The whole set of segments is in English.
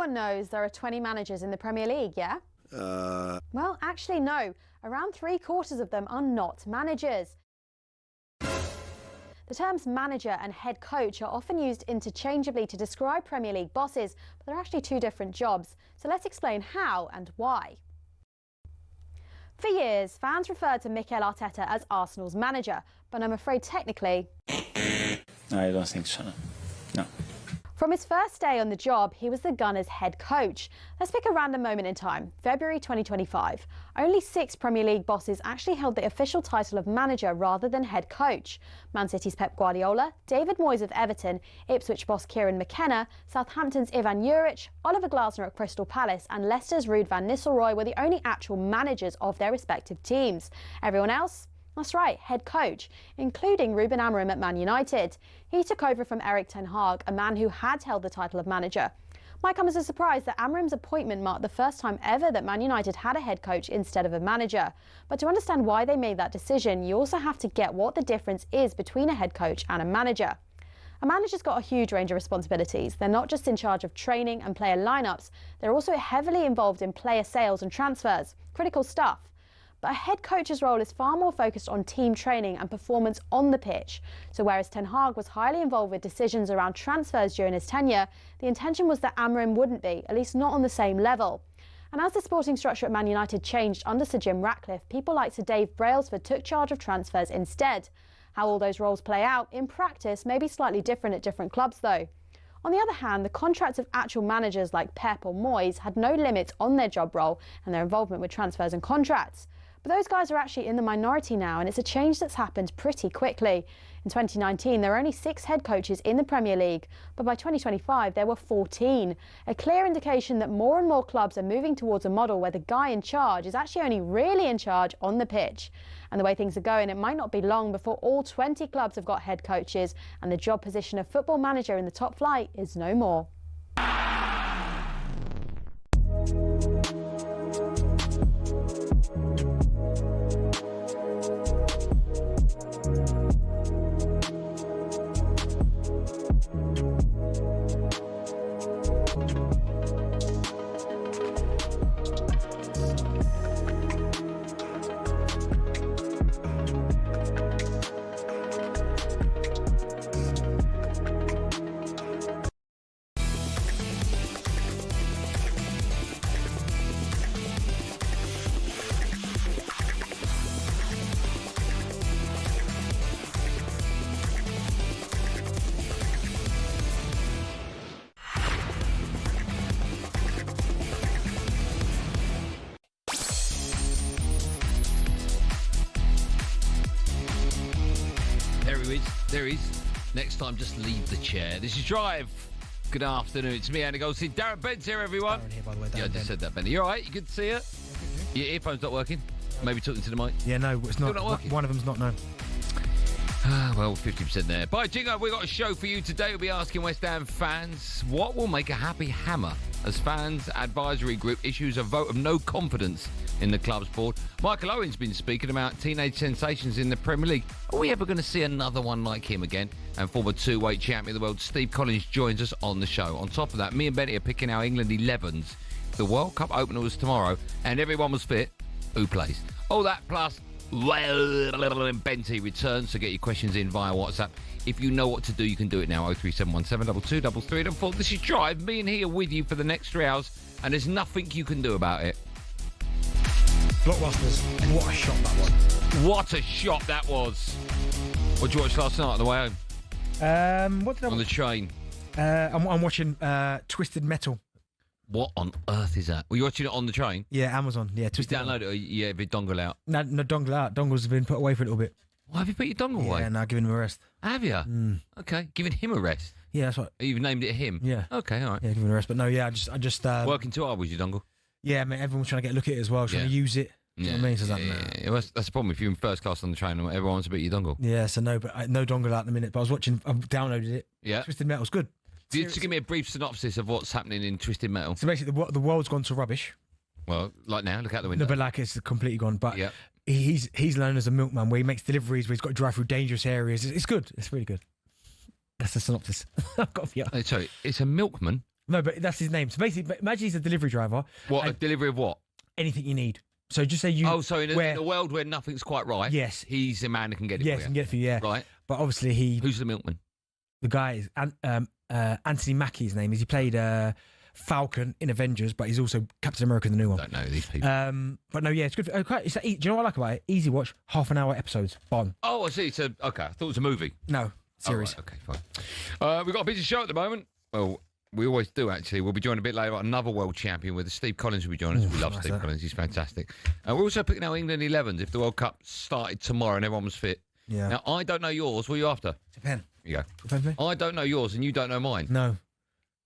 Everyone knows there are 20 managers in the Premier League, yeah? Well, actually, no. Around 3/4 of them are not managers. The terms manager and head coach are often used interchangeably to describe Premier League bosses, but they're actually two different jobs. So let's explain how and why. For years, fans referred to Mikel Arteta as Arsenal's manager, but I'm afraid technically... No, I don't think so. No. From his first day on the job, he was the Gunners' head coach. Let's pick a random moment in time, February 2025. Only 6 Premier League bosses actually held the official title of manager rather than head coach. Man City's Pep Guardiola, David Moyes of Everton, Ipswich boss Kieran McKenna, Southampton's Ivan Juric, Oliver Glasner at Crystal Palace and Leicester's Ruud van Nistelrooy were the only actual managers of their respective teams. Everyone else? That's right, head coach, including Ruben Amorim at Man United. He took over from Erik ten Hag, a man who had held the title of manager. Might come as a surprise that Amorim's appointment marked the first time ever that Man United had a head coach instead of a manager. But to understand why they made that decision, you also have to get what the difference is between a head coach and a manager. A manager's got a huge range of responsibilities. They're not just in charge of training and player lineups, they're also heavily involved in player sales and transfers. Critical stuff. But a head coach's role is far more focused on team training and performance on the pitch. So whereas Ten Hag was highly involved with decisions around transfers during his tenure, the intention was that Amorim wouldn't be, at least not on the same level. And as the sporting structure at Man United changed under Sir Jim Ratcliffe, people like Sir Dave Brailsford took charge of transfers instead. How all those roles play out in practice may be slightly different at different clubs though. On the other hand, the contracts of actual managers like Pep or Moyes had no limits on their job role and their involvement with transfers and contracts. But those guys are actually in the minority now, and it's a change that's happened pretty quickly. In 2019, there were only 6 head coaches in the Premier League, but by 2025, there were 14. A clear indication that more and more clubs are moving towards a model where the guy in charge is actually only really in charge on the pitch. And the way things are going, it might not be long before all 20 clubs have got head coaches, and the job position of football manager in the top flight is no more. There he is. Next time, just leave the chair. This is Drive. Good afternoon. It's me, Andy Goldstein Darren Bent here, everyone. Darren here, by the way. Yeah, I just said that, Benny. You all right? You good to see you? Your earphones not working? Maybe talking to the mic? Yeah, no, it's Still not. not working? One of them's not, no. Well, 50% there. Bye, Jingo. We've got a show for you today. We'll be asking West Ham fans what will make a happy Hammer as fans advisory group issues a vote of no confidence in the club's board. Michael Owen's been speaking about teenage sensations in the Premier League. Are we ever going to see another one like him again? And former two-weight champion of the world, Steve Collins, joins us on the show. On top of that, me and Benny are picking our England 11s. The World Cup opener was tomorrow, and everyone was fit. Who plays? All that plus... Well, Benty returns, so get your questions in via WhatsApp. If you know what to do, you can do it now. 03717 2233. This is Drive, me and here with you for the next 3 hours, and there's nothing you can do about it. Blockbusters. What a shot that was. What a shot that was. What did you watch last night on the way home? What did I watch? On the train. I'm watching Twisted Metal. What on earth is that? Were you watching it on the train? Yeah, Amazon. Yeah, You Twisted download it or you have your dongle out? No, dongle out. Dongle's been put away for a little bit. Why have you put your dongle away? Yeah, now giving him a rest. Have you? Okay, giving him a rest. Yeah, that's right. You've named it him? Yeah. Okay, all right. Yeah, giving him a rest. But no, yeah, I just Working too hard with your dongle? yeah, man, everyone's trying to get a look at it as well, trying to use it. Do you know what I mean? So Well, that's the problem. If you're in first class on the train, everyone wants to beat your dongle. yeah, so no, but no dongle out in a minute. But I've downloaded it. Yeah. Twisted Metal's good. Just give me a brief synopsis of what's happening in Twisted Metal. So basically, the world's gone to rubbish. Well, like now, look out the window. No, but like it's completely gone. But Yeah. he's known as a milkman, where he makes deliveries, where he's got to drive through dangerous areas. It's good. It's really good. That's the synopsis. I've got to be honest. Sorry, it's a milkman. No, but that's his name. So basically, imagine he's a delivery driver. What, a delivery of what? Anything you need. So just say you... Oh, so in a world where nothing's quite right, yes, he's the man who can get it for you. Yes, can get it for you, yeah. Right. But obviously he... Who's the milkman? The guy is... Anthony Mackie, his name is. He played Falcon in Avengers, but he's also Captain America in the new one. Don't know these people. But no, yeah, it's good. Do you know what I like about it? Easy watch, half-an-hour episodes. Bon. Oh, I see. Okay, I thought it was a movie. No, series. Oh, right, okay, fine. We've got a busy show at the moment. Well, we always do, actually. We'll be joined a bit later by another world champion with us. Steve Collins will be joining us. We love Steve Collins. He's fantastic. We're also picking out England 11s if the World Cup started tomorrow and everyone was fit. Yeah. Now, I don't know yours. What are you after? Japan. Here you go. Japan. I don't know yours and you don't know mine. No.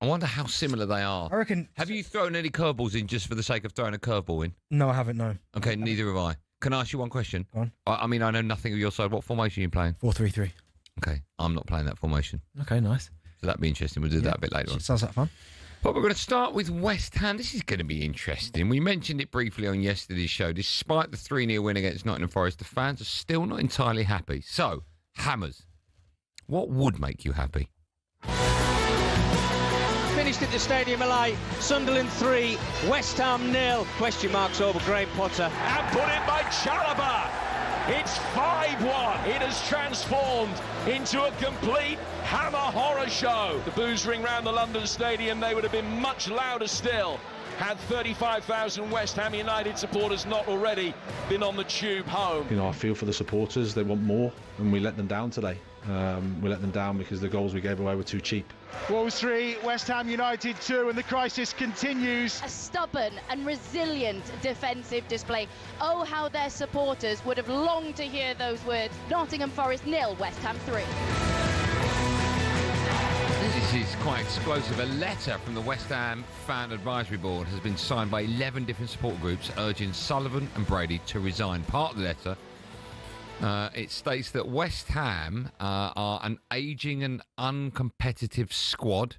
I wonder how similar they are. I reckon... Have you thrown any curveballs in just for the sake of throwing a curveball in? No, I haven't, no. Okay, neither have I. Can I ask you one question? Go on. I mean, I know nothing of your side. What formation are you playing? 4-3-3. Okay, I'm not playing that formation. Okay, nice. So that'd be interesting. We'll do that a bit later on. Sounds like fun. But we're going to start with West Ham. This is going to be interesting. We mentioned it briefly on yesterday's show. Despite the 3-0 win against Nottingham Forest, the fans are still not entirely happy. So, Hammers, what would make you happy? Finished at the Stadium of Light. Sunderland 3, West Ham 0. Question marks over Graham Potter. And put in by Chalobah. It's 5-1. It has transformed into a complete Hammer horror show. The boos ring round the London Stadium. They would have been much louder still had 35,000 West Ham United supporters not already been on the tube home. I feel for the supporters. They want more, and we let them down today. We let them down because the goals we gave away were too cheap. Wolves 3, West Ham United 2, and the crisis continues. A stubborn and resilient defensive display. Oh, how their supporters would have longed to hear those words. Nottingham Forest 0, West Ham 3. This is quite explosive. A letter from the West Ham Fan Advisory Board has been signed by 11 different support groups urging Sullivan and Brady to resign. Part of the letter, it states that West Ham are an ageing and uncompetitive squad,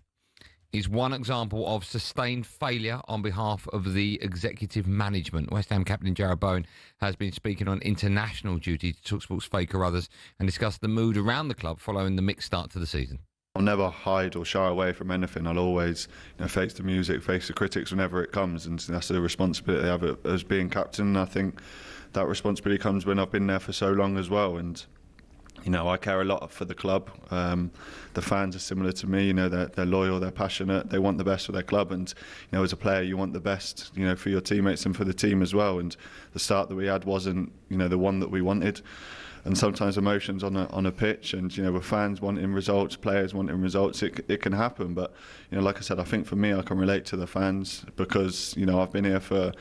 is one example of sustained failure on behalf of the executive management. West Ham captain Jarrod Bowen has been speaking on international duty to talkSPORT's Fake Carruthers and discussed the mood around the club following the mixed start to the season. I'll never hide or shy away from anything. I'll always, face the music, face the critics whenever it comes, and that's the responsibility I have as being captain. And I think that responsibility comes when I've been there for so long as well. And I care a lot for the club. The fans are similar to me. They're loyal, they're passionate, they want the best for their club. And as a player, you want the best, for your teammates and for the team as well. And the start that we had wasn't, the one that we wanted. And sometimes emotions on a pitch, and with fans wanting results, players wanting results, it can happen. But like I said, I think for me, I can relate to the fans because I've been here for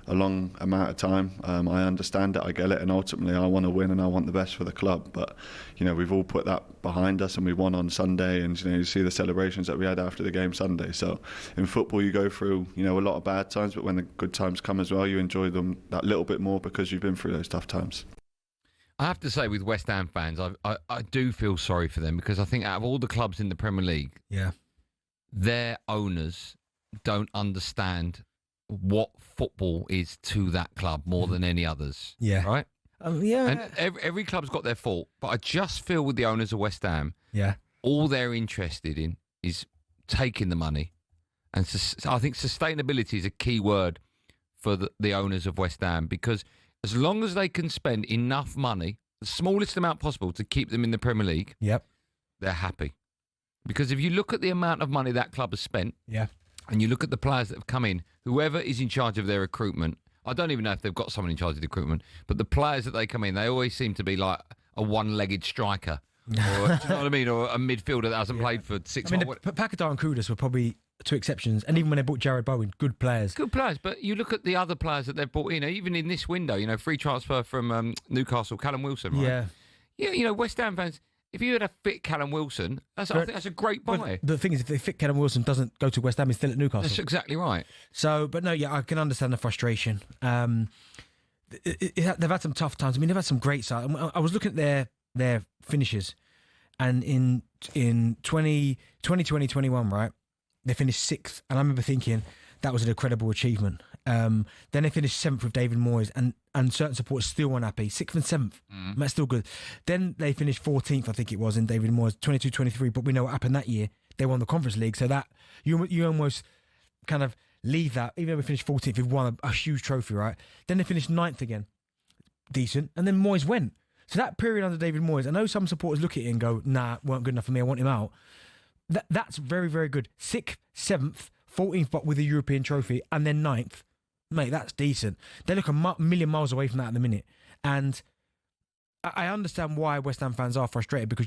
a long amount of time. I understand it, I get it, and ultimately I want to win and I want the best for the club. But we've all put that behind us, and we won on Sunday, and you see the celebrations that we had after the game Sunday. So in football, you go through a lot of bad times, but when the good times come as well, you enjoy them that little bit more because you've been through those tough times. I have to say, with West Ham fans, I do feel sorry for them because I think out of all the clubs in the Premier League, their owners don't understand what football is to that club more than any others. Yeah. Right? Yeah. And every club's got their fault, but I just feel with the owners of West Ham, all they're interested in is taking the money. And I think sustainability is a key word for the owners of West Ham because as long as they can spend enough money, the smallest amount possible, to keep them in the Premier League, they're happy. Because if you look at the amount of money that club has spent, and you look at the players that have come in, whoever is in charge of their recruitment, I don't even know if they've got someone in charge of the recruitment, but the players that they come in, they always seem to be like a one-legged striker. Or, do you know what I mean? Or a midfielder that hasn't played for 6 months. Pakadar and Kudus were probably two exceptions, and even when they bought Jarrod Bowen, good players. Good players, but you look at the other players that they've bought in, even in this window, free transfer from Newcastle, Callum Wilson, right? Yeah, West Ham fans, if you had a fit Callum Wilson, I think that's a great buy. But the thing is, if they fit Callum Wilson doesn't go to West Ham, he's still at Newcastle. That's exactly right. So, but no, I can understand the frustration. They've had some tough times. I mean, they've had some great sides. I was looking at their finishes, and in 2020-21, right, they finished 6th, and I remember thinking that was an incredible achievement. Then they finished 7th with David Moyes, and certain supporters still weren't happy. 6th and 7th, that's still good. Then they finished 14th, I think it was, in David Moyes, 22-23, but we know what happened that year. they won the Conference League. So that you almost kind of leave that. Even though we finished 14th, we've won a huge trophy, right? Then they finished 9th again, decent, and then Moyes went. So that period under David Moyes, I know some supporters look at it and go, "Nah, weren't good enough for me. I want him out." That's very, very good. 6th, 7th, 14th, but with a European trophy, and then 9th. Mate, that's decent. They look a million miles away from that at the minute. And I understand why West Ham fans are frustrated, because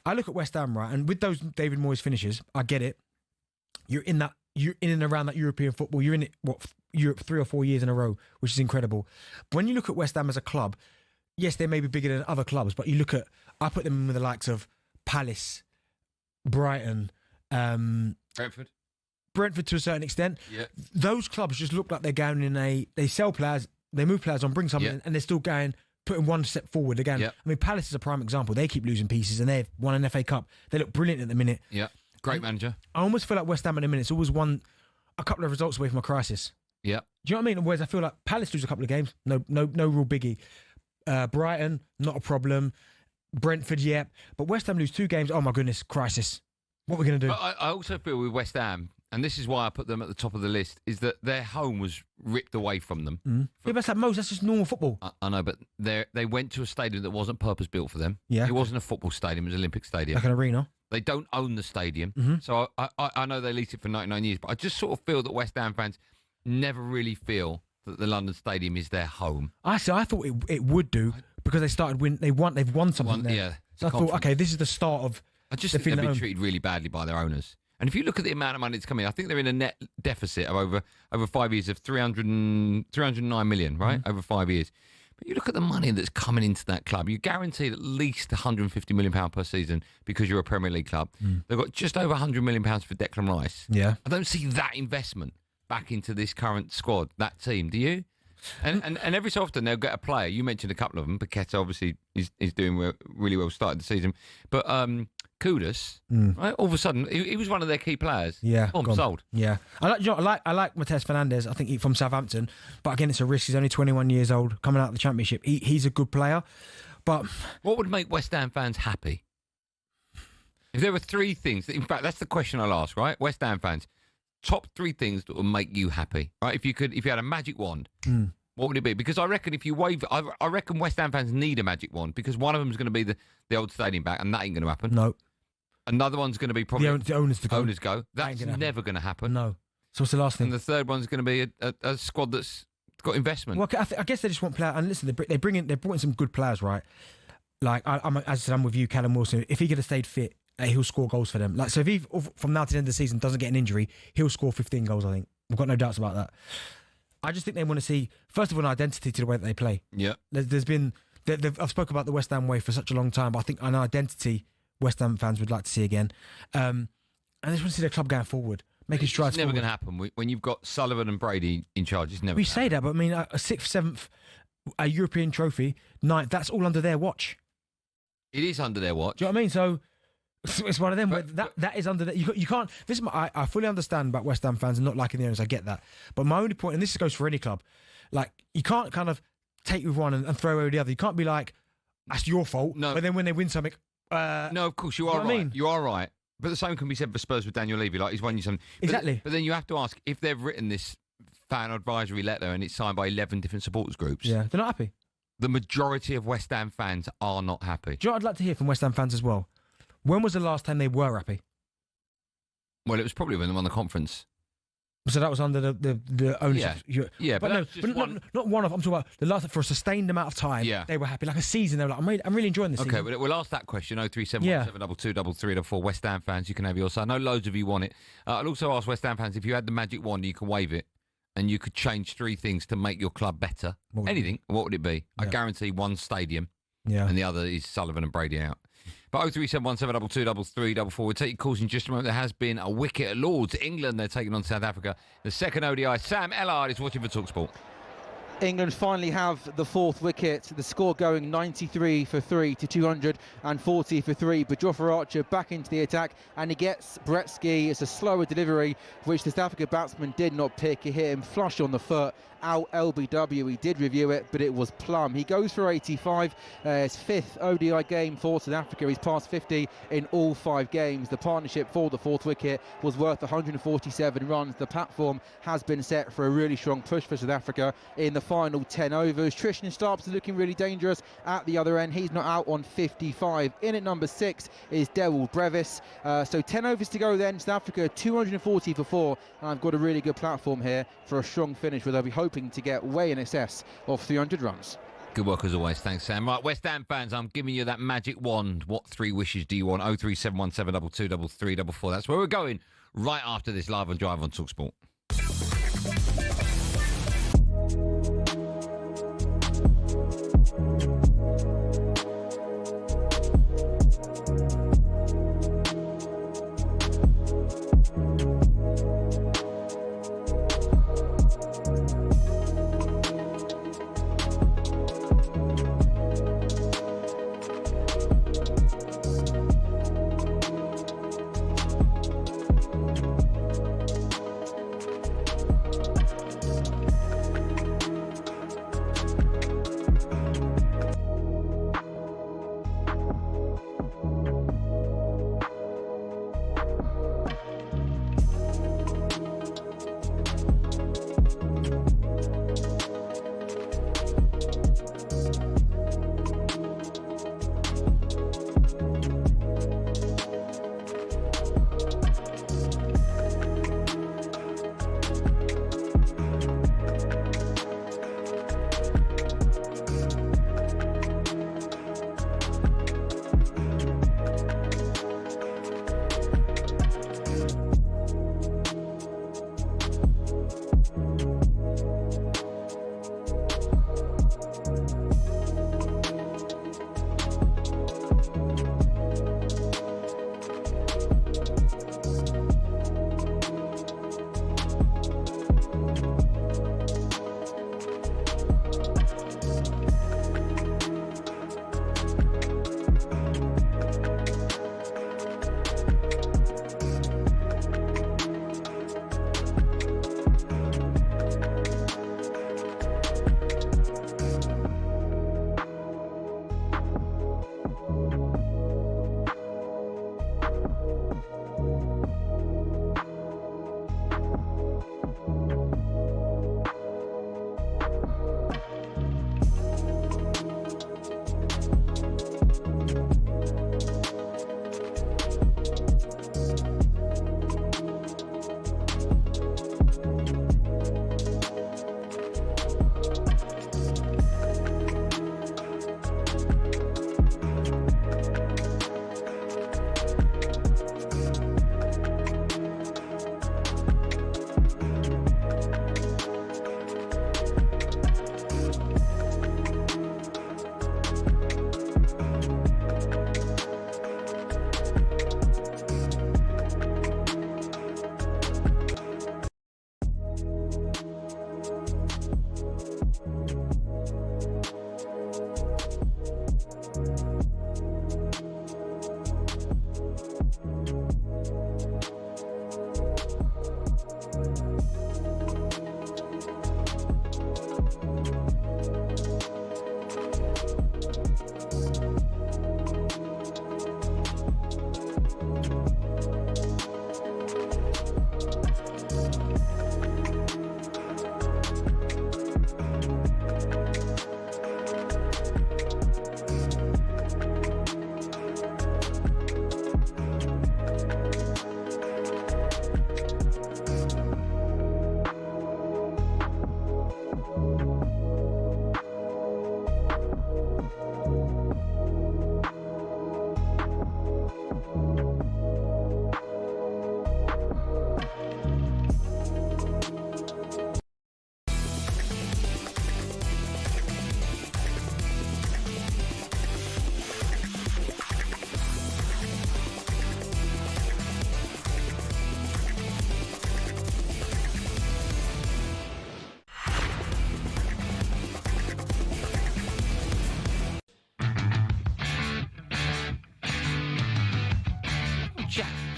I look at West Ham, right, and with those David Moyes finishes, I get it. You're in and around that European football. You're in it, Europe 3 or 4 years in a row, which is incredible. But when you look at West Ham as a club, yes, they may be bigger than other clubs, but I put them in with the likes of Palace, Brighton, Brentford to a certain extent. Yeah. Those clubs just look like they're going in they sell players, they move players on, bring something in, and they're still putting one step forward again. Yeah. I mean, Palace is a prime example. They keep losing pieces, and they've won an FA Cup. They look brilliant at the minute. Yeah. Great manager. I almost feel like West Ham at the minute, it's always a couple of results away from a crisis. Yeah. Do you know what I mean? Whereas I feel like Palace lose a couple of games, no real biggie. Brighton, not a problem. Brentford, yeah. But West Ham lose 2 games, oh my goodness, crisis. What are we going to do? I also feel with West Ham, and this is why I put them at the top of the list, is that their home was ripped away from them. Yeah, but that's like most. That's just normal football. I know, but they went to a stadium that wasn't purpose-built for them. Yeah. It wasn't a football stadium, it was an Olympic stadium. Like an arena. They don't own the stadium. So I know they leased it for 99 years, but I just sort of feel that West Ham fans never really feel that the London Stadium is their home. I thought it would do, because they started they've won something there. Yeah. So I thought, okay, this is the start of. I just think they've been treated really badly by their owners. And if you look at the amount of money that's coming in, I think they're in a net deficit of over 5 years of 309 million, right? Over 5 years. But you look at the money that's coming into that club, you're guaranteed at least £150 million per season because you're a Premier League club. They've got just over £100 million for Declan Rice. Yeah. I don't see that investment back into this current squad, that team. Do you? And every so often they'll get a player. You mentioned a couple of them. Paqueta obviously is doing really well, started the season. But Kudus, right? All of a sudden, he was one of their key players. Yeah, boom, sold. Yeah, I like Mateus Fernandes. I think he's from Southampton, but again, it's a risk. He's only 21 years old, coming out of the Championship. He's a good player, but what would make West Ham fans happy? If there were 3 things, in fact, that's the question I'll ask. Right, West Ham fans, top 3 things that would make you happy. Right, if you had a magic wand. What would it be? Because I reckon if you wave, I reckon West Ham fans need a magic wand, because one of them is going to be the old stadium back, and that ain't going to happen. No. Another one's going to be probably the owners to go. Owners go. That's never going to happen. No. So what's the last thing? And the third one's going to be a squad that's got investment. Well, I guess they just want players. And listen, they brought in some good players, right? Like as I said, I'm with you, Callum Wilson. If he could have stayed fit, he'll score goals for them. Like, so if he from now to the end of the season doesn't get an injury, he'll score 15 goals. I think we've got no doubts about that. I just think they want to see, first of all, an identity to the way that they play. Yeah. There's been I've spoken about the West Ham way for such a long time, but I think an identity West Ham fans would like to see again. And I just want to see their club going forward, making strides forward. It's never going to happen. When you've got Sullivan and Brady in charge, it's never. We say that, but I mean, a 6th, 7th, a European trophy, 9th, that's all under their watch. It is under their watch. Do you know what I mean? So it's one of them where that is under. You can't. This is I fully understand about West Ham fans and not liking the owners. I get that, but my only point, and this goes for any club, like you can't kind of take with one and throw away with the other. You can't be like, that's your fault. No. But then when they win something, no, of course you are right. I mean? You are right. But the same can be said for Spurs with Daniel Levy. Like he's won you something. Exactly. But then you have to ask, if they've written this fan advisory letter and it's signed by 11 different supporters groups. Yeah, they're not happy. The majority of West Ham fans are not happy. Do you know what I'd like to hear from West Ham fans as well? When was the last time they were happy? Well, it was probably when they won the conference. So that was under the ownership. Yeah, but not one of. I'm talking about the last for a sustained amount of time. Yeah. They were happy, like a season. They were like, I'm really enjoying this. Okay, season. we'll ask that question. 03717223384. West Ham fans, you can have your say. I know loads of you want it. I'll also ask West Ham fans, if you had the magic wand, you can wave it, and you could change 3 things to make your club better. Anything? What would it be? I guarantee one stadium. Yeah. And the other is Sullivan and Brady out. But 03717223344. We'll take your calls in just a moment. There has been a wicket at Lords. England, they're taking on South Africa. The second ODI. Sam Ellard is watching for talkSPORT. England finally have the fourth wicket, the score going 93 for 3 to 240 for 3, but Jofra Archer back into the attack and he gets Bretsky. It's a slower delivery which the South Africa batsman did not pick. He hit him flush on the foot, out LBW. He did review it, but it was plumb. He goes for 85, his fifth ODI game for South Africa. He's passed 50 in all 5 games. The partnership for the fourth wicket was worth 147 runs. The platform has been set for a really strong push for South Africa in the final 10 overs. Tristan Starps is looking really dangerous at the other end. He's not out on 55. In at number 6 is Daryl Brevis. So 10 overs to go then. South Africa 240 for 4. And I've got a really good platform here for a strong finish where they'll be hoping to get way in excess of 300 runs. Good work as always. Thanks, Sam. Right, West Ham fans, I'm giving you that magic wand. What 3 wishes do you want? 03717223344. That's where we're going right after this, live on Drive on talkSPORT.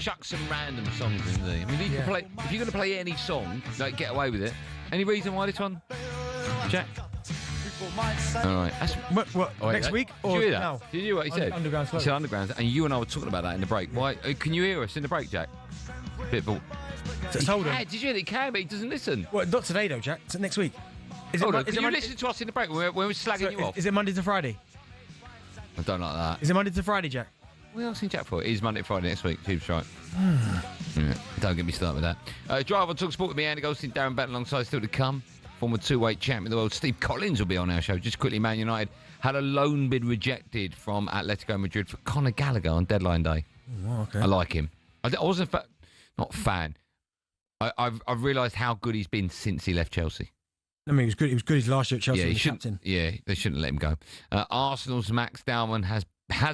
chuck some random songs in there. I mean, if you're going to play any song, like Get Away With It, any reason why this one, Jack? All right. Next week? Did you hear that? No. Did you hear what he said? Underground Slow. He said Underground, and you and I were talking about that in the break. Why? Can you hear us in the break, Jack? Hold on. Did you hear that he can, but he doesn't listen? Well, not today, though, Jack. It's next week. Hold on. Can you listen to us in the break when we're slagging you off? Is it Monday to Friday? I don't like that. Is it Monday to Friday, Jack? What else in Jack for? It is Monday to Friday next week. Tube's right. Yeah, don't get me started with that. Drive on talkSPORT with me, Andy Goldstein Darren Bent, alongside still to come. Former two-weight champion of the world, Steve Collins, will be on our show. Just quickly, Man United had a loan bid rejected from Atletico Madrid for Conor Gallagher on deadline day. Oh, okay. I like him. I wasn't not a fan. I've realised how good he's been since he left Chelsea. I mean, he was good. He was good his last year at Chelsea. Yeah, Captain. Yeah, they shouldn't let him go. Arsenal's Max Dowman has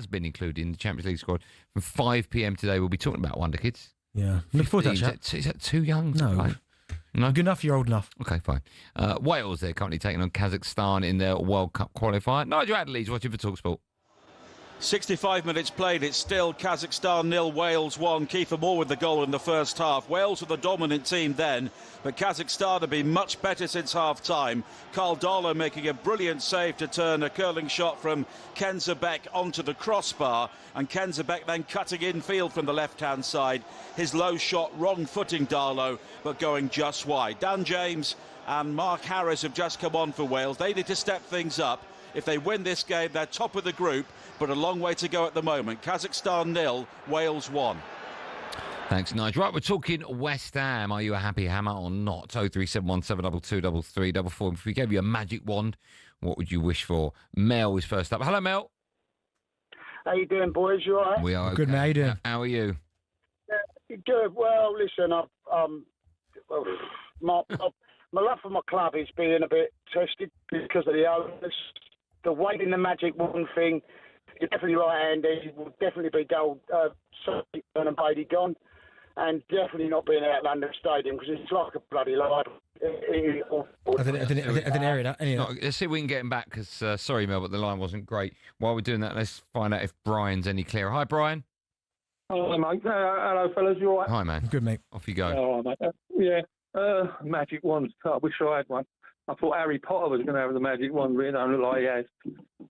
been included in the Champions League squad from 5 p.m. today. We'll be talking about Wonder Kids. Yeah, look forward to that chat. Is that too young? No. Right? No, good enough. You're old enough. Okay, fine. Wales, they're currently taking on Kazakhstan in their World Cup qualifier. Nigel Adderley's watching for talkSPORT. 65 minutes played, it's still Kazakhstan 0, Wales 1. Kiefer Moore with the goal in the first half. Wales were the dominant team then, but Kazakhstan have been much better since half-time. Karl Darlow making a brilliant save to turn a curling shot from Kenzabek onto the crossbar, and Kenzabek then cutting infield from the left-hand side. His low shot, wrong-footing Darlow, but going just wide. Dan James and Mark Harris have just come on for Wales. They need to step things up. If they win this game, they're top of the group, but a long way to go at the moment. Kazakhstan 0, Wales 1. Thanks, Nigel. Right, we're talking West Ham. Are you a happy hammer or not? 03717223344. If we gave you a magic wand, what would you wish for? Mel is first up. Hello, Mel. How you doing, boys? You all right? We are good, okay. mate. How you doing? How are you? Good. Well, listen, my love for my club is being a bit tested because of the owners. The waiting the magic wand thing, you're definitely right, Andy. Will definitely be gold. And Brady gone, and definitely not being at London Stadium because it's like a bloody lie. I didn't hear that. Let's see if we can get him back because, sorry, Mel, but the line wasn't great. While we're doing that, let's find out if Brian's any clearer. Hi, Brian. Hello, mate. Hello, fellas. You all right? Hi, man. Good, mate. Off you go. All right, mate. Magic wand. I wish I had one. I thought Harry Potter was going to have the magic wand, but it don't look like he has.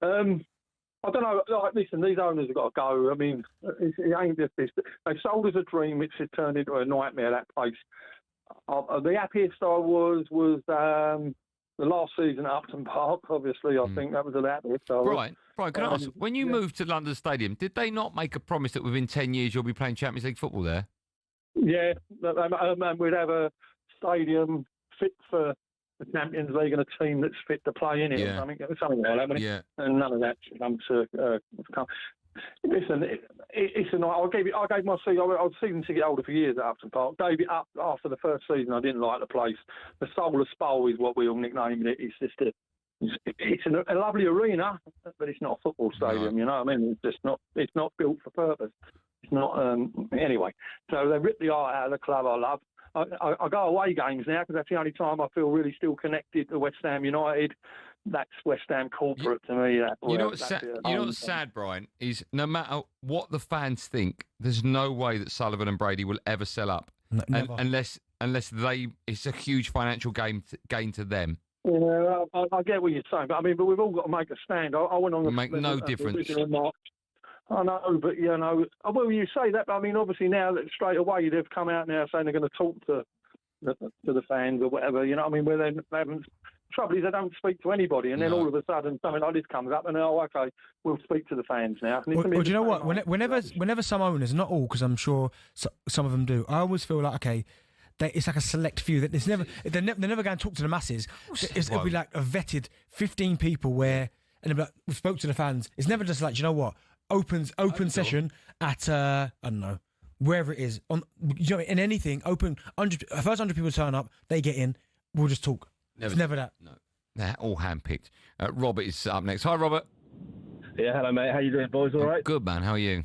I don't know. Like, listen, these owners have got to go. I mean, it ain't just this. They sold us a dream, which has turned into a nightmare, that place. The happiest I was the last season at Upton Park. Obviously, I think that was the happiest. Brian, can I ask, when you moved to London Stadium, did they not make a promise that within 10 years you'll be playing Champions League football there? Yeah, and we'd have a stadium fit for the Champions League and a team that's fit to play in it or something like that. Yeah. And none of that come to come. Listen, it's a night. I gave my season. I was season ticket holder for years at Upton Park. Gave it up after the first season. I didn't like the place. The Soul of Spal is what we all nicknamed it. It's just it's a lovely arena, but it's not a football stadium. No. You know what I mean? It's just not. It's not built for purpose. It's not. Anyway, so they ripped the art out of the club I love. I go away games now because that's the only time I feel really still connected to West Ham United. That's West Ham corporate to me. You know what's sad, Brian, is no matter what the fans think, there's no way that Sullivan and Brady will ever sell up unless it's a huge financial gain to them. Yeah, I get what you're saying, but we've all got to make a stand. I went on make no difference. I know, but well, you say that, but obviously now that straight away they've come out now saying they're going to talk to the fans or whatever. You know what I mean? Where they haven't. Trouble is they don't speak to anybody, and then all of a sudden something like this comes up, and okay, we'll speak to the fans now. Well, do you know what? Whenever some owners, not all, because I'm sure some of them do, I always feel like it's like a select few that they're never going to talk to the masses. It'll be like a vetted 15 people where, and they'll be like, we spoke to the fans. It's never just like, do you know what? Open session at I don't know, wherever it is, in anything open. First 100 people turn up, they get in. We'll just talk. It's never that. No, they're all handpicked. Robert is up next. Hi, Robert. Yeah, hello, mate. How you doing, boys? All right? Good, man. How are you?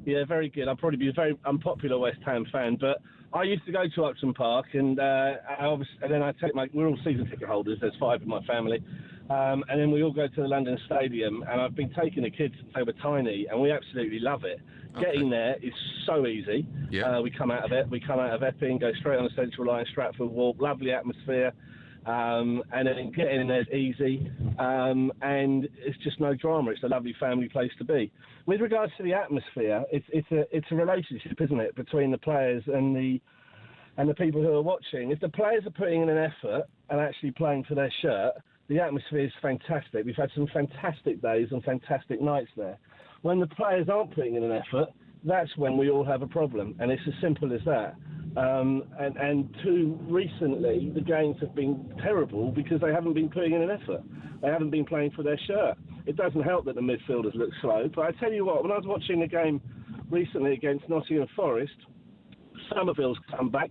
Yeah, very good. I'll probably be a very unpopular West Ham fan, but I used to go to Upton Park, and then I take we're all season ticket holders. There's 5 in my family, and then we all go to the London Stadium. And I've been taking the kids since they were tiny, and we absolutely love it. Okay. Getting there is so easy. Yeah. We come out of Epping, go straight on the Central Line, Stratford Walk, lovely atmosphere. And then getting in there is easy, and it's just no drama. It's a lovely family place to be. With regards to the atmosphere, it's a relationship, isn't it, between the players and the people who are watching. If the players are putting in an effort and actually playing for their shirt, the atmosphere is fantastic. We've had some fantastic days and fantastic nights there. When the players aren't putting in an effort, that's when we all have a problem, and it's as simple as that. And too recently, the games have been terrible because they haven't been putting in an effort. They haven't been playing for their shirt. It doesn't help that the midfielders look slow, but I tell you what, when I was watching the game recently against Nottingham Forest, Somerville's come back.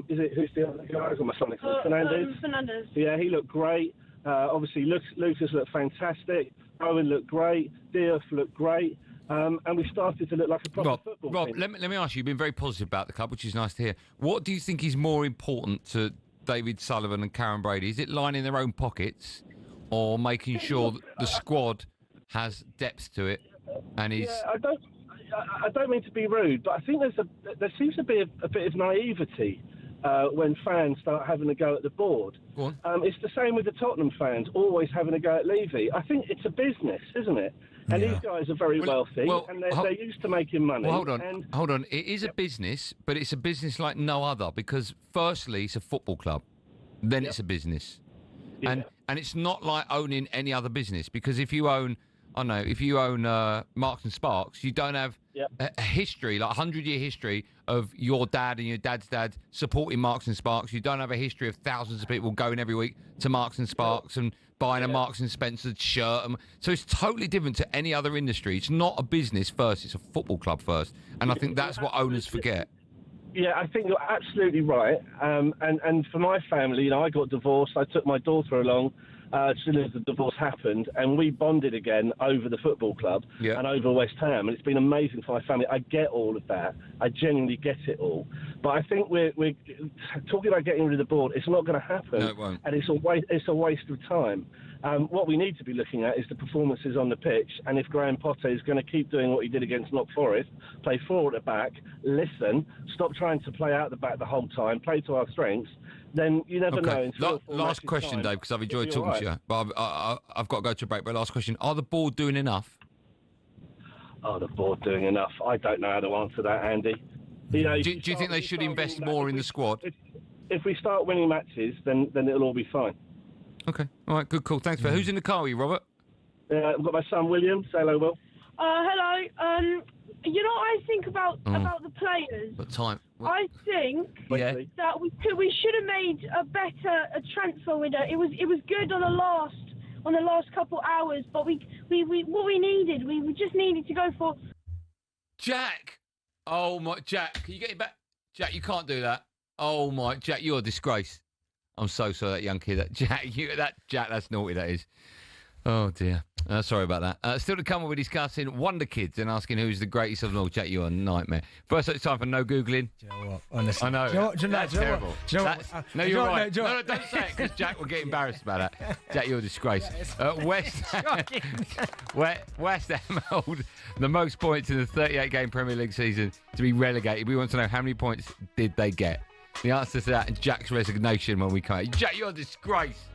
Who's the other guy? I've got my son next to Fernandez. Yeah, he looked great. Obviously, Lucas looked fantastic. Owen looked great. Diouf looked great. And we started to look like a proper football team. Let me ask you, you've been very positive about the club, which is nice to hear. What do you think is more important to David Sullivan and Karen Brady? Is it lining their own pockets or making sure that the squad has depth to it and is... Yeah, I don't mean to be rude, but I think there seems to be a bit of naivety when fans start having a go at the board. Go on. It's the same with the Tottenham fans, always having a go at Levy. I think it's a business, isn't it? And these guys are very wealthy, and they're used to making money. Well, hold on. It is a business, but it's a business like no other because, firstly, it's a football club. Then it's a business. Yeah. And it's not like owning any other business because if you own... I know, if you own Marks and Sparks, you don't have a history, like a 100-year history of your dad and your dad's dad supporting Marks and Sparks. You don't have a history of thousands of people going every week to Marks and Sparks and buying a Marks and Spencer shirt. So it's totally different to any other industry. It's not a business first, it's a football club first. And I think that's what owners forget. Yeah, I think you're absolutely right. And for my family, I got divorced. I took my daughter along. As soon as the divorce happened, and we bonded again over the football club and over West Ham, and it's been amazing for my family. I get all of that. I genuinely get it all. But I think we're talking about getting rid of the board. It's not going to happen, no, it won't. And it's a waste of time. What we need to be looking at is the performances on the pitch, and if Graham Potter is going to keep doing what he did against Knock Forest, play forward at the back, listen, stop trying to play out the back the whole time, play to our strengths, then you never know. Last question, Dave, because I've enjoyed talking to you, but I've got to go to a break. But last question, are the board doing enough? Are the board doing enough? I don't know how to answer that, Andy. Do you think they should invest more in the squad? If we start winning matches, then it'll all be fine. Okay. All right, good call. Thanks for Who's in the car with you, Robert? I've got my son, William. Say hello, Will. Hello. You know what I think about the players? What time? I think that we should have made a better transfer window. It was good on the last couple hours, but we just needed to go for Jack. Oh my, Jack, can you get it back? Jack, you can't do that. Oh my, Jack, you're a disgrace. I'm so sorry, that young kid. Jack, that's naughty, that is. Oh, dear. Sorry about that. Still to come, we'll be discussing Wonder Kids and asking who's the greatest of them all. Jack, you're a nightmare. First, it's time for no Googling. Do you know what? Honestly. I know. That's terrible. No, you're right. No, don't say it, because Jack will get embarrassed about that. Jack, you're a disgrace. West Ham held the most points in the 38-game Premier League season to be relegated. We want to know how many points did they get. The answer to that is Jack's resignation when we come out. Jack, you're a disgrace.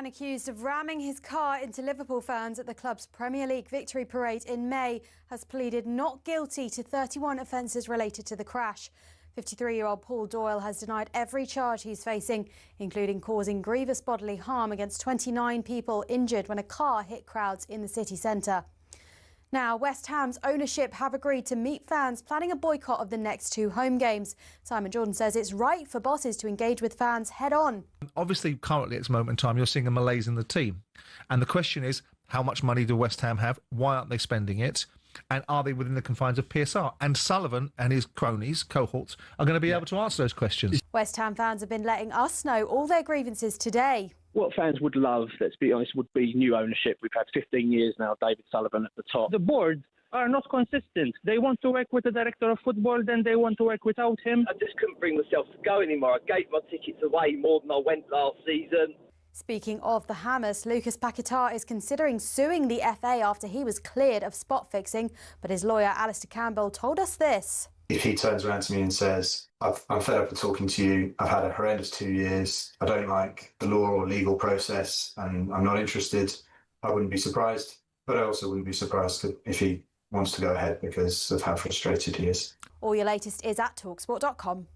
accused of ramming his car into Liverpool fans at the club's Premier League victory parade in May has pleaded not guilty to 31 offences related to the crash. 53-year-old Paul Doyle has denied every charge he's facing, including causing grievous bodily harm against 29 people injured when a car hit crowds in the city centre. Now, West Ham's ownership have agreed to meet fans planning a boycott of the next 2 home games. Simon Jordan says it's right for bosses to engage with fans head-on. Obviously, currently at this moment in time, you're seeing a malaise in the team. And the question is, how much money do West Ham have? Why aren't they spending it? And are they within the confines of PSR? And Sullivan and his cronies, cohorts, are going to be able to answer those questions. West Ham fans have been letting us know all their grievances today. What fans would love, let's be honest, would be new ownership. We've had 15 years now, David Sullivan at the top. The board are not consistent. They want to work with the director of football, then they want to work without him. I just couldn't bring myself to go anymore. I gave my tickets away more than I went last season. Speaking of the Hammers, Lucas Paquetá is considering suing the FA after he was cleared of spot fixing, but his lawyer Alistair Campbell told us this. If he turns around to me and says, I'm fed up with talking to you, I've had a horrendous 2 years, I don't like the law or legal process, and I'm not interested, I wouldn't be surprised. But I also wouldn't be surprised if he wants to go ahead because of how frustrated he is. All your latest is at talksport.com.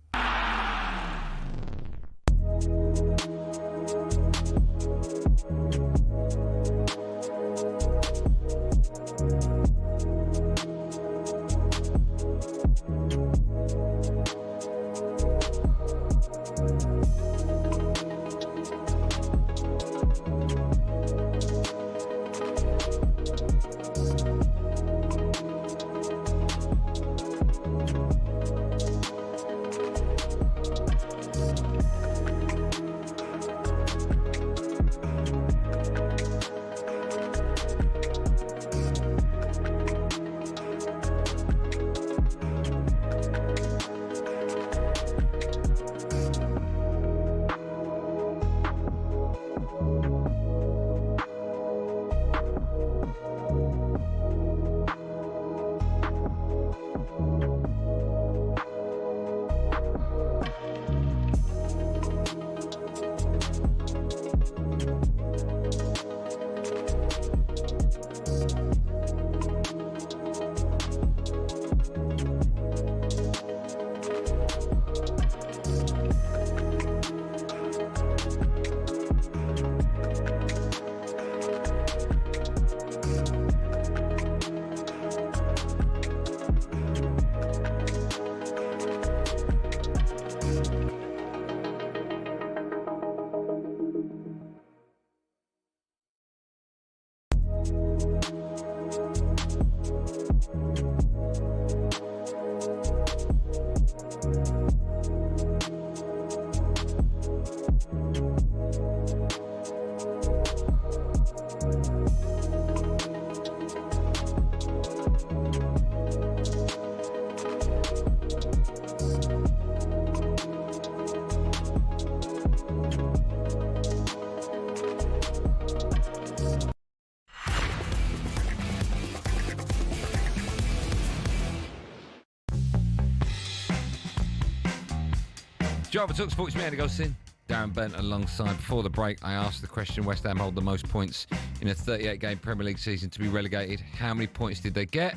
Job for talkSPORT, me, Andy Goldstein Darren Bent alongside. Before the break, I asked the question, West Ham hold the most points in a 38-game Premier League season to be relegated. How many points did they get?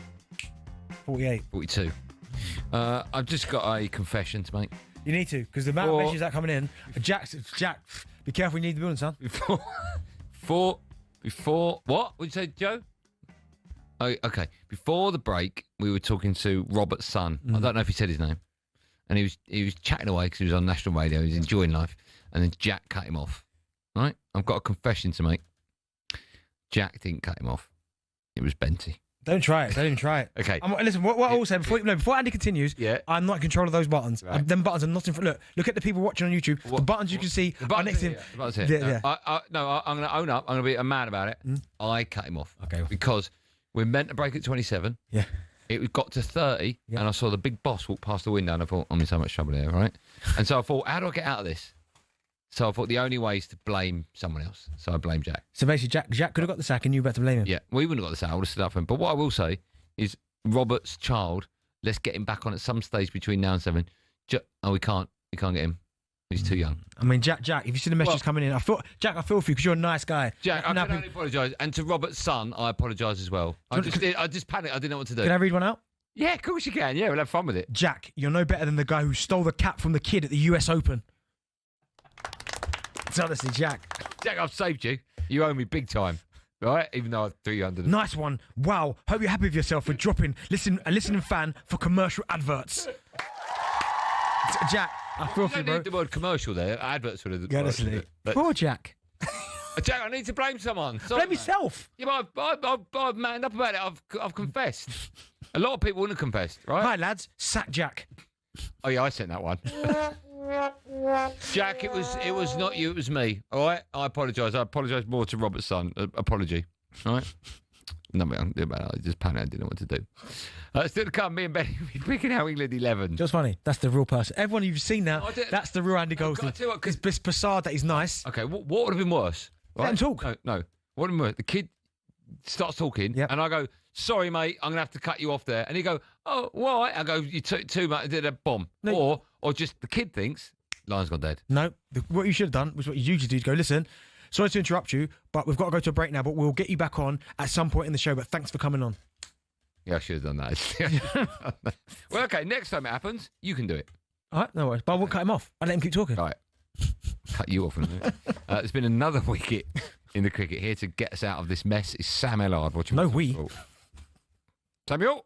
48. 42. I've just got a confession to make. You need to, because the amount of messages that are coming in. Jack, be careful, you need the building, son. Before, what would you say, Joe? Oh, okay. Before the break, we were talking to Robert's son. I don't know if he said his name. And he was chatting away because he was on national radio. He was enjoying life. And then Jack cut him off. Right? I've got a confession to make. Jack didn't cut him off. It was Benty. Don't try it. Don't even try it. Okay. Listen, what I will say, before Andy continues, I'm not in control of those buttons. Right. Them buttons are not in front. Look at the people watching on YouTube. The buttons you can see are next to him. The buttons here. I'm going to own up. I'm going to be a man about it. I cut him off. Okay. Because we're meant to break at 27. Yeah. It got to 30, and I saw the big boss walk past the window, and I thought, I'm in so much trouble here, right? And so I thought, how do I get out of this? So I thought the only way is to blame someone else. So I blamed Jack. So basically, Jack could have got the sack, and you better blame him. Yeah, well, he wouldn't have got the sack. I would have stood up for him. But what I will say is, Robert's child, let's get him back on at some stage between now and 7. We can't get him. He's too young. I mean, Jack, if you see the messages coming in, I feel for you because you're a nice guy. Jack, I can only apologise. And to Robert's son, I apologise as well. I just panicked. I didn't know what to do. Can I read one out? Yeah, of course you can. Yeah, we'll have fun with it. Jack, you're no better than the guy who stole the cap from the kid at the US Open. It's honestly, Jack. Jack, I've saved you. You owe me big time. Right? Even though I threw you under the... Nice one. Wow. Hope you're happy with yourself for dropping a listening fan for commercial adverts. Jack, I feel for you, bro. Need the word commercial there. Adverts would have... Honestly. Poor Jack. Jack, I need to blame someone. Blame yourself. Yeah, but I've manned up about it. I've confessed. A lot of people wouldn't have confessed, right? Hi, lads. Sack Jack. Oh, yeah, I sent that one. Jack, it was not you, it was me. All right? I apologise. I apologise more to Robert's son. Apology. All right? Nothing I can do about it. I just panicked. I didn't know what to do. Still to come, me and Benny picking out England 11. Just funny. That's the real person. Everyone you've seen now, that's the real Andy Goldstein. It's this facade that he's nice. Okay, what would have been worse? Right? Let him talk. No. What would have been worse? The kid starts talking, and I go, sorry, mate, I'm going to have to cut you off there. And he go, oh, why? I go, you took too much, did a bomb. No. Or just the kid thinks, Lion's gone dead. No, what you should have done was what you usually do, is go, listen, sorry to interrupt you, but we've got to go to a break now, but we'll get you back on at some point in the show, but thanks for coming on. Yeah, I should have done that. Well, okay, next time it happens, you can do it. All right, no worries. But I won't cut him off. I'll let him keep talking. All right. Cut you off in a minute. There's been another wicket in the cricket. Here to get us out of this mess is Sam Ellard. No, we. Samuel?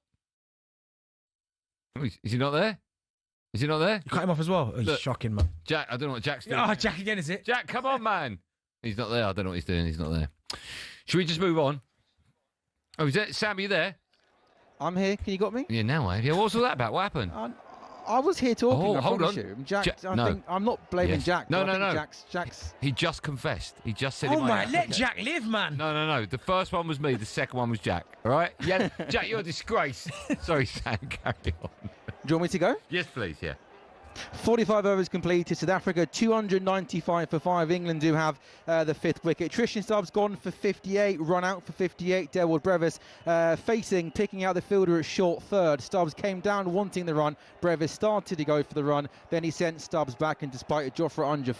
Oh, is he not there? Is he not there? You cut him off as well? Oh, shocking, man. Jack, I don't know what Jack's doing. Oh, Jack again, is it? Jack, come on, man. He's not there. I don't know what he's doing. He's not there. Should we just move on? Oh, is that Sam, are you there? I'm here. Can you got me? Yeah, now I have. Yeah, what's all that about? What happened? I was here talking. I hold on. You. Jack, I'm not blaming Jack. No. Jack's. He just confessed. He just said. Oh my! Let Jack live, man. No. The first one was me. The second one was Jack. All right. Yeah, Jack, you're a disgrace. Sorry, Sam. Carry on. Do you want me to go? Yes, please. Yeah. 45 overs completed. South Africa 295 for 5. England do have the 5th wicket. Tristan Stubbs gone for 58, run out for 58. Delwood Brevis picking out the fielder at short third. Stubbs came down wanting the run. Brevis started to go for the run. Then he sent Stubbs back, and despite a Jofra Archer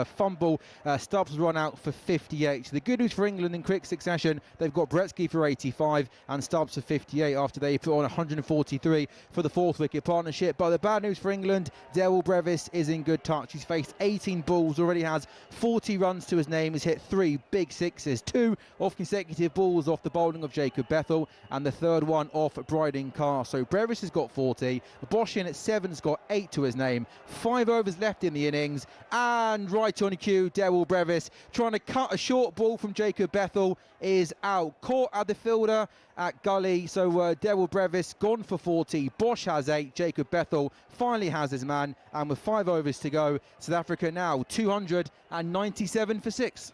fumble, Stubbs run out for 58. So the good news for England in quick succession, they've got Bretsky for 85 and Stubbs for 58 after they put on 143 for the 4th wicket partnership. But the bad news for England, Delwood Brevis is in good touch. He's faced 18 balls, already has 40 runs to his name. He's hit 3 big sixes, 2 off consecutive balls off the bowling of Jacob Bethel, and the 3rd one off Bryden Carr. So Brevis has got 40. Bosch in at 7's got 8 to his name. 5 overs left in the innings, and right on cue, Delwood Brevis trying to cut a short ball from Jacob Bethel is out. Caught at the fielder at gully, so Delwood Brevis gone for 40. Bosch has 8. Jacob Bethel finally has his man, and with 5 overs to go, South Africa now 297 for 6.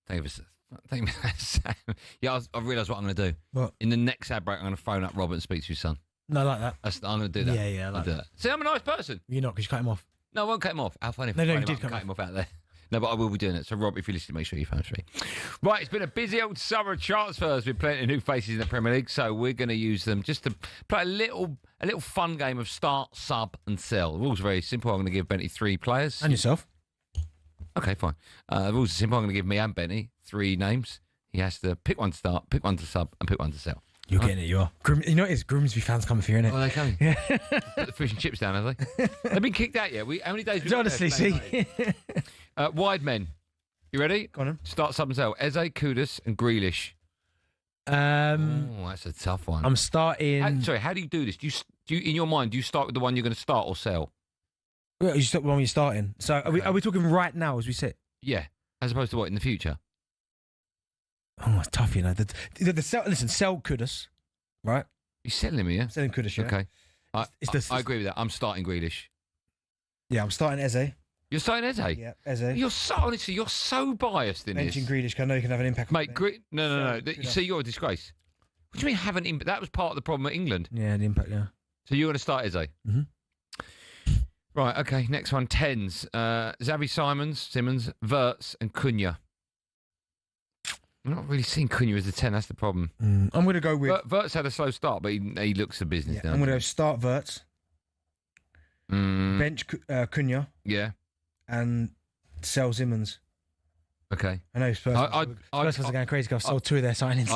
Thank you, Sam. Yeah, I've realised what I'm going to do. What? In the next ad break, I'm going to phone up Robert and speak to his son. No, I like that. I'm going to do that. Yeah, I like that. See, I'm a nice person. You're not, because you cut him off. No, I won't cut him off. How funny if No, I you did cut him off out there. No, but I will be doing it. So, Rob, if you're listening, make sure you phone 3. Right, it's been a busy old summer of transfers with plenty of new faces in the Premier League, so we're going to use them just to play a little fun game of start, sub, and sell. The rules are very simple. I'm going to give Benny 3 players. And yourself. Okay, fine. The rules are simple. I'm going to give me and Benny 3 names. He has to pick one to start, pick one to sub, and pick one to sell. You're getting it, you are. You know what it is? Grimsby fans coming for you, innit? Oh, they coming? Yeah. Put the fish and chips down, have they? They've been kicked out yet? How many days? Honestly, see. Wide men. You ready? Go on then. Start, sub, and sell. Eze, Kudus, and Grealish. That's a tough one. I'm starting. How do you do this? Do you in your mind? Do you start with the one you're going to start or sell? Well, you start when you're starting. So are we talking right now as we sit? Yeah, as opposed to what in the future? Oh, it's tough, you know. The sell. Listen, sell Kudus, right? You're selling me, yeah? Selling Kudus, yeah. Okay. I agree with that. I'm starting Grealish. Yeah, I'm starting Eze. You're starting Eze? Yeah, Eze. You're so biased in Mention this. Grealish, because I know you can have an impact. Mate, no. You see, you're a disgrace. What do you mean have an impact? That was part of the problem at England. Yeah, the impact, yeah. So you're going to start Eze? Mm-hmm. Right, okay, next one, 10s. Xavi Simmons, Wirtz, and Cunha. I'm not really seeing Cunha as a 10, that's the problem. I'm going to go with... Wirtz had a slow start, but he looks the business now. I'm going to go start Wirtz. Bench Cunha. Yeah. and sell Simmons. Okay. I know Spurs fans are going crazy because I've sold 2 of their signings.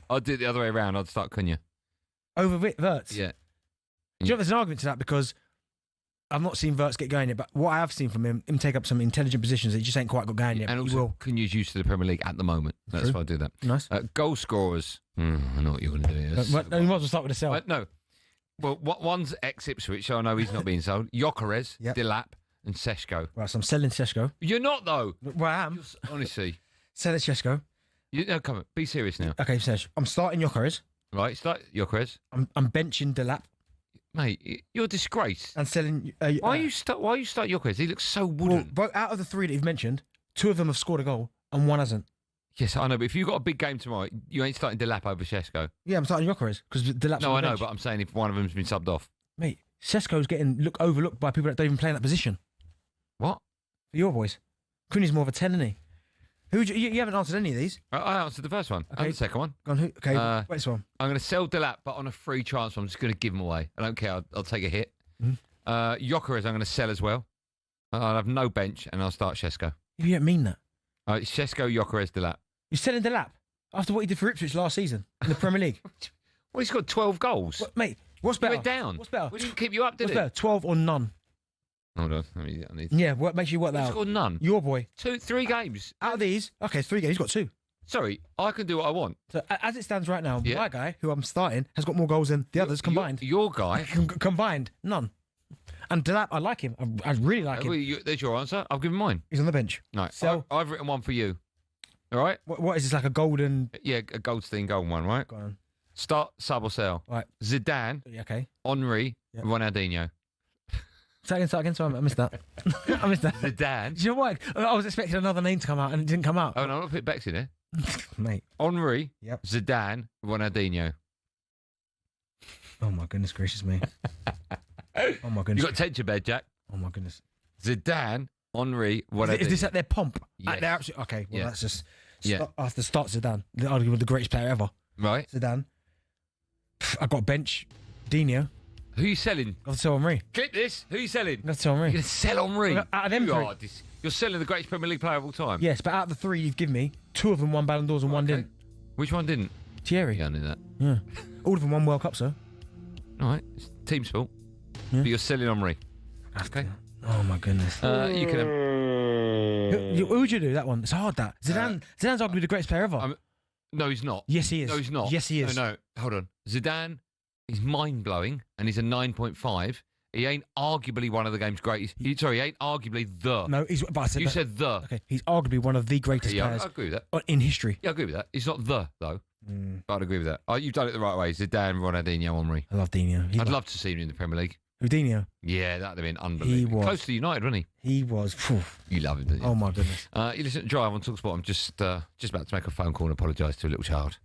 I'd do it the other way around. I'd start Cunha. Over Wirtz? Yeah. Do you know there's an argument to that? Because I've not seen Wirtz get going yet, but what I have seen from him take up some intelligent positions that he just ain't quite got going yet. And he also, will. Cunha's used to the Premier League at the moment. That's True. why I do that. Nice. Goal scorers. I know what you're going to do here. No, you might as well start with a sell. No. Well, one's ex-Ipswich, so I know he's not being sold. Gyökeres, Delap, and Seshko. Right, so I'm selling Seshko. You're not, though. Well, I am. Honestly. Selling Seshko. No, come on. Be serious now. Okay, Sesh. I'm starting Gyökeres. Right, start Gyökeres. I'm benching Delap. Mate, you're a disgrace. And selling... why you start Gyökeres? He looks so wooden. Well, out of the 3 that you've mentioned, 2 of them have scored a goal and 1 hasn't. Yes, I know, but if you've got a big game tomorrow, you ain't starting Delap over Seshko. Yeah, I'm starting Gyökeres because Delap's No, on the I know, bench. but I'm saying if one of them's been subbed off. Mate, Seshko's getting overlooked by people that don't even play in that position. What? For your boys. Cunha's more of a 10, isn't he? You haven't answered any of these. I answered the first one. Okay. And the second one. Go on, okay, what's one? I'm going to sell Delap, but on a free transfer. I'm just going to give him away. I don't care. I'll take a hit. Gyökeres, I'm going to sell as well. I'll have no bench, and I'll start Seshko. You don't mean that. It's Seshko, Gyökeres, Delap. You're selling Delap after what he did for Ipswich last season in the Premier League. Well, he's got 12 goals. Mate, what's better? He went down. What's better? We didn't keep you up, did What's it? better, 12 or none? Hold on. I need... Yeah, make sure you work that He's out. scored none. Your boy. 3 games. Out of these, okay, 3 games. He's got 2. Sorry, I can do what I want. So as it stands right now, my guy, who I'm starting, has got more goals than the others combined. Your guy? Combined, none. And Delap, I like him. I really like him. There's your answer. I'll give him mine. He's on the bench. No, So I've written one for you. All right? What is this, like a golden... Yeah, a Goldstein golden one, right? Go on. Start, sub or sell. Right. Zidane, okay. Henry, Ronaldinho. Start again, so I missed that. I missed that. Zidane. Do you know what? I was expecting another name to come out and it didn't come out. Oh, no, I'll put Bex in there. Mate. Henry, Zidane, Ronaldinho. Oh, my goodness gracious me. Oh, my goodness. You got tension bed, Jack. Oh, my goodness. Zidane, Henry, Ronaldinho. Is this at their pomp? Yes. At their absolute... Okay, well, Yeah. that's just... Yeah. After start Zidane. Arguably the greatest player ever. Right. Zidane. I got bench. Dino. Who are you selling? Got to sell Henry. Clip this. Who are you selling? Got to sell Henry. You're going to sell Henry? Out of them three. You're selling the greatest Premier League player of all time? Yes, but out of the 3 you've given me, 2 of them won Ballon d'Ors and 1 didn't. Which one didn't? Thierry. Yeah, I knew that. Yeah. All of them won World Cup, sir. All right. It's team sport. Yeah. But you're selling Henry. Okay. Oh, my goodness. You can have... Who would you do, that one? It's hard, that. Zidane's arguably the greatest player ever. No, he's not. Yes, he is. No, he's not. Yes, he is. No, hold on. Zidane, he's mind-blowing, and he's a 9.5. He ain't arguably one of the game's greatest. He ain't arguably the. No, he's... But I said you said the. Okay, he's arguably one of the greatest Yeah, players I agree with that. in history. Yeah, I agree with that. He's not the, though. But I'd agree with that. You've done it the right way. Zidane, Ronaldinho, Henry. I love Dino. I'd love to see him in the Premier League. Who, Dino? Yeah, that'd have been unbelievable. He was. Close to United, wasn't he? He was. Phew. You love him, don't you? Oh, my goodness. You listen to Drive on talkSPORT. I'm just about to make a phone call and apologise to a little child.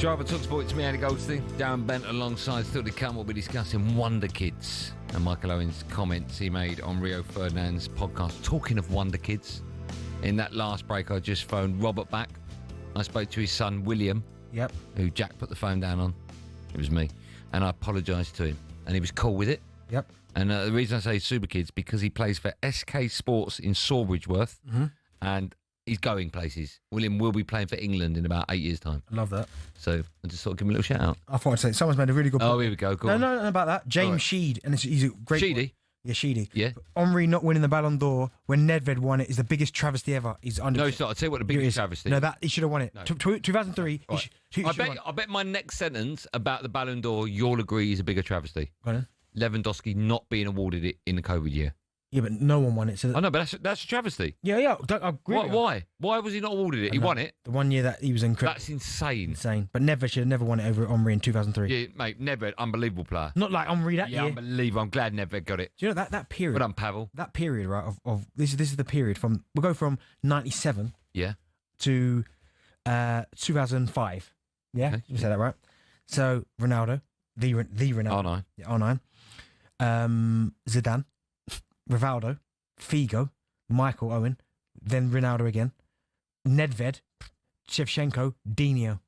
Driver talkSPORT. It's me, Andy Goldstein Darren Bent, alongside still to come. We'll be discussing Wonder Kids and Michael Owen's comments he made on Rio Ferdinand's podcast. Talking of Wonder Kids, in that last break, I just phoned Robert back. I spoke to his son William. Yep. Who Jack put the phone down on. It was me, and I apologised to him, and he was cool with it. Yep. And the reason I say Super Kids because he plays for SK Sports in Sawbridgeworth, and he's going places. William will be playing for England in about 8 years' time. I love that. So I just thought I'd give him a little shout out. I thought I'd say someone's made a really good point. Oh, here we go. Go on. No, about that. James Sheed, and he's a great. Sheedy? Yeah, Sheedy. Yeah. Henri not winning the Ballon d'Or when Nedved won it is the biggest travesty ever. He's under. No, it's not. I'll tell you what the biggest travesty. No, that he should have won it. No. 2003. Right. He should have won. I bet my next sentence about the Ballon d'Or you'll agree is a bigger travesty. Go on then. Lewandowski not being awarded it in the COVID year. Yeah, but no one won it. So I know, but that's a travesty. Yeah. I agree. Why? Why was he not awarded it? He won it. The 1 year that he was incredible. That's insane. Insane. But Nedved should have never won it over Henri in 2003. Yeah, mate, Nedved, unbelievable player. Not like Henri that year. Yeah, unbelievable. I'm glad Nedved got it. Do you know that period? Well done, Pavel. That period, right? Of this is the period from we'll go from 97. Yeah. To 2005. Yeah, Okay. you say that right. So Ronaldo, the Ronaldo. R9. Yeah, R9. Zidane, Rivaldo, Figo, Michael Owen, then Ronaldo again, Nedved, Shevchenko, Dino.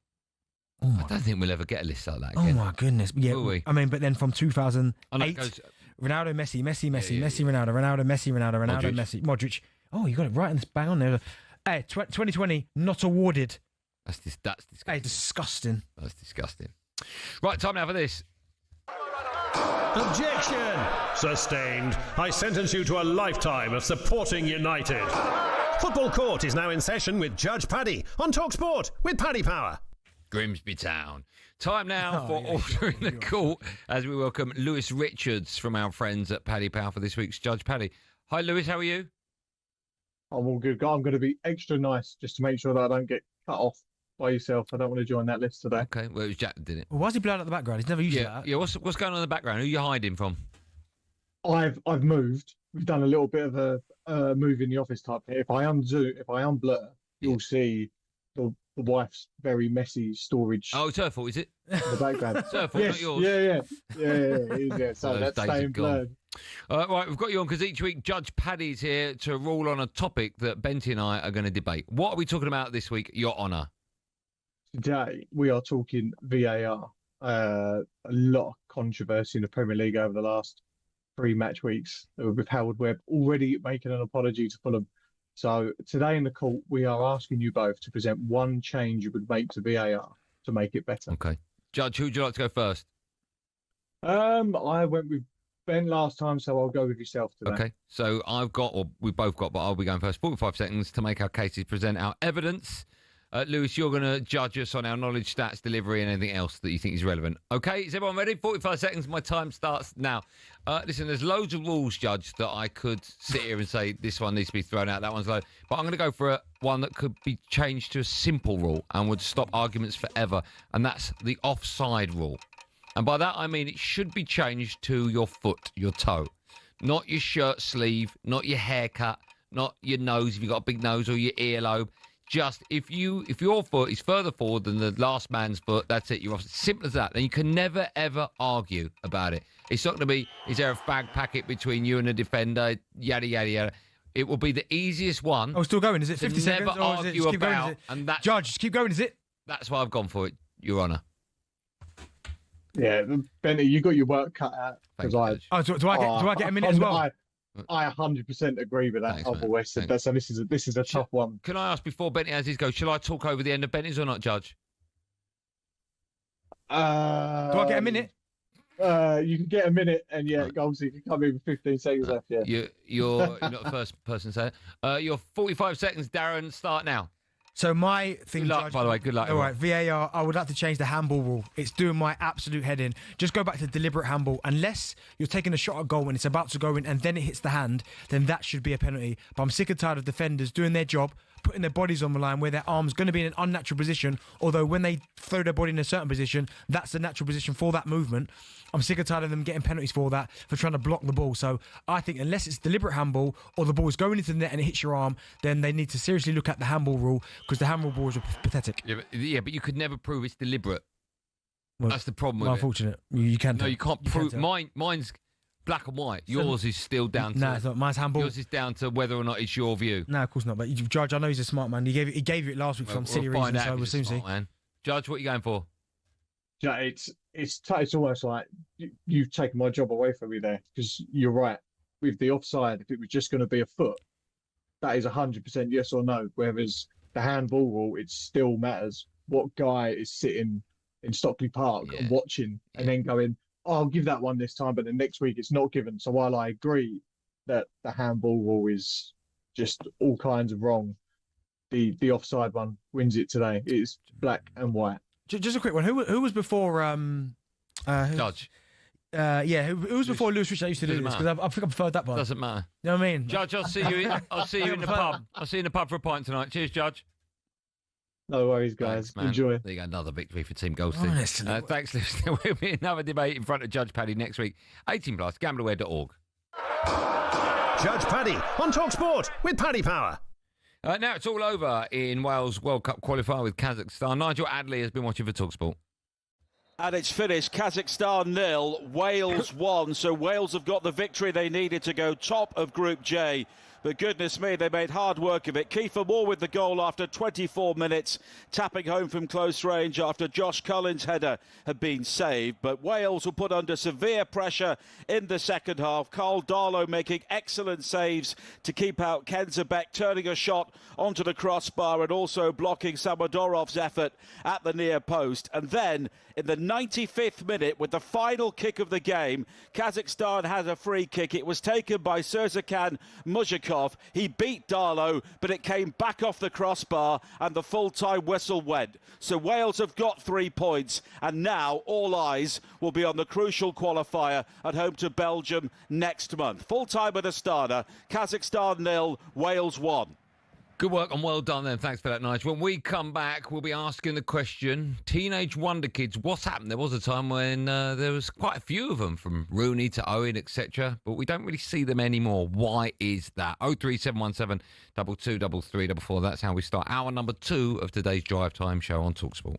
Oh my! I don't think we'll ever get a list like that Oh again. my goodness! Yeah, Will we? I mean, but then from 2008, goes- Ronaldo, Messi, yeah. Ronaldo, Messi, Ronaldo, Modric. Messi, Modric. Oh, you got it right in this bang on there. Hey, 2020 not awarded. That's disgusting. Hey, disgusting. That's disgusting. Right, time now for this. Objection! Sustained. I sentence you to a lifetime of supporting United. Football Court is now in session with Judge Paddy on talkSPORT with Paddy Power. Grimsby Town. Time now for Order in the Court as we welcome Lewis Richards from our friends at Paddy Power for this week's Judge Paddy. Hi, Lewis. How are you? I'm all good. I'm going to be extra nice just to make sure that I don't get cut off by yourself. I don't want to join that list today. Okay, well, it was Jack that did it. Well, why is he blowing out the background? He's never used that. Yeah, what's going on in the background? Who are you hiding from? I've moved. We've done a little bit of a move in the office type thing. If I unblur, you'll see the wife's very messy storage. Oh, it's her fault, is it? In the background. It's her fault, Yes, not yours. Yeah. So Those that's days are staying gone. blurred. Right, we've got you on because each week Judge Paddy's here to rule on a topic that Benty and I are going to debate. What are we talking about this week, Your Honour? Today we are talking VAR. A lot of controversy in the Premier League over the last 3 match weeks with Howard Webb already making an apology to Fulham. So today in the court, we are asking you both to present one change you would make to VAR to make it better. Okay. Judge, who would you like to go first? I went with Ben last time, so I'll go with yourself today. Okay. So we both got, but I'll be going first. 45 seconds to make our cases, present our evidence. Lewis, you're going to judge us on our knowledge, stats, delivery, and anything else that you think is relevant. Okay, is everyone ready? 45 seconds. My time starts now. Listen, there's loads of rules, Judge, that I could sit here and say this one needs to be thrown out, that one's low. But I'm going to go for one that could be changed to a simple rule and would stop arguments forever, and that's the offside rule. And by that, I mean it should be changed to your foot, your toe. Not your shirt sleeve, not your haircut, not your nose if you've got a big nose, or your earlobe. Just if your foot is further forward than the last man's foot, that's it. You're off. Simple as that. And you can never, ever argue about it. It's not going to be, is there a fag packet between you and the defender, yada, yada, yada. It will be the easiest one. Oh, still going, is it 50 seconds? Never argue keep about. Going, and that's, Judge, just keep going, is it? That's why I've gone for it, Your Honour. Yeah, Benny, you got your work cut out. Thanks, Do I get a minute as well? I 100% agree with that. Thanks, Other West. So this is a tough one. Can I ask before Benny has his go? Shall I talk over the end of Benny's or not, Judge? Do I get a minute? You can get a minute, and Goldie, you can come in with 15 seconds left. Yeah, you're not the first person to say it. You're 45 seconds, Darren. Start now. So my thing, good luck, Judge, by the way. Good luck. All right, VAR. I would like to change the handball rule. It's doing my absolute head in. Just go back to deliberate handball. Unless you're taking a shot at goal when it's about to go in and then it hits the hand, then that should be a penalty. But I'm sick and tired of defenders doing their job, putting their bodies on the line where their arm's going to be in an unnatural position. Although when they throw their body in a certain position, that's the natural position for that movement. I'm sick and tired of them getting penalties for that, for trying to block the ball. So I think unless it's deliberate handball or the ball is going into the net and it hits your arm, then they need to seriously look at the handball rule. because the handball balls were pathetic. Yeah, but you could never prove it's deliberate. Well, that's the problem with unfortunate. You can't. No, you can't prove. Mine's black and white. Yours is still down to. No, it's not. Mine's handball. Yours is down to whether or not it's your view. No, of course not. But Judge, I know he's a smart man. He gave you it last week for some silly reason. So we'll soon see. Man. Judge, what are you going for? Yeah, it's almost like you've taken my job away from me there, because you're right. With the offside, if it was just going to be a foot, that is 100% yes or no. Whereas the handball rule, it still matters. What guy is sitting in Stockley Park and watching and then going, oh, I'll give that one this time, but then next week it's not given. So while I agree that the handball rule is just all kinds of wrong, the offside one wins it today. It's black and white. Just a quick one. Who was before Judge? Who was before Lewis Rich? I used to do this because I think I preferred that one. Doesn't matter. You know what I mean? Judge, I'll see you. I'll see you in the pub. I'll see you in the pub for a pint tonight. Cheers, Judge. No worries, guys. Thanks, Enjoy. There you go, another victory for Team Goldstein. Thanks, listener. There will be another debate in front of Judge Paddy next week. 18+, gambleaware.org. Judge Paddy on talkSPORT with Paddy Power. Now it's all over in Wales World Cup qualifier with Kazakhstan. Nigel Adley has been watching for talkSPORT. And it's finished. Kazakhstan 0, Wales 1. So Wales have got the victory they needed to go top of Group J. But goodness me, they made hard work of it. Kiefer Moore with the goal after 24 minutes, tapping home from close range after Josh Cullen's header had been saved. But Wales were put under severe pressure in the second half. Carl Darlow making excellent saves to keep out Kenza Beck, turning a shot onto the crossbar and also blocking Samodorov's effort at the near post. And then in the 95th minute, with the final kick of the game, Kazakhstan had a free kick. It was taken by Serzakan Muzhikov. He beat Darlow, but it came back off the crossbar and the full-time whistle went. So Wales have got 3 points, and now all eyes will be on the crucial qualifier at home to Belgium next month. Full-time at Astana, Kazakhstan 0, Wales 1. Good work and well done then. Thanks for that, Nigel. When we come back, we'll be asking the question, teenage wonder kids, what's happened? There was a time when there was quite a few of them, from Rooney to Owen, etc., but we don't really see them anymore. Why is that? 03717 223344. That's how we start hour number 2 of today's Drive Time show on talkSPORT.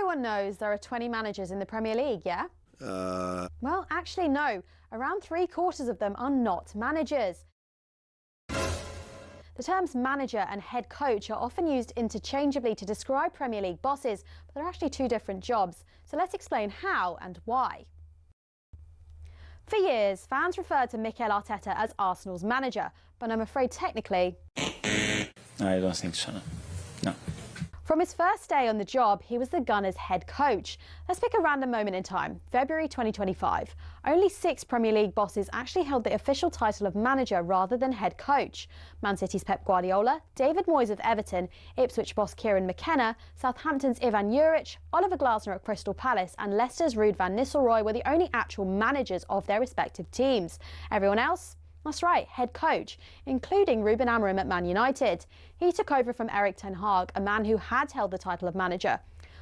Everyone knows there are 20 managers in the Premier League, yeah? Well, actually, no. Around 3/4 of them are not managers. The terms manager and head coach are often used interchangeably to describe Premier League bosses, but they're actually two different jobs. So let's explain how and why. For years, fans referred to Mikel Arteta as Arsenal's manager, but I'm afraid technically... I don't think so, no. From his first day on the job, he was the Gunners' head coach. Let's pick a random moment in time, February 2025. Only 6 Premier League bosses actually held the official title of manager rather than head coach. Man City's Pep Guardiola, David Moyes of Everton, Ipswich boss Kieran McKenna, Southampton's Ivan Juric, Oliver Glasner at Crystal Palace and Leicester's Ruud van Nistelrooy were the only actual managers of their respective teams. Everyone else? That's right, head coach, including Ruben Amorim at Man United. He took over from Erik ten Hag, a man who had held the title of manager.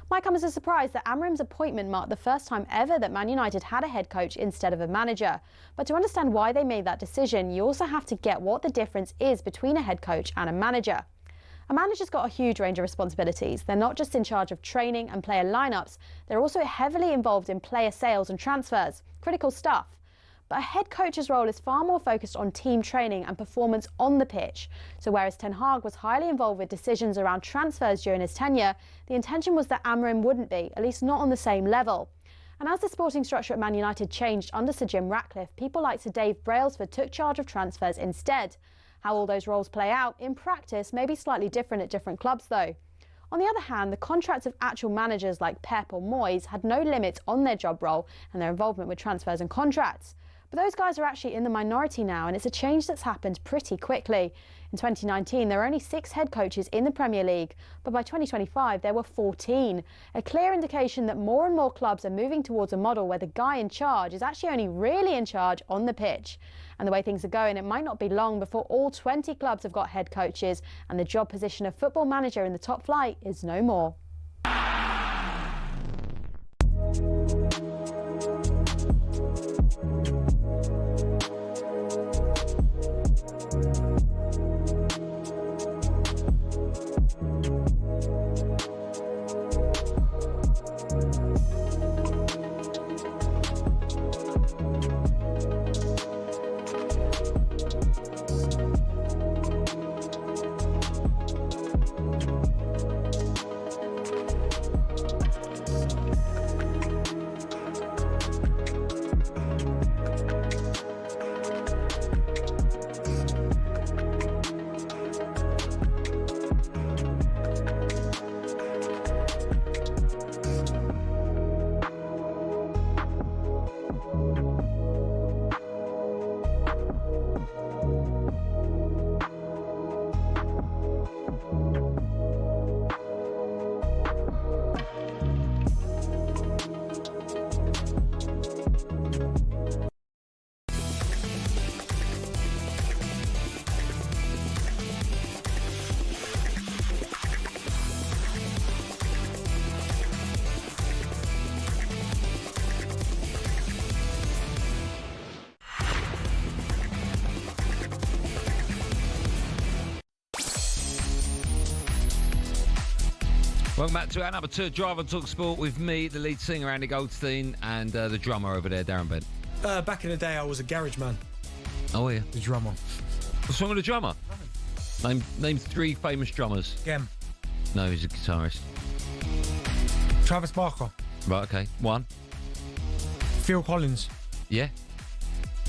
Might come as a surprise that Amorim's appointment marked the first time ever that Man United had a head coach instead of a manager. But to understand why they made that decision, you also have to get what the difference is between a head coach and a manager. A manager's got a huge range of responsibilities. They're not just in charge of training and player lineups, they're also heavily involved in player sales and transfers. Critical stuff. But a head coach's role is far more focused on team training and performance on the pitch. So whereas Ten Hag was highly involved with decisions around transfers during his tenure, the intention was that Amorim wouldn't be, at least not on the same level. And as the sporting structure at Man United changed under Sir Jim Ratcliffe, people like Sir Dave Brailsford took charge of transfers instead. How all those roles play out in practice may be slightly different at different clubs though. On the other hand, the contracts of actual managers like Pep or Moyes had no limits on their job role and their involvement with transfers and contracts. But those guys are actually in the minority now, and it's a change that's happened pretty quickly. In 2019, there were only 6 head coaches in the Premier League, but by 2025, there were 14. A clear indication that more and more clubs are moving towards a model where the guy in charge is actually only really in charge on the pitch. And the way things are going, it might not be long before all 20 clubs have got head coaches, and the job position of football manager in the top flight is no more. Welcome back to our number 2 Drive on talkSPORT with me, the lead singer Andy Goldstein, and the drummer over there, Darren Bent. Back in the day, I was a garage man. Oh, yeah. The drummer. What's wrong with the drummer? Name 3 famous drummers. Gem. No, he's a guitarist. Travis Barker. Right, okay. 1. Phil Collins. Yeah.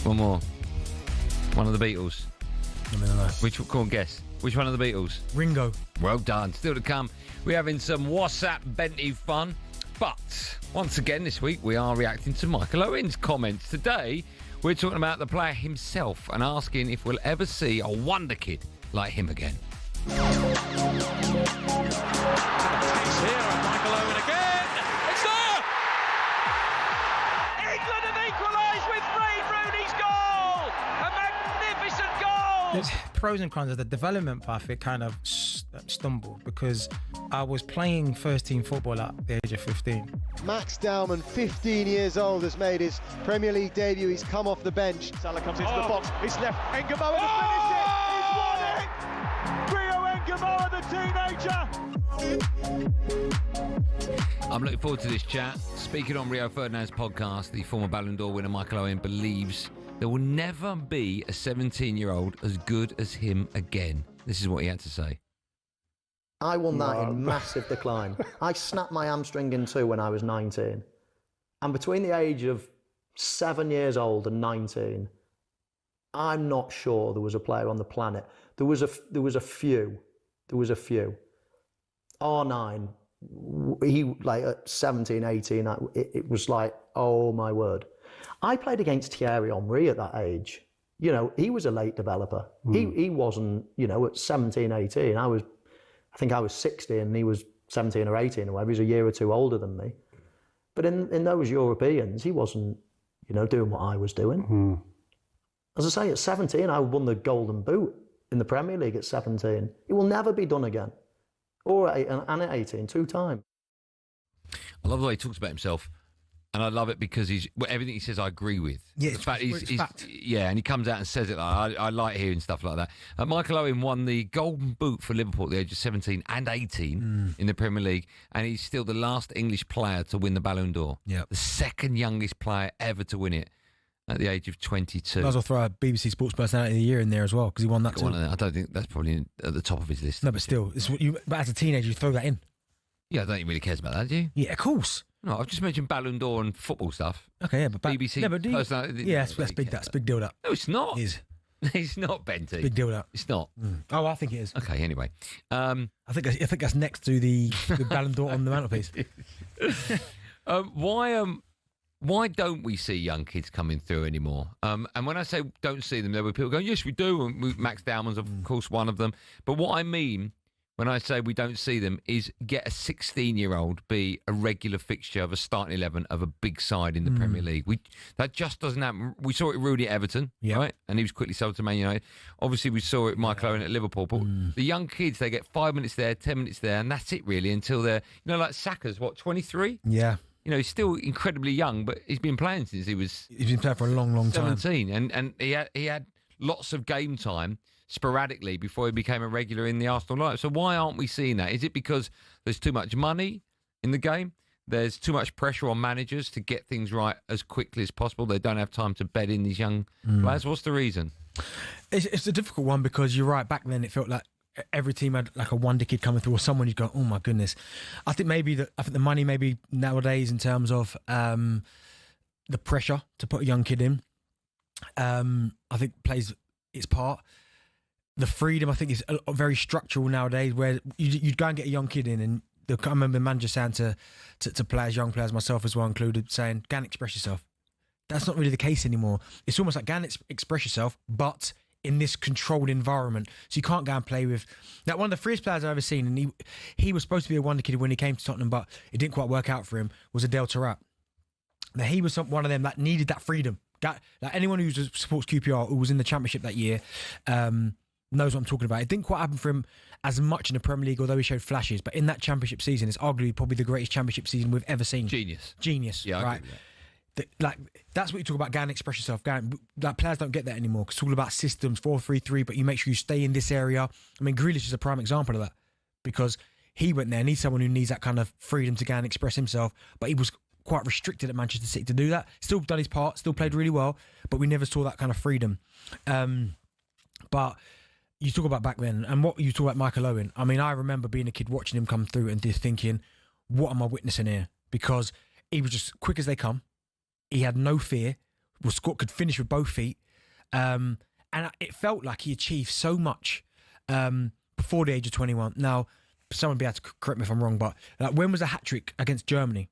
1 more. One of the Beatles. Come on, guess. Which one of the Beatles? Ringo. Well done. Still to come, we're having some WhatsApp Benty fun. But once again this week, we are reacting to Michael Owen's comments. Today, we're talking about the player himself and asking if we'll ever see a wonder kid like him again. He's here, and Michael Owen again. It's there! England have equalised with Wayne Rooney's goal! A magnificent goal! There's pros and cons of the development path. It kind of stumbled because I was playing first team football at the age of 15. Max Dowman, 15 years old, has made his Premier League debut. He's come off the bench. Salah comes into the box. He's left Engamoa to finish it. He's won it! Rio Engamoa, the teenager. I'm looking forward to this chat. Speaking on Rio Ferdinand's podcast, the former Ballon d'Or winner Michael Owen believes there will never be a 17-year-old as good as him again. This is what he had to say. I won that in massive decline. I snapped my hamstring in two when I was 19. And between the age of 7 years old and 19, I'm not sure there was a player on the planet. There was a few. R9, he, like, at 17, 18, it was like, oh my word. I played against Thierry Henry at that age. You know, he was a late developer. He wasn't, you know, at 17, 18. I think I was 60 and he was 17 or 18 or whatever. He was a year or two older than me. But in those Europeans, he wasn't, you know, doing what I was doing. As I say, at 17, I won the Golden Boot in the Premier League at 17. It will never be done again. Or at 18, 2 times. I love the way he talks about himself. And I love it because everything he says I agree with. Yeah, the fact it's fact. Yeah, and he comes out and says it. Like, I like hearing stuff like that. Michael Owen won the Golden Boot for Liverpool at the age of 17 and 18 in the Premier League, and he's still the last English player to win the Ballon d'Or. Yeah, the second youngest player ever to win it at the age of 22. Might as well throw a BBC Sports Personality of the Year in there as well because he won that too. I don't think that's probably at the top of his list. No, but still, but as a teenager, you throw that in. Yeah, I don't think he really cares about that, do you? Yeah, of course. No, I've just mentioned Ballon d'Or and football stuff. Okay, yeah, but BBC personality. Yeah, that's big. That's big deal up. No, it's not. It is. It's not, Benty. Big deal up. It's not. Oh, I think it is. Okay, anyway. I think that's next to the Ballon d'Or on the mantelpiece. Why don't we see young kids coming through anymore? And when I say don't see them, there were people going, yes, we do. And Max Dowman's, of course, one of them. But what I mean when I say we don't see them is get a 16-year-old be a regular fixture of a starting 11 of a big side in the Premier League. That just doesn't happen. We saw it Rudy at Everton, right? And he was quickly sold to Man United. Obviously, we saw it Michael Owen at Liverpool. But the young kids, they get 5 minutes there, 10 minutes there, and that's it really until they're, you know, like Saka's, 23? Yeah. You know, he's still incredibly young, but he's been playing since he was... He's been playing for a long, long time. 17, and he had lots of game time sporadically before he became a regular in the Arsenal lineup. So why aren't we seeing that? Is it because there's too much money in the game? There's too much pressure on managers to get things right as quickly as possible? They don't have time to bed in these young players? What's the reason? It's a difficult one because you're right. Back then, it felt like every team had like a wonder kid coming through or someone you'd go, oh my goodness. I think the money maybe nowadays in terms of the pressure to put a young kid in, I think plays its part. The freedom, I think, is very structural nowadays where you'd go and get a young kid in and I remember the manager saying to players, young players, myself as well included, saying, go and express yourself. That's not really the case anymore. It's almost like go and express yourself, but in this controlled environment. So you can't go and play with... Now, one of the freest players I've ever seen, and he was supposed to be a wonder kid when he came to Tottenham, but it didn't quite work out for him, was Adel Taarabt. Now, he was one of them that needed that freedom. Like anyone who supports QPR, who was in the Championship that year, knows what I'm talking about. It didn't quite happen for him as much in the Premier League, although he showed flashes. But in that Championship season, it's arguably probably the greatest Championship season we've ever seen. Genius. Yeah, right. That's what you talk about. Go and express yourself. Players don't get that anymore because it's all about systems, 4-3-3. But you make sure you stay in this area. I mean, Grealish is a prime example of that because he went there and he's someone who needs that kind of freedom to go and express himself. But he was quite restricted at Manchester City to do that. Still done his part. Still played really well. But we never saw that kind of freedom. But you talk about back then, and what you talk about Michael Owen. I mean, I remember being a kid watching him come through and just thinking, what am I witnessing here? Because he was just quick as they come. He had no fear, could finish with both feet. And it felt like he achieved so much before the age of 21. Now, someone will be able to correct me if I'm wrong, but when was the hat-trick against Germany?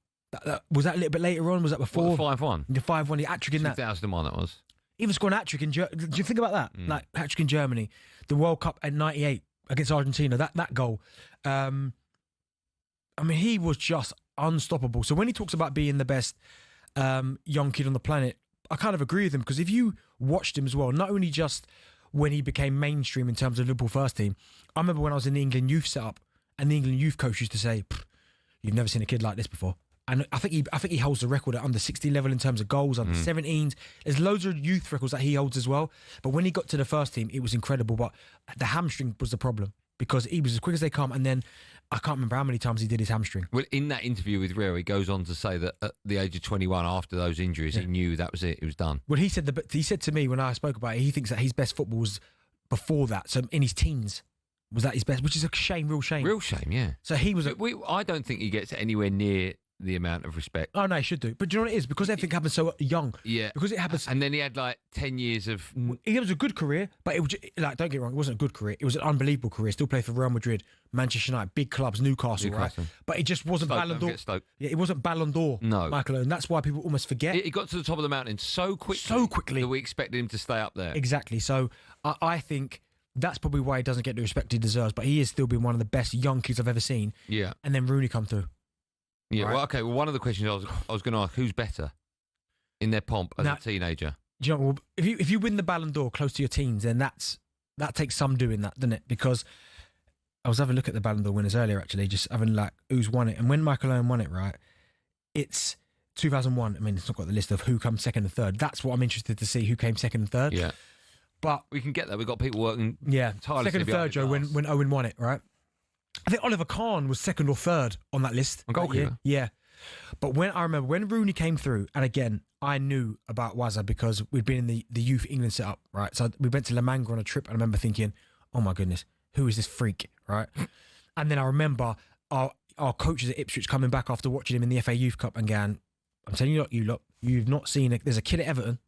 Was that a little bit later on? Was that before? The 5-1. The 5-1, the hat-trick in that. 2001 that was. Even scored an hat-trick in Germany. Do you think about that? Like, hat-trick in Germany. The World Cup at 98 against Argentina, that goal. I mean, he was just unstoppable. So when he talks about being the best young kid on the planet, I kind of agree with him because if you watched him as well, not only just when he became mainstream in terms of Liverpool first team, I remember when I was in the England youth setup and the England youth coach used to say, you've never seen a kid like this before. And I think he holds the record at under 60 level in terms of goals, under 17s. There's loads of youth records that he holds as well. But when he got to the first team, it was incredible. But the hamstring was the problem because he was as quick as they come. And then I can't remember how many times he did his hamstring. Well, in that interview with Rio, he goes on to say that at the age of 21, after those injuries, he knew that was it. It was done. Well, he said to me when I spoke about it, he thinks that his best football was before that. So in his teens, was that his best? Which is a shame, real shame. Real shame, yeah. So he was. I don't think he gets anywhere near the amount of respect. Oh no, he should do. But do you know what it is? Because everything happened so young. Yeah. Because it happens. And then he had like 10 years of. It was a good career, but it was like, don't get me wrong, it wasn't a good career. It was an unbelievable career. Still played for Real Madrid, Manchester United, big clubs, Newcastle. Right? But it just wasn't Ballon d'Or. Yeah, it wasn't Ballon d'Or. No, Michael Owen. That's why people almost forget. He got to the top of the mountain so quickly that we expected him to stay up there. Exactly. So I think that's probably why he doesn't get the respect he deserves. But he has still been one of the best young kids I've ever seen. Yeah. And then Rooney come through. Yeah, right? well, okay. Well, one of the questions I was going to ask, who's better in their pomp as a teenager? Do you know, if you win the Ballon d'Or close to your teens, then that takes some doing, that, doesn't it? Because I was having a look at the Ballon d'Or winners earlier, actually, just having like who's won it. And when Michael Owen won it, right, it's 2001. I mean, it's not got the list of who comes second and third. That's what I'm interested to see, who came second and third. Yeah. But we can get there. We've got people working. Yeah, second and third, Joe, when Owen won it, right? I think Oliver Kahn was second or third on that list. A goalkeeper. Yeah. But I remember when Rooney came through, and again, I knew about Wazza because we'd been in the youth England setup, right? So we went to La Manga on a trip, and I remember thinking, oh my goodness, who is this freak, right? And then I remember our coaches at Ipswich coming back after watching him in the FA Youth Cup and going, I'm telling you, you've not seen it. There's a kid at Everton.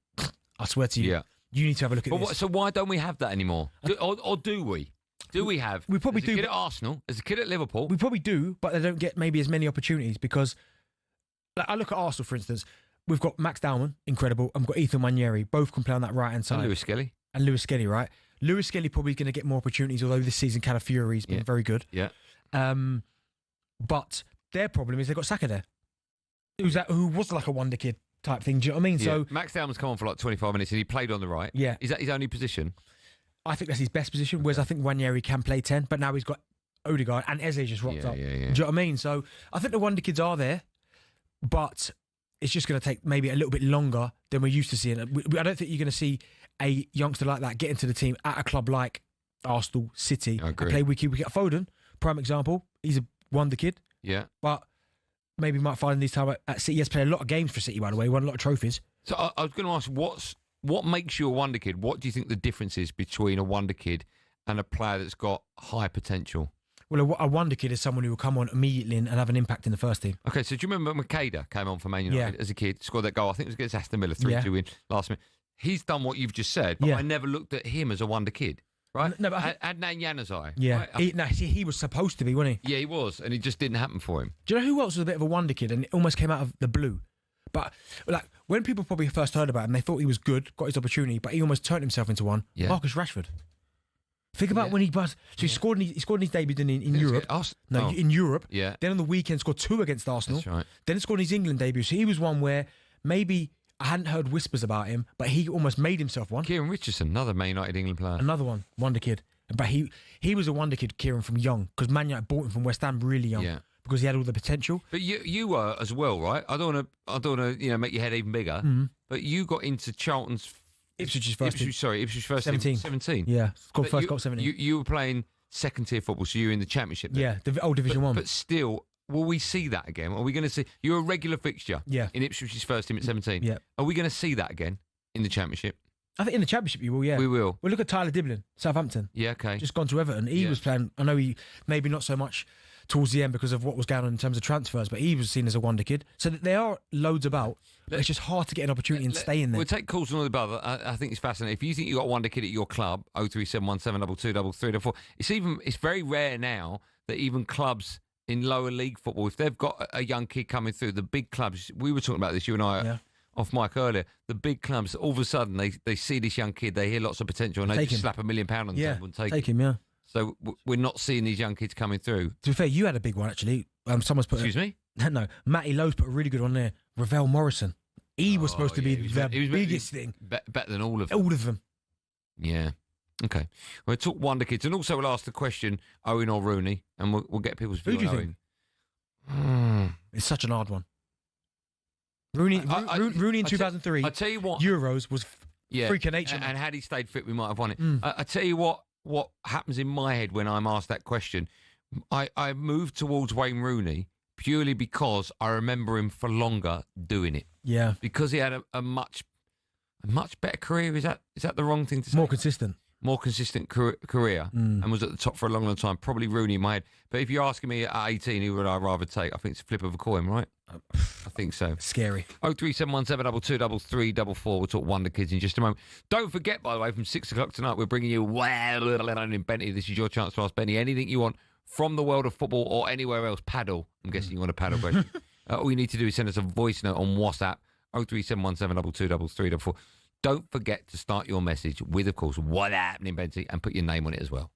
I swear to you. Yeah. You need to have a look at this. So why don't we have that anymore? Or do we? Do we have? We probably do. As a kid at Arsenal, as a kid at Liverpool. We probably do, but they don't get maybe as many opportunities because, like, I look at Arsenal, for instance. We've got Max Dowman, incredible, and we've got Ethan Manieri. Both can play on that right-hand side. And Lewis Skelly. Right? Lewis Skelly probably going to get more opportunities, although this season Calafiori's been very good. Yeah. But their problem is they've got Saka there. Who was like a wonder kid type thing. Do you know what I mean? Yeah. So Max Dowman's come on for like 25 minutes and he played on the right. Yeah. Is that his only position? I think that's his best position, whereas I think Wanyeri can play 10, but now he's got Odegaard and Eze just rocked up. Yeah. Do you know what I mean? So I think the wonder kids are there, but it's just going to take maybe a little bit longer than we're used to seeing. I don't think you're going to see a youngster like that get into the team at a club like Arsenal, City. I agree. Play week in, week out. Foden, prime example. He's a wonder kid. Yeah. But maybe might find this time at City. He has played a lot of games for City, by the way. Won a lot of trophies. So I was going to ask, what makes you a wonder kid? What do you think the difference is between a wonder kid and a player that's got high potential? Well, a wonder kid is someone who will come on immediately and have an impact in the first team. Okay, so do you remember Makeda came on for Man United as a kid, scored that goal? I think it was against Aston Villa, 3-2 win last minute. He's done what you've just said, but I never looked at him as a wonder kid. Right? No, but Adnan Januzaj. Yeah. Right? He was supposed to be, wasn't he? Yeah, he was, and it just didn't happen for him. Do you know who else was a bit of a wonder kid and it almost came out of the blue? But like when people probably first heard about him, they thought he was good, got his opportunity, but he almost turned himself into one. Yeah. Marcus Rashford. Think about when he was. So he scored in his debut in Europe. In Europe. Yeah. Then on the weekend scored 2 against Arsenal. That's right. Then he scored in his England debut. So he was one where maybe I hadn't heard whispers about him, but he almost made himself one. Kieran Richardson, another Man United England player. Another one, wonder kid. But he was a wonder kid, Kieran, from young, because Man United bought him from West Ham really young. Yeah. Because he had all the potential. But you were as well, right? I don't want to make your head even bigger. But you got into Charlton's Ipswich's first team. Ipswich first 17. team. 17. Yeah, scored first goal 17. You were playing second tier football, so you were in the Championship. Then. Yeah, Division 1. But still, will we see that again? Are we going to see you're a regular fixture? Yeah. In Ipswich's first team at 17. Yeah. Are we going to see that again in the Championship? I think in the Championship you will, yeah. We will. Well, look at Tyler Diblin, Southampton. Yeah, okay. Just gone to Everton. He was playing, I know he maybe not so much towards the end because of what was going on in terms of transfers, but he was seen as a wonder kid. So there are loads about, but it's just hard to get an opportunity and stay in there. We'll take calls on all the above. I think it's fascinating. If you think you've got a wonder kid at your club, 03717222334, it's very rare now that even clubs in lower league football, if they've got a young kid coming through, the big clubs, we were talking about this, you and I, off mic earlier, the big clubs, all of a sudden, they see this young kid, they hear lots of potential, and they just slap £1 million on the table and take him, yeah. So we're not seeing these young kids coming through. To be fair, you had a big one, actually. Someone's put Excuse me? No, Matty Lowe's put a really good one there. Ravel Morrison. He was supposed to be the biggest thing. Better than all of them. All of them. Yeah. Okay. We'll talk wonder kids, and also we'll ask the question, Owen or Rooney, and we'll get people's view on Owen. Who do you think? It's such an hard one. Rooney in 2003, I tell you what, Euros was freak of nature. And had he stayed fit, we might have won it. I tell you what happens in my head when I'm asked that question. I moved towards Wayne Rooney purely because I remember him for longer doing it. Yeah. Because he had a much better career. Is that the wrong thing to say? More consistent career and was at the top for a long time. Probably Rooney in my head. But if you're asking me at 18, who would I rather take? I think it's a flip of a coin, right? I think so. Scary. 03717 We'll talk Wonder Kids in just a moment. Don't forget, by the way, from 6 o'clock tonight, we're bringing you Benty. This is your chance to ask Benny anything you want from the world of football or anywhere else. Paddle. I'm guessing you want a paddle question. All you need to do is send us a voice note on WhatsApp. 03717 Don't forget to start your message with, of course, what happening, Benty, and put your name on it as well.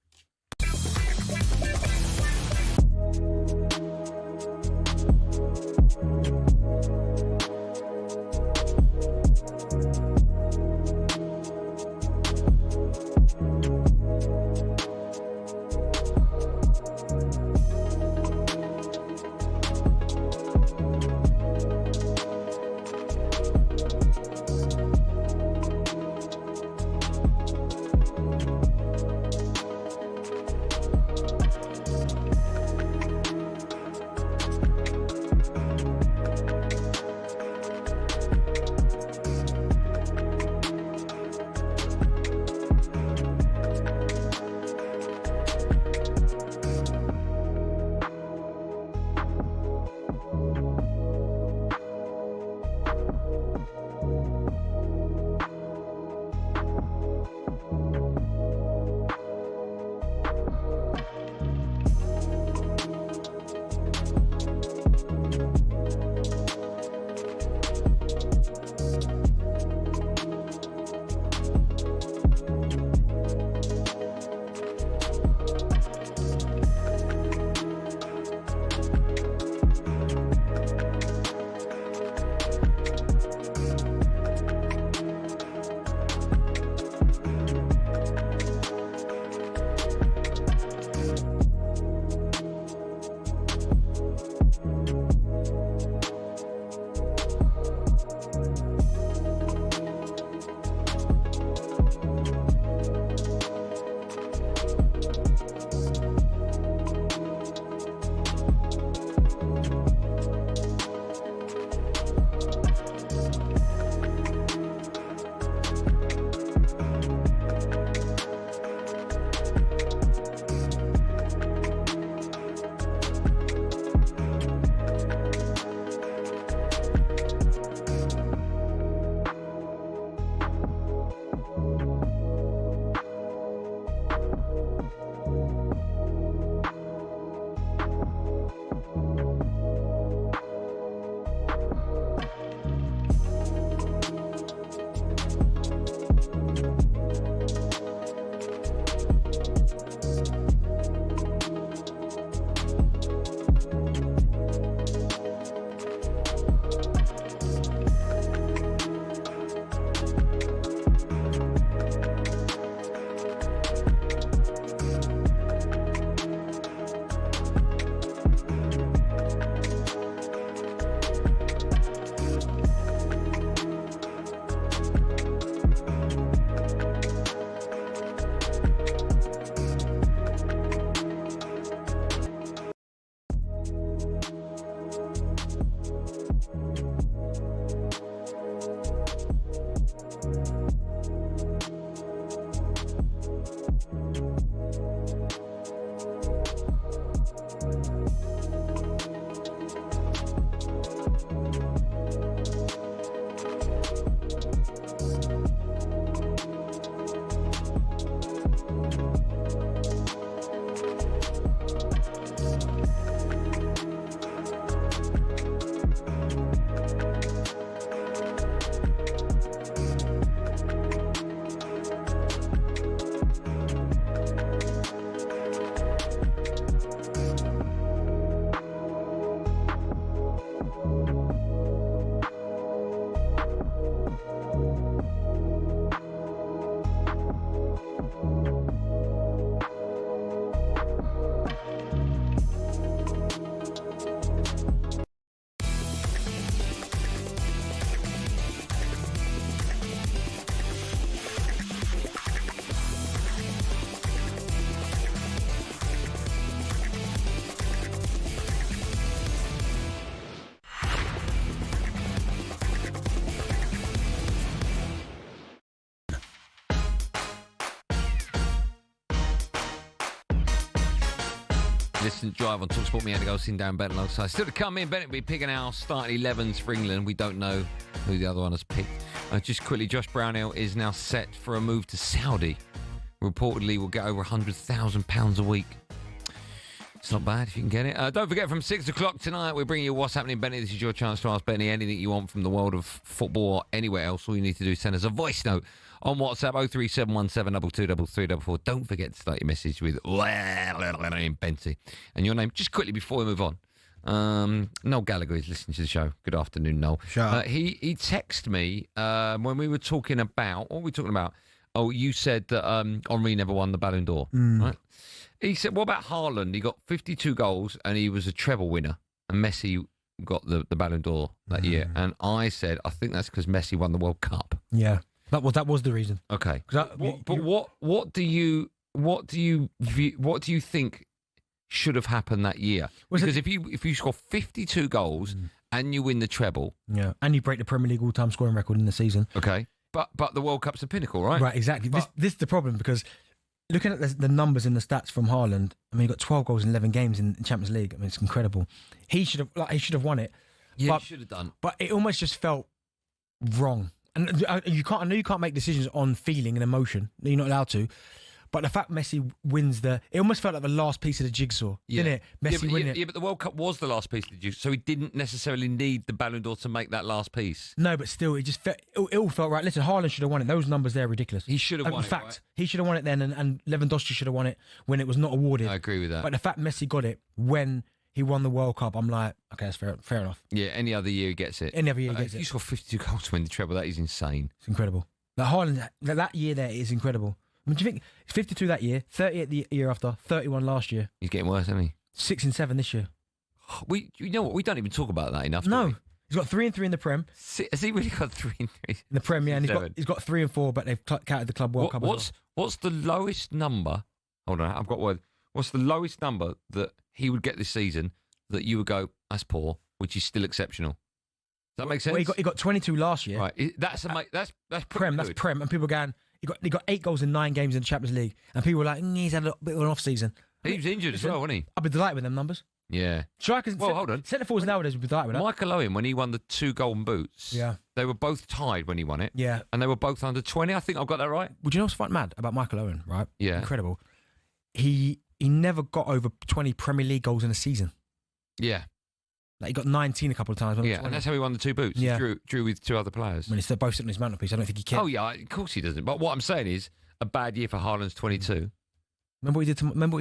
Listen, drive on talkSPORT. Me, Andy Goldstein Darren Bent alongside. Still to come in, Bennett will be picking our starting 11s for England. We don't know who the other one has picked. Just quickly, Josh Brownhill is now set for a move to Saudi. Reportedly will get over £100,000 a week. It's not bad if you can get it. Don't forget, from 6 o'clock tonight, we're bringing you What's Happening, Benny. This is your chance to ask Benny anything you want from the world of football or anywhere else. All you need to do is send us a voice note on WhatsApp, 03717223344. Don't forget to start your message with Benty and your name just quickly before we move on. Noel Gallagher is listening to the show. Good afternoon, Noel. He texted me when we were talking about... What were we talking about? Oh, you said that Henry never won the Ballon d'Or, right? He said, what about Haaland? He got 52 goals and he was a treble winner. And Messi got the Ballon d'Or that year. And I said, I think that's because Messi won the World Cup. Yeah, that was the reason. Okay. What do you think should have happened that year? Because if you score 52 goals and you win the treble, and you break the Premier League all-time scoring record in the season, okay, but the World Cup's the pinnacle, right? Right, exactly. This is the problem, because looking at the numbers and the stats from Haaland, I mean, he got 12 goals in 11 games in Champions League. I mean, it's incredible. He should have won it. Yeah, he should have done. But it almost just felt wrong. And I know you can't make decisions on feeling and emotion. You're not allowed to. But the fact Messi wins it almost felt like the last piece of the jigsaw, didn't it? Messi winning it. Yeah, but the World Cup was the last piece of the jigsaw, so he didn't necessarily need the Ballon d'Or to make that last piece. No, but still, it all felt right. Listen, Haaland should have won it. Those numbers there are ridiculous. He should have won it. In fact, right? He should have won it then, and Lewandowski should have won it when it was not awarded. I agree with that. But the fact Messi got it when he won the World Cup, I'm like, okay, that's fair enough. Yeah, any other year he gets it. Any other year he gets it. If you score 52 goals to win the treble, that is insane. It's incredible. Like Haaland, that year there is incredible. I mean, do you think 52 that year, 38 the year after, 31 last year? He's getting worse, isn't he? 6 and 7 this year. You know what? We don't even talk about that enough. No, he's got 3 and 3 in the Prem. Has he really got 3 and 3 in the Prem? Yeah, and he's got 3 and 4, but they've counted the Club World Cup. What's the lowest number? Hold on, I've got word. What's the lowest number that he would get this season that you would go, that's poor, which is still exceptional? Does that make sense? Well, he got 22 last year. Right, that's Prem. Good. That's Prem, and people are going. He got 8 goals in 9 games in the Champions League, and people were like, he's had a bit of an off season. He was injured as well, wasn't he? I'd be delighted with them numbers. Yeah. Strikers. Well, hold on. Centre forwards nowadays would be delighted with that. Michael Owen, when he won the 2 Golden Boots, they were both tied when he won it. Yeah. And they were both under 20. I think I've got that right. Would you know what's quite mad about Michael Owen? Right. Yeah. Incredible. He never got over 20 Premier League goals in a season. Yeah. Like he got 19 a couple of times. Yeah, and that's how he won the 2 boots. Yeah. He drew with 2 other players. I mean, they're both sitting on his mantelpiece. I don't think he cares. Oh, yeah, of course he doesn't. But what I'm saying is, a bad year for Haaland's 22. Remember what he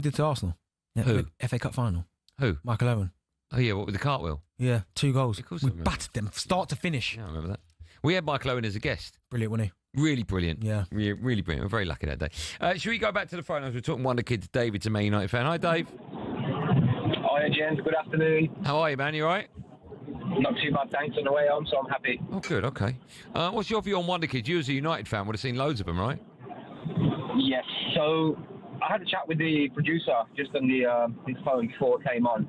did to Arsenal? Yeah, Who? FA Cup final. Who? Michael Owen. Oh, yeah, what with the cartwheel? Yeah, 2 goals. Of course we I remember. battered them, start to finish. Yeah, I remember that. We had Michael Owen as a guest. Brilliant, wasn't he? Really brilliant. Yeah. Really brilliant. We're very lucky that day. Should we go back to the phone as we're talking Wonder Kids? David's a Man United fan. Hi, Dave. Hi, gents. Good afternoon. How are you, man? You all right? Not too bad, thanks. On the way home, so I'm happy. Oh, good. Okay. What's your view on Wonder Kids? You as a United fan would have seen loads of them, right? Yes. So I had a chat with the producer just on his phone before it came on.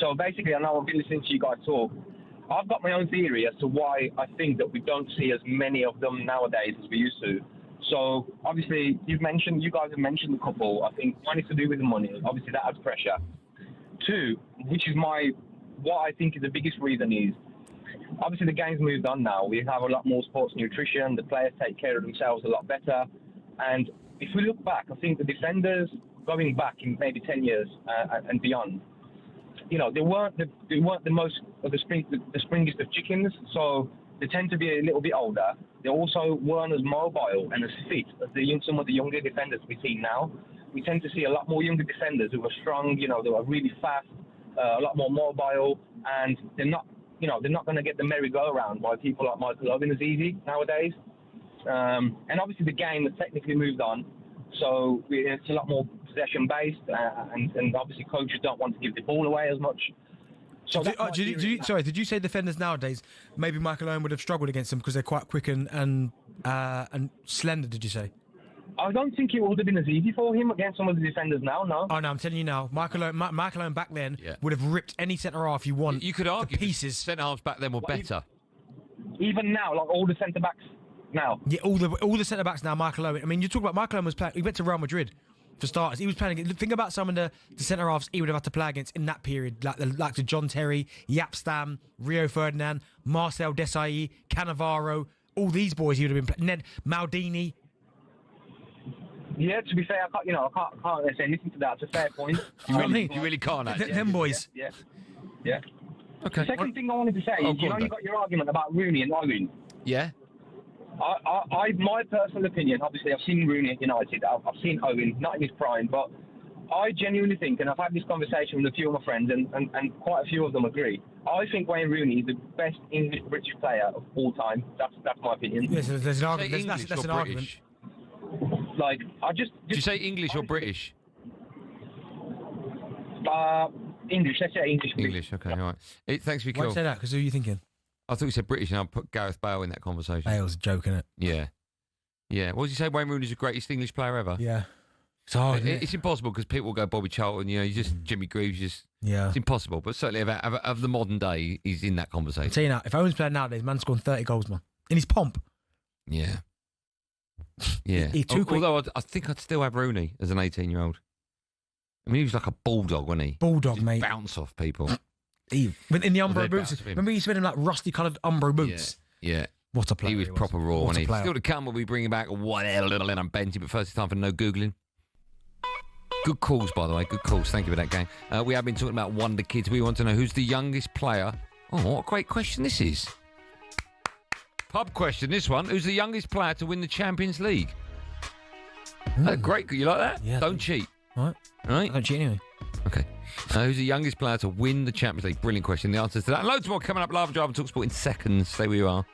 So basically, I know I've been listening to you guys talk. I've got my own theory as to why I think that we don't see as many of them nowadays as we used to. So obviously, you guys have mentioned a couple. I think one is to do with the money. Obviously, that adds pressure. 2, which is what I think is the biggest reason is, obviously the game's moved on now. We have a lot more sports nutrition. The players take care of themselves a lot better. And if we look back, I think the defenders going back in maybe 10 years and beyond, you know, they weren't the most of the springiest of chickens. So they tend to be a little bit older. They also weren't as mobile and as fit as some of the younger defenders we see now. We tend to see a lot more younger defenders who are strong. You know, they were really fast. A lot more mobile, and they're not going to get the merry-go-round by people like Michael Owen as easy nowadays. And obviously the game has technically moved on, so it's a lot more possession-based, and obviously coaches don't want to give the ball away as much. So did you say defenders nowadays, maybe Michael Owen would have struggled against them because they're quite quick and slender, did you say? I don't think it would have been as easy for him against some of the defenders now, no. Oh, no, I'm telling you now. Michael Owen back then would have ripped any centre-half you want. You could argue pieces. Centre-halves back then were better. Even now, like all the centre-backs now. Yeah, all the centre-backs now, Michael Owen. I mean, you talk about Michael Owen he went to Real Madrid. For starters, he was playing against. Think about some of the centre halves he would have had to play against in that period, like the John Terry, Yapstam, Rio Ferdinand, Marcel Desailly, Cannavaro, all these boys he would have been playing. Ned Maldini. Yeah, to be fair, I can't say anything to that. It's a fair point. You really can't. Them boys. Yeah. Okay. The second thing I wanted to say is, you got your argument about Rooney and Owen. Yeah. My personal opinion, obviously, I've seen Rooney at United. I've seen Owen, not in his prime, but I genuinely think, and I've had this conversation with a few of my friends, and quite a few of them agree. I think Wayne Rooney is the best English British player of all time. That's my opinion. Yes, there's an argument. That's an argument. Like, Did you say English or British? English. Let's say English. English. Okay, all right. Thanks for your Why call. you say that? Because who are you thinking? I thought you said British, and I'll put Gareth Bale in that conversation. Bale's a joke, innit? Yeah. Yeah. What did you say? Wayne Rooney's the greatest English player ever? Yeah. It's hard, isn't it? It's impossible because people will go Bobby Charlton, you just Jimmy Greaves, Yeah. It's impossible. But certainly of the modern day, he's in that I'll conversation. tell you now, if Owen's playing nowadays, man's scoring 30 goals, man. In his pomp. Yeah. Yeah. He's too quick. Although I think I'd still have Rooney as an 18-year-old. I mean, he was like a bulldog, wasn't he? Bulldog, mate. Bounce off people. In the Umbro they'd boots. bounce off him. Remember he used to wear them like rusty-coloured Umbro boots? Yeah. What a player He was proper raw, What wasn't a he? player. Still to come, we'll be bringing back whatever little I'm Benty, but first it's time for no Googling. Good calls, by the way. Good calls. Thank you for that, gang. We have been talking about Wonder Kids. We want to know who's the youngest player. Oh, what a great question this is. Pub question, this one. Who's the youngest player to win the Champions League? Great. You like that? Yeah. Don't cheat. Right. Right? Don't cheat anyway. Okay. Who's the youngest player to win the Champions League? Brilliant question. The answers to that and loads more coming up live on Drive and TalkSport in seconds. Stay where you are.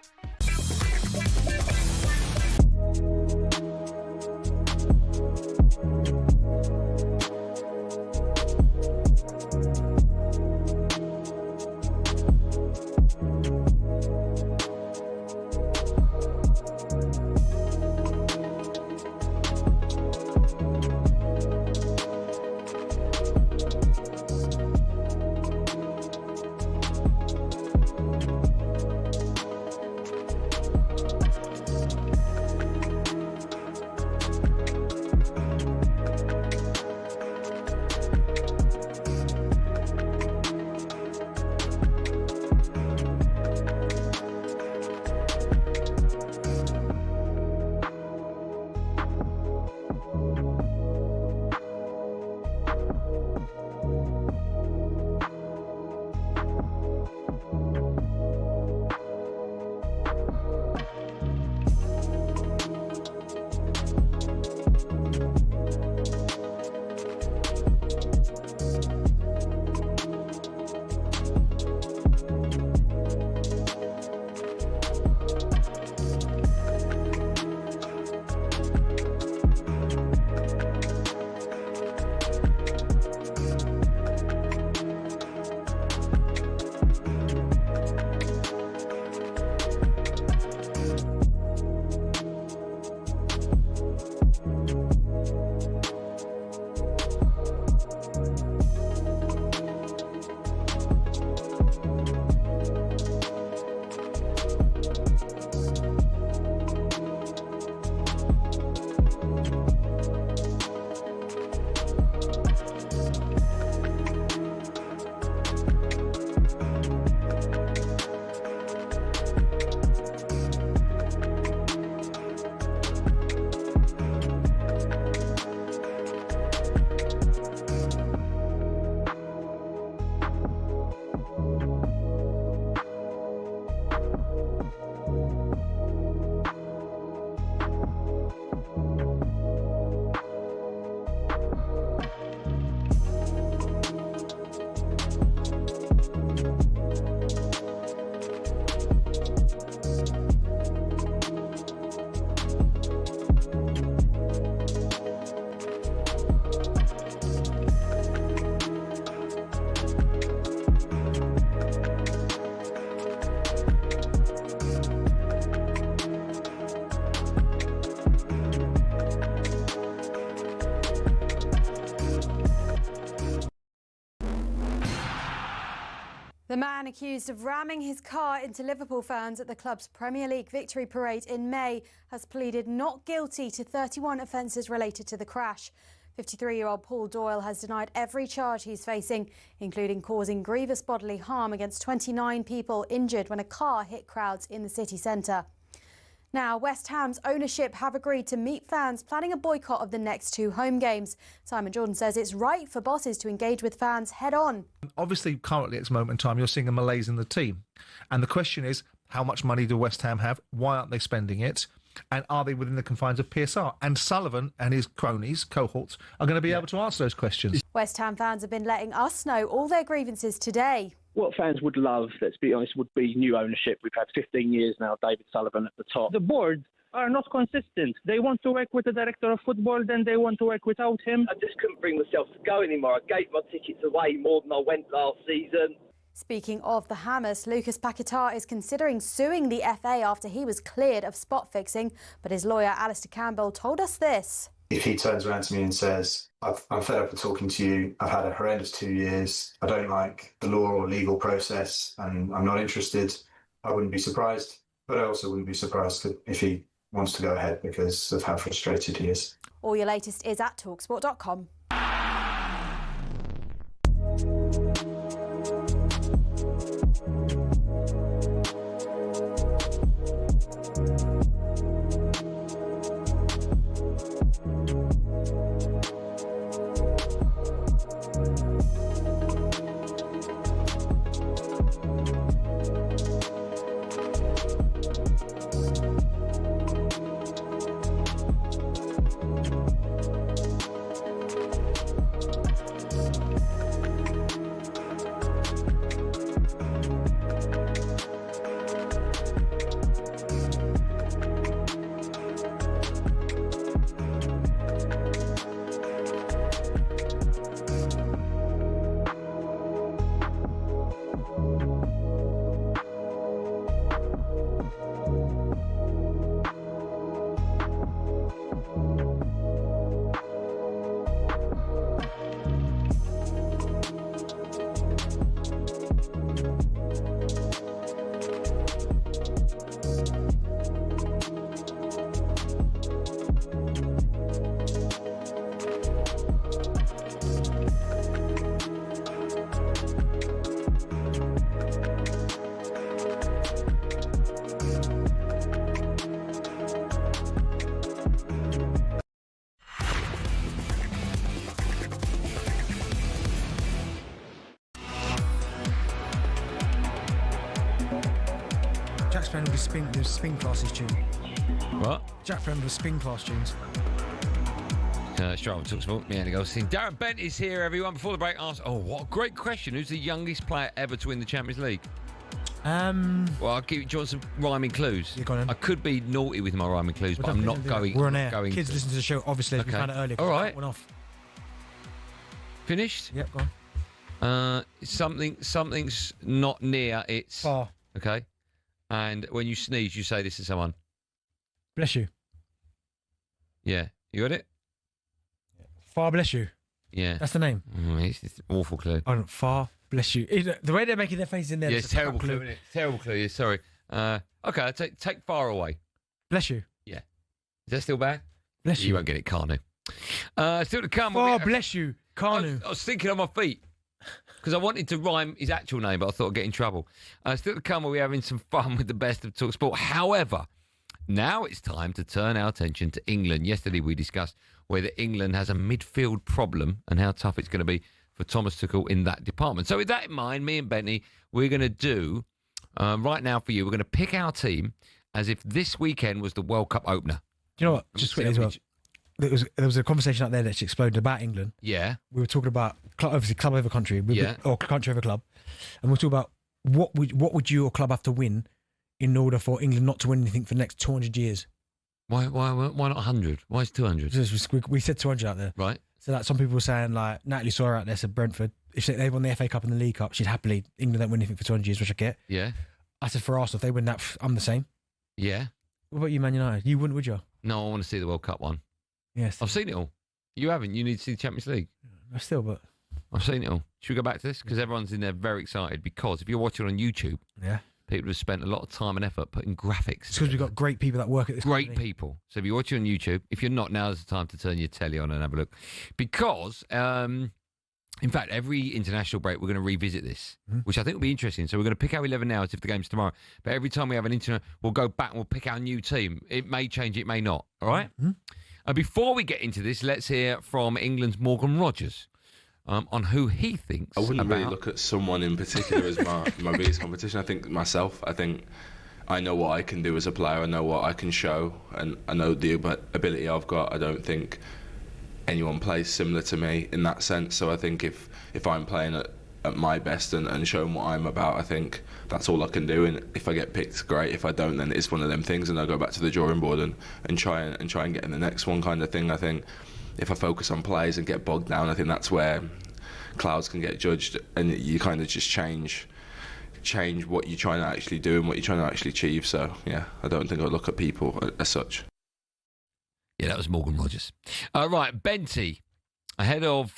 The man accused of ramming his car into Liverpool fans at the club's Premier League victory parade in May has pleaded not guilty to 31 offences related to the crash. 53-year-old Paul Doyle has denied every charge he's facing, including causing grievous bodily harm against 29 people injured when a car hit crowds in the city centre. Now, West Ham's ownership have agreed to meet fans planning a boycott of the next 2 home games. Simon Jordan says it's right for bosses to engage with fans head-on. Obviously, currently at this moment in time, you're seeing a malaise in the team. And the question is, how much money do West Ham have? Why aren't they spending it? And are they within the confines of PSR? And Sullivan and his cronies, cohorts, are going to be able to answer those questions. West Ham fans have been letting us know all their grievances today. What fans would love, let's be honest, would be new ownership. We've had 15 years now, David Sullivan at the top. The board are not consistent. They want to work with the director of football, then they want to work without him. I just couldn't bring myself to go anymore. I gave my tickets away more than I went last season. Speaking of the Hammers, Lucas Paquetá is considering suing the FA after he was cleared of spot fixing, but his lawyer Alistair Campbell told us this. If he turns around to me and says, I'm fed up with talking to you, I've had a horrendous 2 years, I don't like the law or legal process, and I'm not interested, I wouldn't be surprised. But I also wouldn't be surprised if he wants to go ahead because of how frustrated he is. All your latest is at talksport.com. Jack's playing with the spin classes tune. What? Jack playing with the spin class tunes. Straight on talkSPORT, me, Andy Goldstein Darren Bent is here, everyone. Before the break, asked, what a great question. Who's the youngest player ever to win the Champions League? Well, I'll give you some rhyming clues. You're going I could be naughty with my rhyming clues, but I'm not going. We're on air. Going Kids listen to the show, obviously, as we found it earlier. All right. Went off. Finished? Yep, go on. Something's not near, it's... Far. Okay. And when you sneeze, you say this to someone. Bless you. Yeah. You got it? Far bless you. Yeah. That's the name. It's an awful clue. Oh, far bless you. The way they're making their faces in there. Yeah, it's terrible clue, isn't it? Terrible clue, yeah, sorry. Okay, I'll take far away. Bless you. Yeah. Is that still bad? Bless you. You won't get it, Carnu. Still to come. Far bless you, Carnu. I was thinking on my feet. Because I wanted to rhyme his actual name, but I thought I'd get in trouble. Still to come, we're having some fun with the best of talkSPORT. However, now it's time to turn our attention to England. Yesterday we discussed whether England has a midfield problem and how tough it's going to be for Thomas Tuchel in that department. So with that in mind, me and Bentley, we're going to do, right now for you, we're going to pick our team as if this weekend was the World Cup opener. Do you know what? Just quickly as well. There was a conversation out there that exploded about England. Yeah. We were talking about, obviously, club over country. Yeah. Or country over club. And we're talking about what would your club have to win in order for England not to win anything for the next 200 years? Why not 100? Why is 200? We said 200 out there. Right. So like some people were saying, like Natalie Sawyer out there said Brentford, if they won the FA Cup and the League Cup, she'd happily, England don't win anything for 200 years, which I get. Yeah. I said for Arsenal, if they win that, I'm the same. Yeah. What about you, Man United? You wouldn't, would you? No, I want to see the World Cup one. Yes. I've seen it all. You haven't. You need to see the Champions League. Still, but... I've seen it all. Should we go back to this? Because everyone's in there very excited because if you're watching on YouTube, yeah, people have spent a lot of time and effort putting graphics. It's because we've got great people that work at this Great company. people. So if you're watching on YouTube, if you're not, now's the time to turn your telly on and have a look. Because, in fact, every international break, we're going to revisit this, which I think will be interesting. So we're going to pick our 11 now as if the game's tomorrow. But every time we have an international, we'll go back and we'll pick our new team. It may change, it may not. All right? Before we get into this, let's hear from England's Morgan Rogers. On who he thinks. I wouldn't about... really look at someone in particular as my biggest competition. I think myself. I think I know what I can do as a player. I know what I can show, and I know the ability I've got. I don't think anyone plays similar to me in that sense. So I think if I'm playing at my best and showing what I'm about, I think that's all I can do. And if I get picked, great. If I don't, then it's one of them things, and I'll go back to the drawing board and try and get in the next one kind of thing. I think. If I focus on plays and get bogged down, I think that's where clouds can get judged, and you kind of just change what you're trying to actually do and what you're trying to actually achieve. So, yeah, I don't think I look at people as such. Yeah, that was Morgan Rogers. Right, Benty, ahead of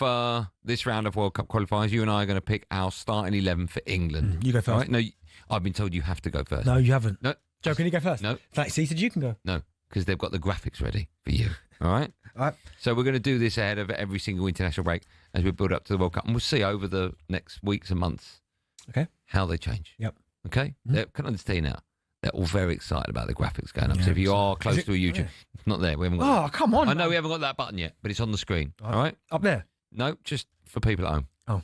this round of World Cup qualifiers, you and I are going to pick our starting 11 for England. You go first. Right? No, I've been told you have to go first. No, you haven't. No. Joe, can you go first? No. See, said you can go. No, because they've got the graphics ready for you. All right? All right. So we're going to do this ahead of every single international break as we build up to the World Cup. And we'll see over the next weeks and months how they change. Yep. Okay? Can I just tell you now? They're all very excited about the graphics going up. So if you are close to a YouTube, it's not there. We haven't got come on. I know we haven't got that button yet, but it's on the screen. All right? Up there? No, just for people at home. Oh.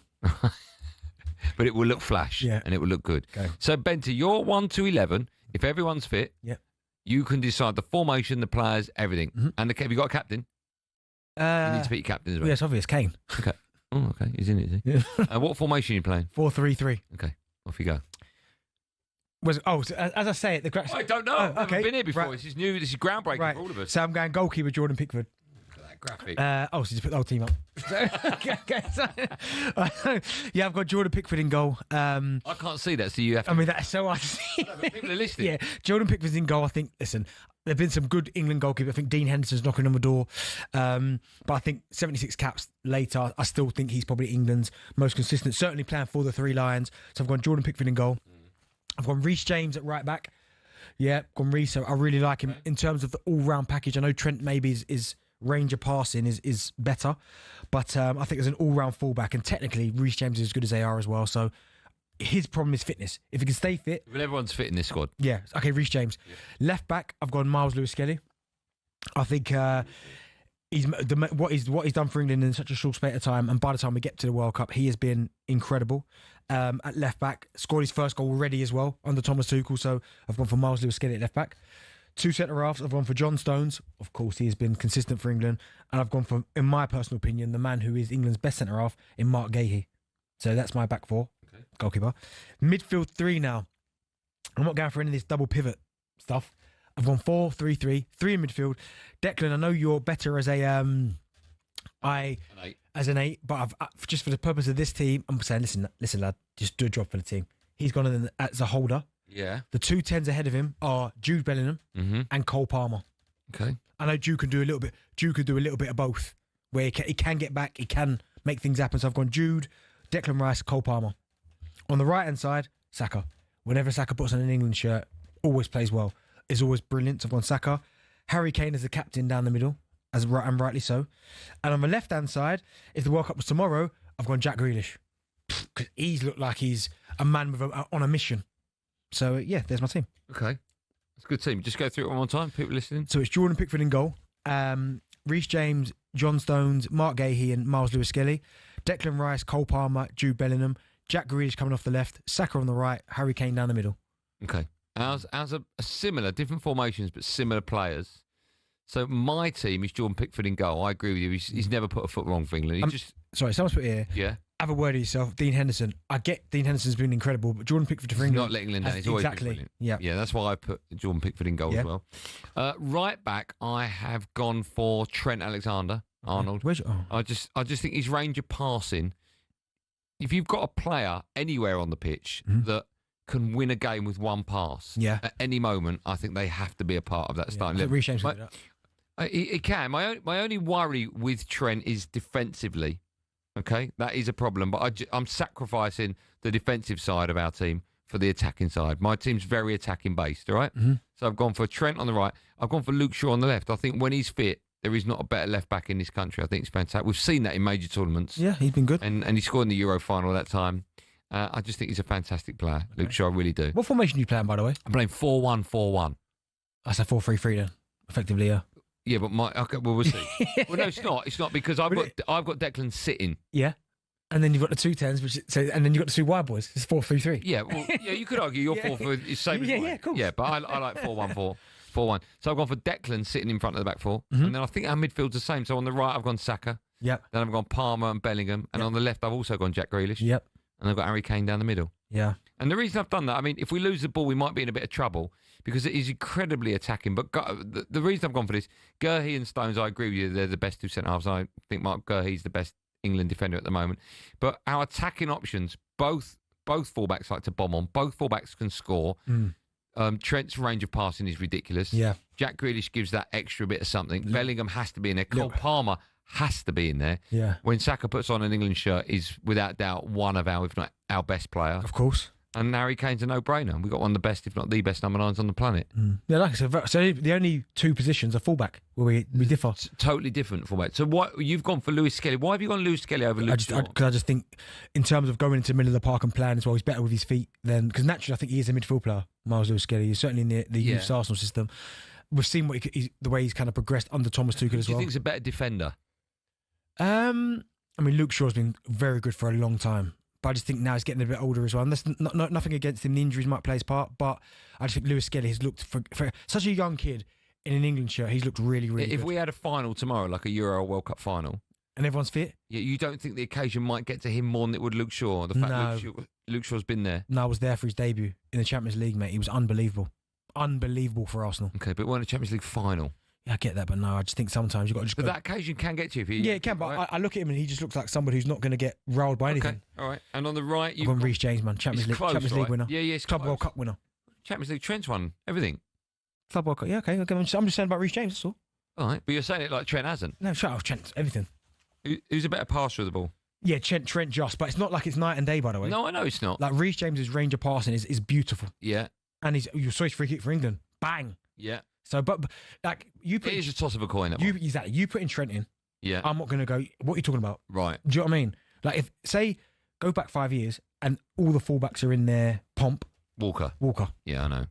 But it will look flash and it will look good. Okay. So, Benty, you're 1 to 11. If everyone's fit, you can decide the formation, the players, everything. And have you got a captain? You need to pick your captain as well. Yes, obvious. Kane. Okay. Oh, okay. He's in it, is he? Yeah. What formation are you playing? 4-3-3. Okay. Off you go. So as I say it, the I don't know. I've never been here before. Right. This is new. This is groundbreaking for all of us. So I'm going goalkeeper Jordan Pickford. Graphic. So just put the whole team up. Yeah, I've got Jordan Pickford in goal. I can't see that, so you have to. I mean, that's so I see. No, but people are listening. Yeah, Jordan Pickford's in goal. I think, listen, there have been some good England goalkeepers. I think Dean Henderson's knocking on the door. But I think 76 caps later, I still think he's probably England's most consistent, certainly playing for the Three Lions. So I've gone Jordan Pickford in goal. I've gone Reece James at right back. Yeah, gone Reece. So I really like him in terms of the all-round package. I know Trent maybe is range of passing is better, but I think as an all-round fullback, and technically Reece James is as good as they are as well. So his problem is fitness. If he can stay fit, well, everyone's fit in this squad. Yeah, okay. Reece James, left back. I've gone Miles Lewis-Skelly. I think what he's done for England in such a short space of time, and by the time we get to the World Cup, he has been incredible. At left back, scored his first goal already as well under Thomas Tuchel. So I've gone for Miles Lewis-Skelly at left back. Two centre halves. I've gone for John Stones. Of course, he has been consistent for England. And I've gone for, in my personal opinion, the man who is England's best centre half in Mark Gahey. So that's my back four. Okay. Goalkeeper. Midfield three now. I'm not going for any of this double pivot stuff. I've gone 4-3-3. Three in midfield. Declan, I know you're better as an eight, but I've just for the purpose of this team, I'm saying, listen, lad, just do a job for the team. He's gone in as a holder. Yeah. The two 10s ahead of him are Jude Bellingham and Cole Palmer. Okay. I know Jude can do a little bit. Jude could do a little bit of both, where he can get back, he can make things happen. So I've gone Jude, Declan Rice, Cole Palmer. On the right hand side, Saka. Whenever Saka puts on an England shirt, always plays well. Is always brilliant. So I've gone Saka. Harry Kane as the captain down the middle, and rightly so. And on the left hand side, if the World Cup was tomorrow, I've gone Jack Grealish, because he's looked like he's a man on a mission. So, yeah, there's my team. Okay. That's a good team. Just go through it one more time, people listening. So it's Jordan Pickford in goal, Reece James, John Stones, Mark Gahey and Miles Lewis-Skelly, Declan Rice, Cole Palmer, Jude Bellingham, Jack Grealish coming off the left, Saka on the right, Harry Kane down the middle. Okay. Ours are similar, different formations, but similar players. So my team is Jordan Pickford in goal. I agree with you. He's never put a foot wrong for England. Sorry, someone's put here. Yeah. Have a word of yourself, Dean Henderson. I get Dean Henderson's been incredible, but Jordan Pickford for England. He's not letting England down. He's always been brilliant. Yeah, that's why I put Jordan Pickford in goal as well. Right back, I have gone for Trent Alexander-Arnold. I just think his range of passing. If you've got a player anywhere on the pitch that can win a game with one pass at any moment, I think they have to be a part of that starting lineup. It can. My only worry with Trent is defensively. Okay, that is a problem. But I'm sacrificing the defensive side of our team for the attacking side. My team's very attacking based, all right? So I've gone for Trent on the right. I've gone for Luke Shaw on the left. I think when he's fit, there is not a better left back in this country. I think it's fantastic. We've seen that in major tournaments. Yeah, he's been good. And he scored in the Euro final that time. I just think he's a fantastic player, Luke Shaw. I really do. What formation are you playing, by the way? I'm playing 4-1-4-1. That's a 4-3-3 then, effectively, yeah. Yeah, but we'll see. Well, no, it's not. It's not because I've got Declan sitting. Yeah. And then you've got the 2 10s, and then you've got the 2 wide boys. It's 4-3-3. Yeah, well, yeah, you could argue your 4-4 is same as mine. Yeah, cool. Yeah, but I like 4-1-4. 4-1. So I've gone for Declan sitting in front of the back four. And then I think our midfield's the same. So on the right, I've gone Saka. Yep. Then I've gone Palmer and Bellingham. And on the left, I've also gone Jack Grealish. Yep. And I've got Harry Kane down the middle. Yeah. And the reason I've done that, I mean, if we lose the ball, we might be in a bit of trouble because it is incredibly attacking. But the reason I've gone for this, Guehi and Stones, I agree with you, they're the best 2 centre-halves. I think Mark Guehi's the best England defender at the moment. But our attacking options, both fullbacks like to bomb on. Both fullbacks can score. Trent's range of passing is ridiculous. Yeah. Jack Grealish gives that extra bit of something. Bellingham has to be in there. Cole Palmer has to be in there. Yeah. When Saka puts on an England shirt, is without doubt one of our, if not our best player. Of course. And Harry Kane's a no-brainer. We've got one of the best, if not the best, number 9s on the planet. Yeah, like I said, so the only 2 positions are fullback where we differ. It's totally different fullback. So what you've gone for Lewis Skelly. Why have you gone Lewis Skelly over Luke Shaw? Because I just think, in terms of going into the middle of the park and playing as well, he's better with his feet than because naturally I think he is a midfield player. Miles Lewis Skelly. He's certainly in the youth Arsenal system. We've seen what the way he's kind of progressed under Thomas Tuchel as well. Do you think he's a better defender? I mean, Luke Shaw's been very good for a long time. But I just think now he's getting a bit older as well. And there's nothing against him. The injuries might play his part. But I just think Lewis Skelly has looked, for such a young kid in an England shirt, he's looked really, really good. If we had a final tomorrow, like a Euro or World Cup final. And everyone's fit? Yeah, you don't think the occasion might get to him more than it would Luke Shaw? The fact Luke Shaw's been there? No, I was there for his debut in the Champions League, mate. He was unbelievable. Unbelievable for Arsenal. Okay, but we're in a Champions League final. Yeah, I get that, but no, I just think sometimes you've got to just But that occasion can get to you. Yeah, it can, but right? I look at him and he just looks like somebody who's not going to get rolled by anything. Okay, all right. And on the right, you've got Reece James, man. Champions League winner. Yeah, it's Club close. World Cup winner. Champions League, Trent's won everything. Club World Cup, yeah, okay. I'm just saying about Reece James, that's all. All right, but you're saying it like Trent hasn't. No, shut up, Trent, everything. Who's a better passer of the ball? Yeah, Trent just, but it's not like it's night and day, by the way. No, I know it's not. Like Reece James's range of passing is beautiful. Yeah. And you saw his free kick for England. Bang. Yeah. So, but like you put, it is a toss of a coin. Exactly. You put in Trent in. Yeah. I'm not going to go. What are you talking about? Right. Do you know what I mean? Like if say go back 5 years and all the fullbacks are in there. Pomp. Walker. Yeah, I know.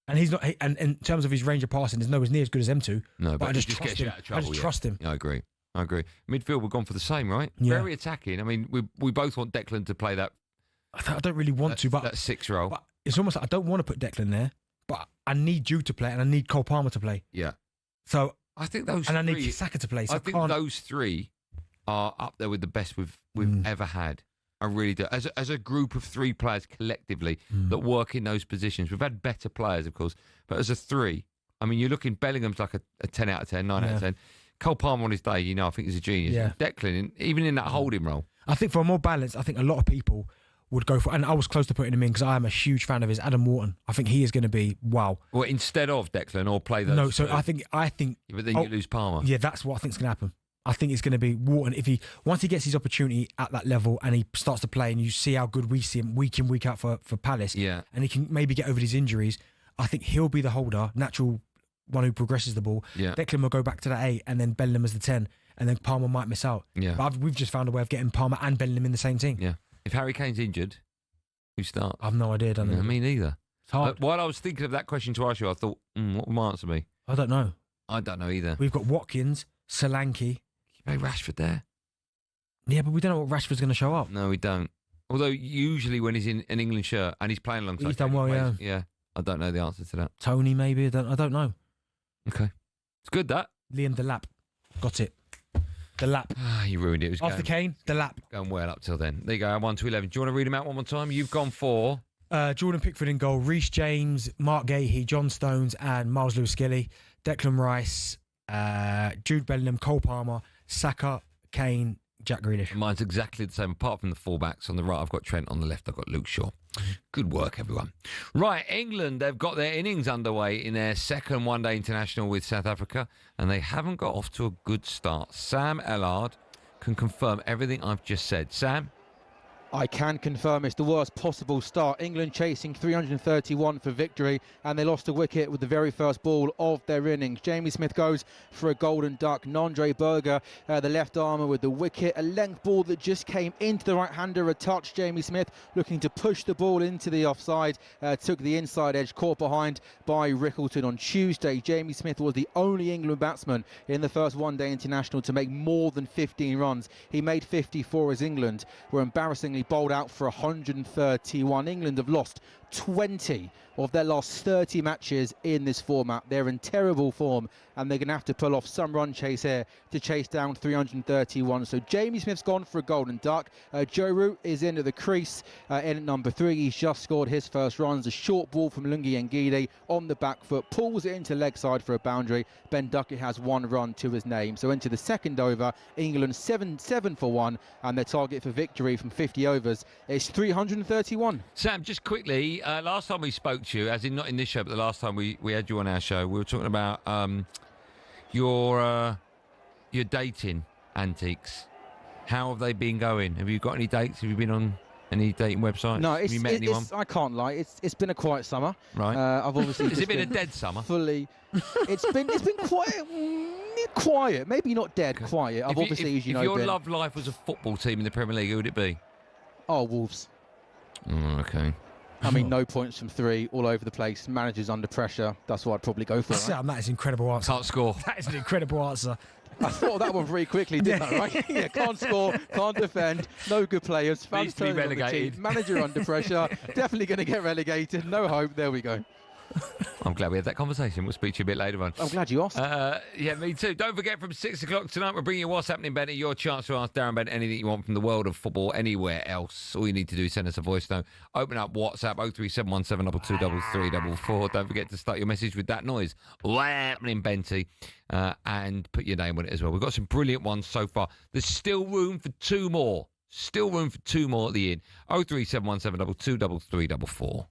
And he's not. And in terms of his range of passing, there's nowhere near as good as them two. No, but I just gets trust you him. out of trouble. I just trust him. Yeah, I agree. Midfield, we've gone for the same, right? Yeah. Very attacking. I mean, we both want Declan to play that. I don't really want to, but that 6 role. But it's almost like I don't want to put Declan there, but I need Jude to play and I need Cole Palmer to play. Yeah. So I think those and three, I need Saka to play. So I think those 3 are up there with the best we've ever had. I really do. As a group of 3 players collectively that work in those positions, we've had better players, of course, but as a 3, I mean, you're looking Bellingham's like a 10 out of 10, 9 out of 10. Cole Palmer on his day, I think he's a genius. Yeah. Declan, even in that holding role. I think for a more balance, I think a lot of people would go for, and I was close to putting him in because I am a huge fan of his, Adam Wharton. I think he is going to be wow. Well, instead of Declan or play those. No, so I think. Yeah, but then you lose Palmer. Yeah, that's what I think is going to happen. I think it's going to be Wharton once he gets his opportunity at that level and he starts to play and you see how good we see him week in, week out for Palace. Yeah. And he can maybe get over his injuries. I think he'll be the holder, natural one who progresses the ball. Yeah. Declan will go back to that 8 and then Bellingham as the 10 and then Palmer might miss out. Yeah. But we've just found a way of getting Palmer and Bellingham in the same team. Yeah. If Harry Kane's injured, who starts? I've no idea, don't I? Me neither. It's hard. While I was thinking of that question to ask you, I thought, what will my answer be? I don't know. I don't know either. We've got Watkins, Solanke. You play Rashford there? Yeah, but we don't know what Rashford's going to show up. No, we don't. Although usually when he's in an England shirt and he's playing alongside, he's done well. Yeah. Yeah. I don't know the answer to that. Tony, maybe. I don't know. Okay. It's good, that. Liam Delap. Got it. Delap. You ruined it. It was After Kane, Delap. Going well up till then. There you go, 1 to 11. Do you want to read them out one more time? You've gone for... Jordan Pickford in goal, Reece James, Mark Guehi, John Stones and Miles Lewis Skelly, Declan Rice, Jude Bellingham, Cole Palmer, Saka, Kane, Jack Grealish. Mine's exactly the same, apart from the fullbacks. On the right, I've got Trent. On the left, I've got Luke Shaw. Good work, everyone. Right, England, they've got their innings underway in their second one-day international with South Africa, and they haven't got off to a good start. Sam Ellard can confirm everything I've just said. Sam? I can confirm it's the worst possible start. England chasing 331 for victory, and they lost a wicket with the very first ball of their innings. Jamie Smith goes for a golden duck. Nandre Berger, the left armer, with the wicket. A length ball that just came into the right-hander, a touch. Jamie Smith looking to push the ball into the offside, took the inside edge, caught behind by Rickleton. On Tuesday, Jamie Smith was the only England batsman in the first one-day international to make more than 15 runs. He made 54 as England were embarrassingly bowled out for 131. England have lost 20 of their last 30 matches in this format. They're in terrible form, and they're going to have to pull off some run chase here to chase down 331. So Jamie Smith's gone for a golden duck. Joe Root is in at the crease in at number 3. He's just scored his first runs. A short ball from Lungi Ngidi on the back foot, pulls it into leg side for a boundary. Ben Duckett has 1 run to his name. So into the second over, England 7 for 1, and their target for victory from 50 overs is 331. Sam, just quickly, last time we spoke to you, as in not in this show, but the last time we had you on our show, we were talking about your dating antiques. How have they been going? Have you got any dates? Have you been on any dating websites? No, have you met anyone? I can't lie. It's been a quiet summer. Right. I've obviously. Has it been a dead summer? Fully. It's been quiet. Maybe not dead. Quiet. I've obviously, as you know, if your love life was a football team in the Premier League, who would it be? Oh, Wolves. Okay. I mean, no points from 3, all over the place. Managers under pressure. That's what I'd probably go for. Right? That is an incredible answer. Can't score. That is an incredible answer. I thought that one very quickly, didn't I? Right? Yeah, can't score, can't defend, no good players. Fans to be turning on the relegated. team, manager under pressure, definitely going to get relegated. No hope. There we go. I'm glad we had that conversation. We'll speak to you a bit later on. I'm glad you asked. Yeah, me too. Don't forget, from 6 o'clock tonight, we're bringing you What's Happening, Benny. Your chance to ask Darren Bent anything you want from the world of football, anywhere else. All you need to do is send us a voice note. Open up WhatsApp, 03717 22344. Don't forget to start your message with that noise. What's Happening, Benty? And put your name on it as well. We've got some brilliant ones so far. There's still room for 2 more. Still room for 2 more at the end. 03717 22344.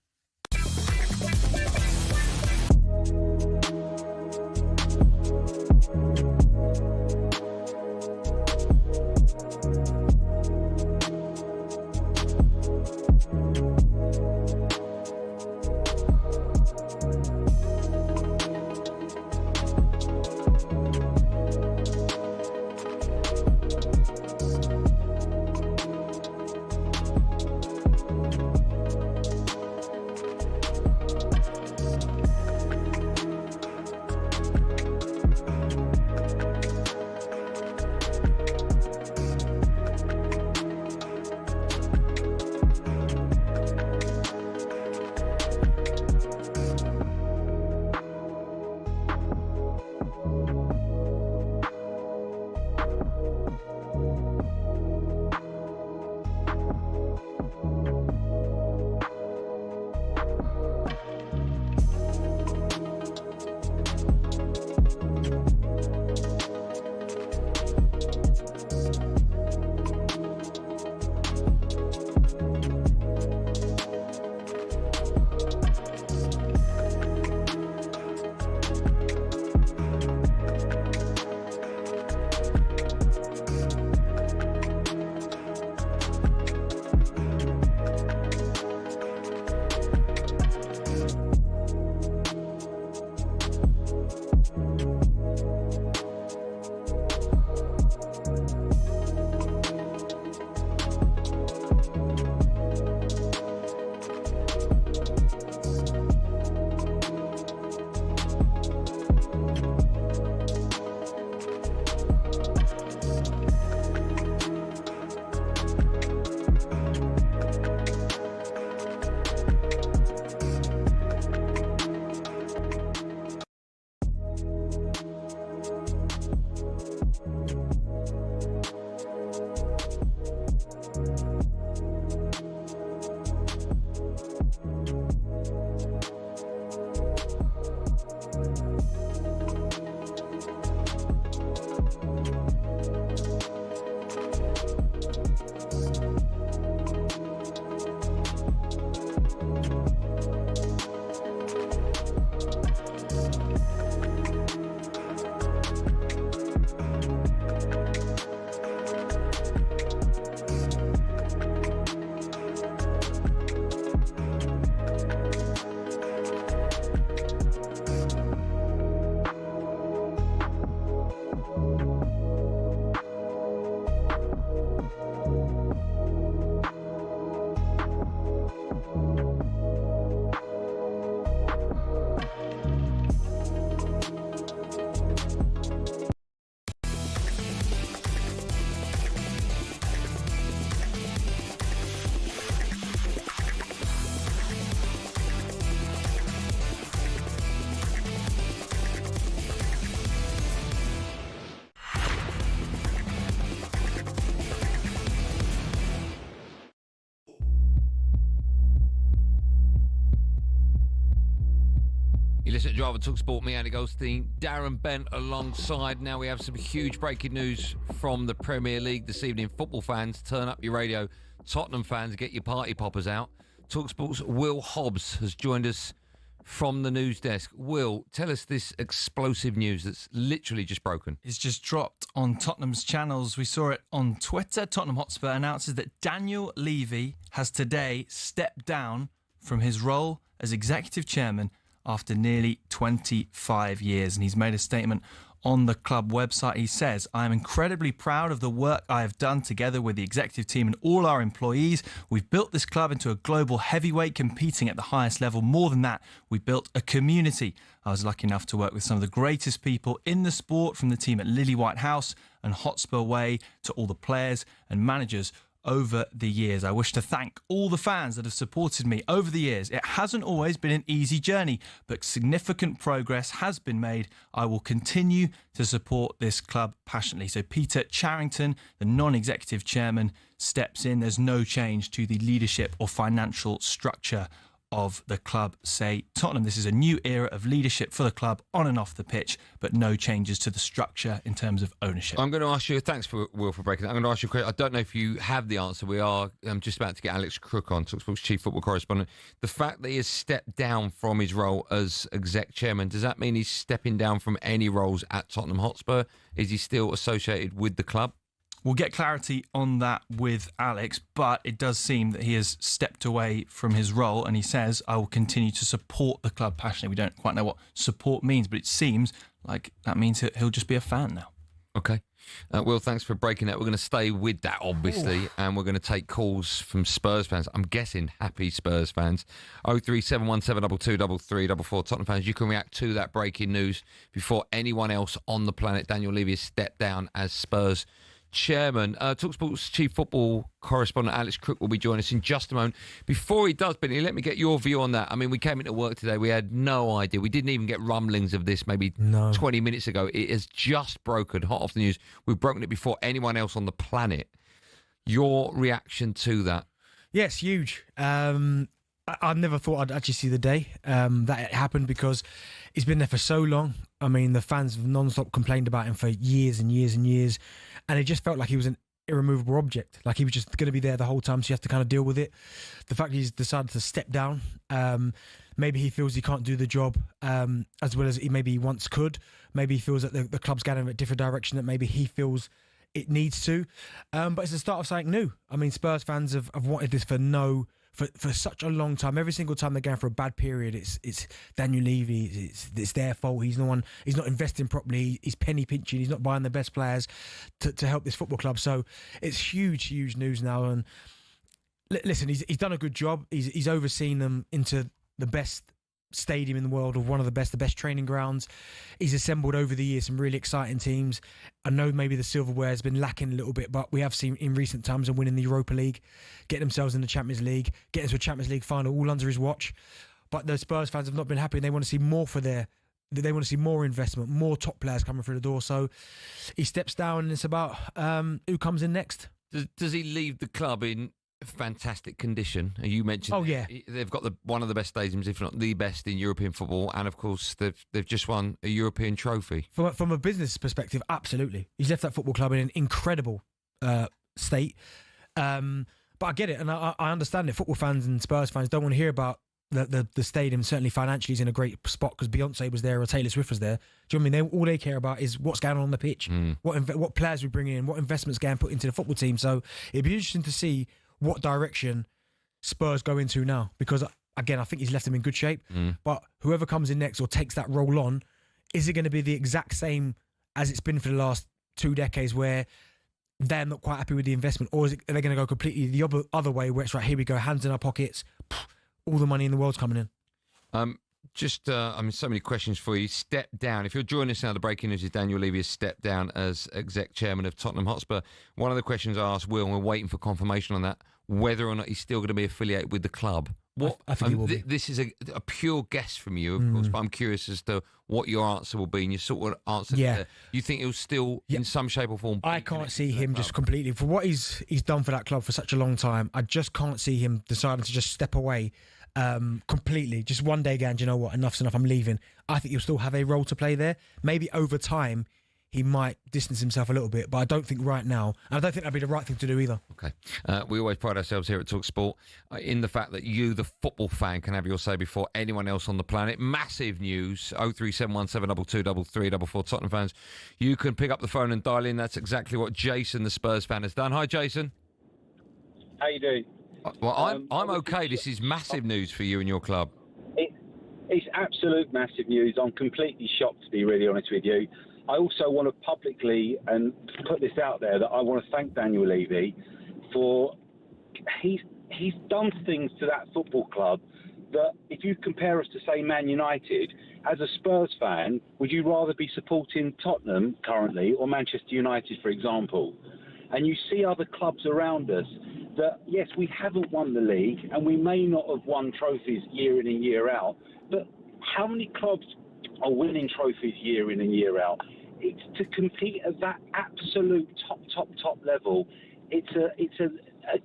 You listen to Driver Talk Sport, me, Andy Goldstein, Darren Bent alongside. Now we have some huge breaking news from the Premier League this evening. Football fans, turn up your radio. Tottenham fans, get your party poppers out. TalkSport's Will Hobbs has joined us from the news desk. Will, tell us this explosive news that's literally just broken. It's just dropped on Tottenham's channels. We saw it on Twitter. Tottenham Hotspur announces that Daniel Levy has today stepped down from his role as executive chairman after nearly 25 years. And he's made a statement on the club website. He says, "I am incredibly proud of the work I have done together with the executive team and all our employees. We've built this club into a global heavyweight competing at the highest level. More than that, we built a community. I was lucky enough to work with some of the greatest people in the sport, from the team at Lily White House and Hotspur Way to all the players and managers over the years. I wish to thank all the fans that have supported me over the years. It hasn't always been an easy journey, but significant progress has been made. I will continue to support this club passionately." So Peter Charrington, the non-executive chairman, steps in. There's no change to the leadership or financial structure of the club, say Tottenham. This is a new era of leadership for the club on and off the pitch, but no changes to the structure in terms of ownership. I'm going to ask you, thanks for Will for breaking that. I'm going to ask you a question. I don't know if you have the answer. We are just about to get Alex Crook on, TalkSport's chief football correspondent. The fact that he has stepped down from his role as exec chairman, does that mean he's stepping down from any roles at Tottenham Hotspur? Is he still associated with the club? We'll get clarity on that with Alex, but it does seem that he has stepped away from his role, and he says, "I will continue to support the club passionately." We don't quite know what support means, but it seems like that means he'll just be a fan now. Okay. Will, thanks for breaking that. We're going to stay with that, obviously, and we're going to take calls from Spurs fans. I'm guessing happy Spurs fans. 03717223344. Tottenham fans, you can react to that breaking news before anyone else on the planet. Daniel Levy has stepped down as Spurs chairman. TalkSport's chief football correspondent Alex Crook will be joining us in just a moment. Before he does, Benny, let me get your view on that. I mean, we came into work today, we had no idea. We didn't even get rumblings of this maybe 20 minutes ago. It has just broken, hot off the news. We've broken it before anyone else on the planet. Your reaction to that? Yes, huge. I never thought I'd actually see the day that it happened, because he's been there for so long. I mean, the fans have non-stop complained about him for years and years and years, and it just felt like he was an irremovable object. Like he was just going to be there the whole time, so you have to kind of deal with it. The fact he's decided to step down, maybe he feels he can't do the job as well as he maybe once could. Maybe he feels that the club's going in a different direction that maybe he feels it needs to. But it's the start of something new. I mean, Spurs fans have wanted this for such a long time. Every single time they're going for a bad period, it's Daniel Levy. It's their fault. He's not investing properly. He's penny pinching. He's not buying the best players to help this football club. So it's huge news now. And listen, he's done a good job. He's overseen them into the best stadium in the world, or one of the best training grounds. He's assembled over the years some really exciting teams. I know maybe the silverware has been lacking a little bit, but we have seen in recent times them winning the Europa League, getting themselves in the Champions League, getting to a Champions League final all under his watch. But the Spurs fans have not been happy, and they want to see more they want to see more investment, more top players coming through the door. So he steps down, and it's about who comes in next. Does he leave the club in fantastic condition? You mentioned, they've got one of the best stadiums, if not the best, in European football, and of course they've just won a European trophy. From a business perspective, absolutely, he's left that football club in an incredible state. But I get it, and I understand it. Football fans and Spurs fans don't want to hear about the stadium. Certainly financially is in a great spot because Beyonce was there or Taylor Swift was there. Do you know what I mean? All they care about is what's going on the pitch, what players we bring in, what investments getting put into the football team. So it'd be interesting to see what direction Spurs go into now, because again, I think he's left them in good shape. But whoever comes in next or takes that role on, is it going to be the exact same as it's been for the last 2 decades, where they're not quite happy with the investment, or are they going to go completely the other way, where it's right, here we go, hands in our pockets, all the money in the world's coming in? So many questions for you. Step down. If you're joining us now, the breaking news is Daniel Levy has stepped down as exec chairman of Tottenham Hotspur. One of the questions I asked Will, and we're waiting for confirmation on that, whether or not he's still going to be affiliated with the club. I think he will be. This is a pure guess from you, of course, but I'm curious as to what your answer will be, and you sort of answered there. You think he'll still, in some shape or form, I can't see him just completely, for what he's done for that club for such a long time, I just can't see him deciding to just step away completely. Just one day going, do you know what, enough's enough, I'm leaving. I think he'll still have a role to play there. Maybe over time he might distance himself a little bit, but I don't think right now, and I don't think that'd be the right thing to do either. Okay. We always pride ourselves here at talkSPORT in the fact that you, the football fan, can have your say before anyone else on the planet. Massive news. 03717223344. Tottenham fans, you can pick up the phone and dial in. That's exactly what Jason, the Spurs fan, has done. Hi, Jason. How you doing? Well, I'm okay. This is massive news for you and your club. It's absolute massive news. I'm completely shocked, to be really honest with you. I also want to publicly and put this out there that I want to thank Daniel Levy for he's done things to that football club that if you compare us to, say, Man United, as a Spurs fan, would you rather be supporting Tottenham currently or Manchester United, for example? And you see other clubs around us that, yes, we haven't won the league and we may not have won trophies year in and year out, but how many clubs are winning trophies year in and year out? It's to compete at that absolute top level. It's a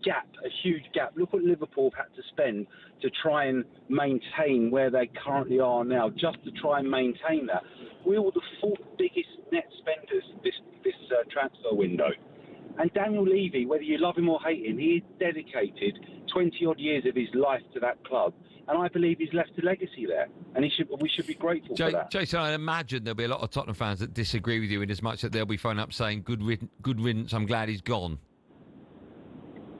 gap, a huge gap. Look what Liverpool have had to spend to try and maintain where they currently are now, just to try and maintain that. We were the fourth biggest net spenders this transfer window. And Daniel Levy, whether you love him or hate him, he dedicated 20-odd years of his life to that club. And I believe he's left a legacy there. And we should be grateful for that. Jason, I imagine there'll be a lot of Tottenham fans that disagree with you in as much that they'll be phoning up saying, good riddance, I'm glad he's gone.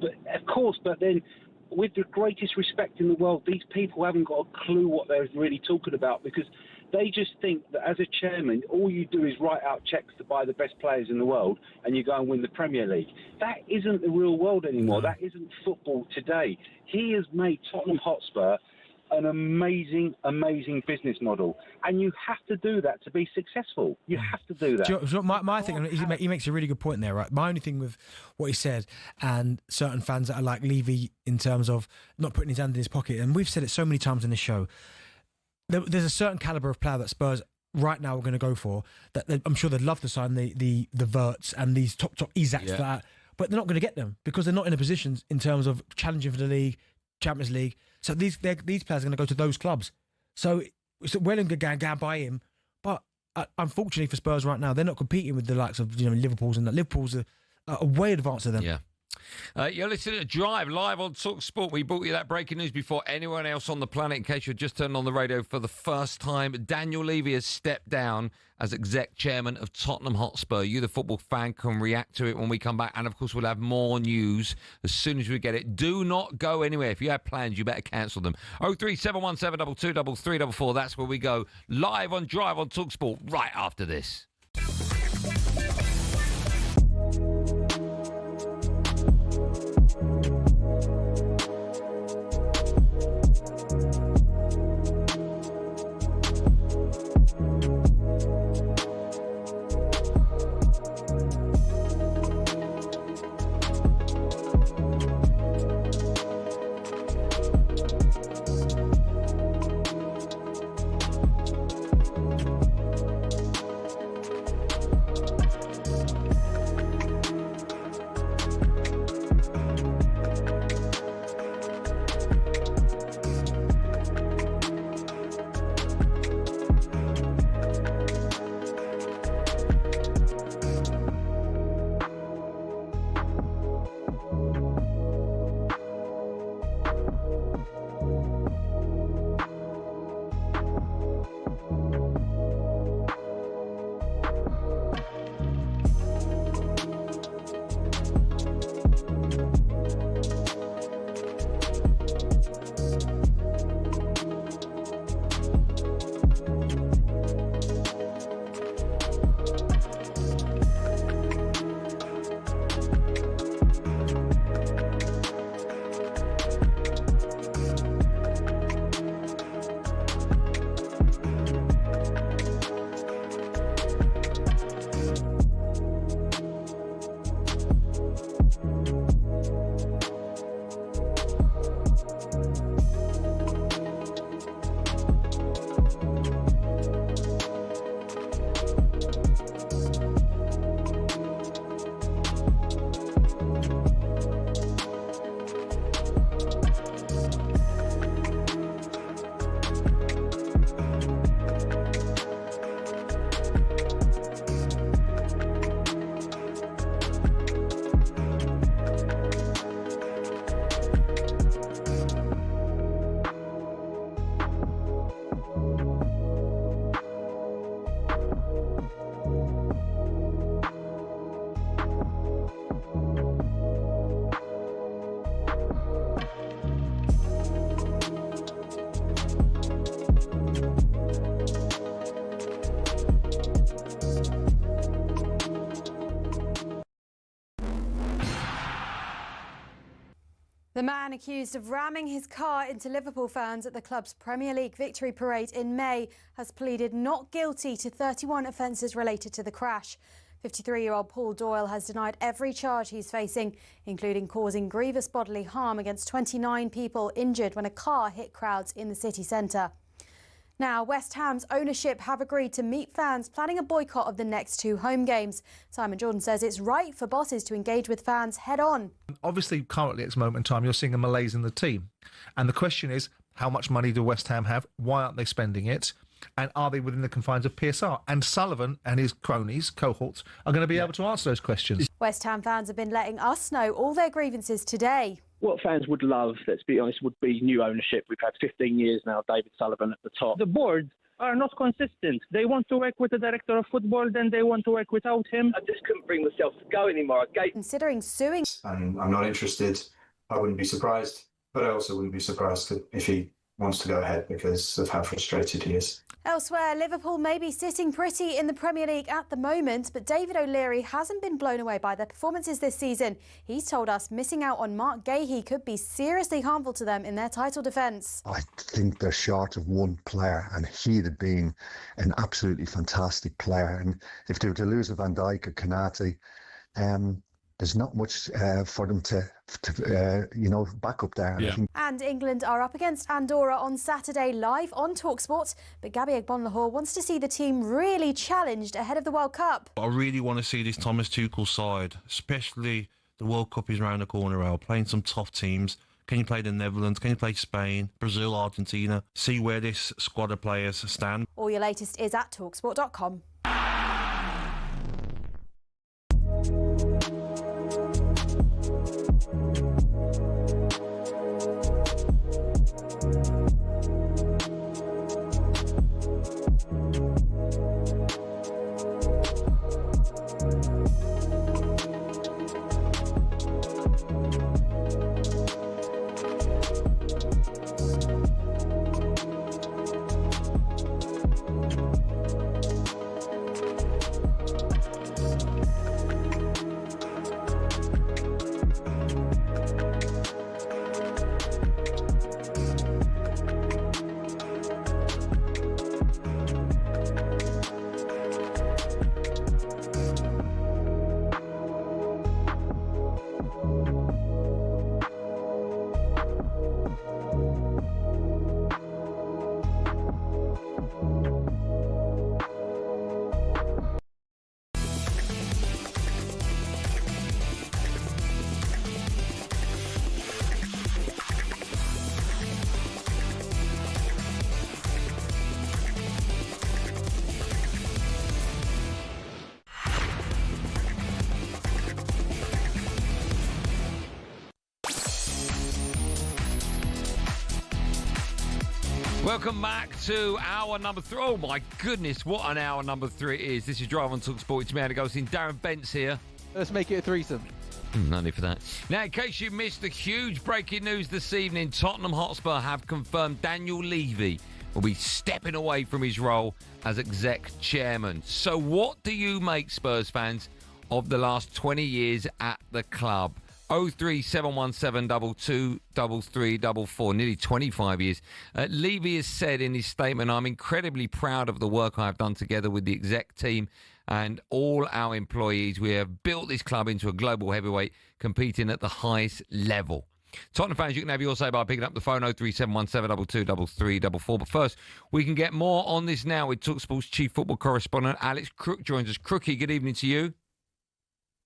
But, of course, but then, with the greatest respect in the world, these people haven't got a clue what they're really talking about, because they just think that as a chairman, all you do is write out cheques to buy the best players in the world and you go and win the Premier League. That isn't the real world anymore. That isn't football today. He has made Tottenham Hotspur an amazing business model. And you have to do that to be successful. You have to do that. My thing, he makes a really good point there, right? My only thing with what he said, and certain fans that are like Levy in terms of not putting his hand in his pocket, and we've said it so many times in this show, there's a certain calibre of player that Spurs right now are going to go for, that I'm sure they'd love to sign the Verts and these top Isaks for that, but they're not going to get them because they're not in a position in terms of challenging for the league, Champions League. So these players are going to go to those clubs. So it's well and good going by him, but unfortunately for Spurs right now, they're not competing with the likes of Liverpool's, and that Liverpool's are way advanced to them. Yeah. You're listening to Drive live on talkSPORT. We brought you that breaking news before anyone else on the planet. In case you're just turning on the radio for the first time, Daniel Levy has stepped down as exec chairman of Tottenham Hotspur. You, the football fan, can react to it when we come back. And, of course, we'll have more news as soon as we get it. Do not go anywhere. If you have plans, you better cancel them. 03717223344. That's where we go live on Drive on talkSPORT right after this. man accused of ramming his car into Liverpool fans at the club's Premier League victory parade in May has pleaded not guilty to 31 offences related to the crash. 53-year-old Paul Doyle has denied every charge he's facing, including causing grievous bodily harm against 29 people injured when a car hit crowds in the city centre. Now, West Ham's ownership have agreed to meet fans planning a boycott of the next 2 home games. Simon Jordan says it's right for bosses to engage with fans head on. Obviously, currently at this moment in time, you're seeing a malaise in the team. And the question is, how much money do West Ham have? Why aren't they spending it? And are they within the confines of PSR? And Sullivan and his cronies, cohorts, are going to be able to answer those questions. West Ham fans have been letting us know all their grievances today. What fans would love, let's be honest, would be new ownership. We've had 15 years now, David Sullivan at the top. The board are not consistent. They want to work with the director of football, then they want to work without him. I just couldn't bring myself to go anymore. Considering suing. And I'm not interested. I wouldn't be surprised, but I also wouldn't be surprised if he wants to go ahead because of how frustrated he is. Elsewhere, Liverpool may be sitting pretty in the Premier League at the moment, but David O'Leary hasn't been blown away by their performances this season. He's told us missing out on Mark Gahey could be seriously harmful to them in their title defence. I think they're short of one player, and he'd have been an absolutely fantastic player. And if they were to lose a Van Dijk or Konate, there's not much for them to back up there. Yeah. And England are up against Andorra on Saturday live on talkSPORT. But Gabby Agbonlahor wants to see the team really challenged ahead of the World Cup. I really want to see this Thomas Tuchel side, especially the World Cup is round the corner, Al, playing some tough teams. Can you play the Netherlands? Can you play Spain, Brazil, Argentina? See where this squad of players stand. All your latest is at talksport.com. Welcome back to hour number 3. Oh, my goodness, what an hour number 3 it is. This is Drive on talkSPORT. It's me, Andy Goldstein Darren Bent's here. Let's make it a threesome. No need for that. Now, in case you missed the huge breaking news this evening, Tottenham Hotspur have confirmed Daniel Levy will be stepping away from his role as exec chairman. So what do you make, Spurs fans, of the last 20 years at the club? 03717 223344, nearly 25 years. Levy has said in his statement, I'm incredibly proud of the work I've done together with the exec team and all our employees. We have built this club into a global heavyweight, competing at the highest level. Tottenham fans, you can have your say by picking up the phone 03717 223344. But first, we can get more on this now with talkSPORT's chief football correspondent, Alex Crook, joins us. Crookie, good evening to you.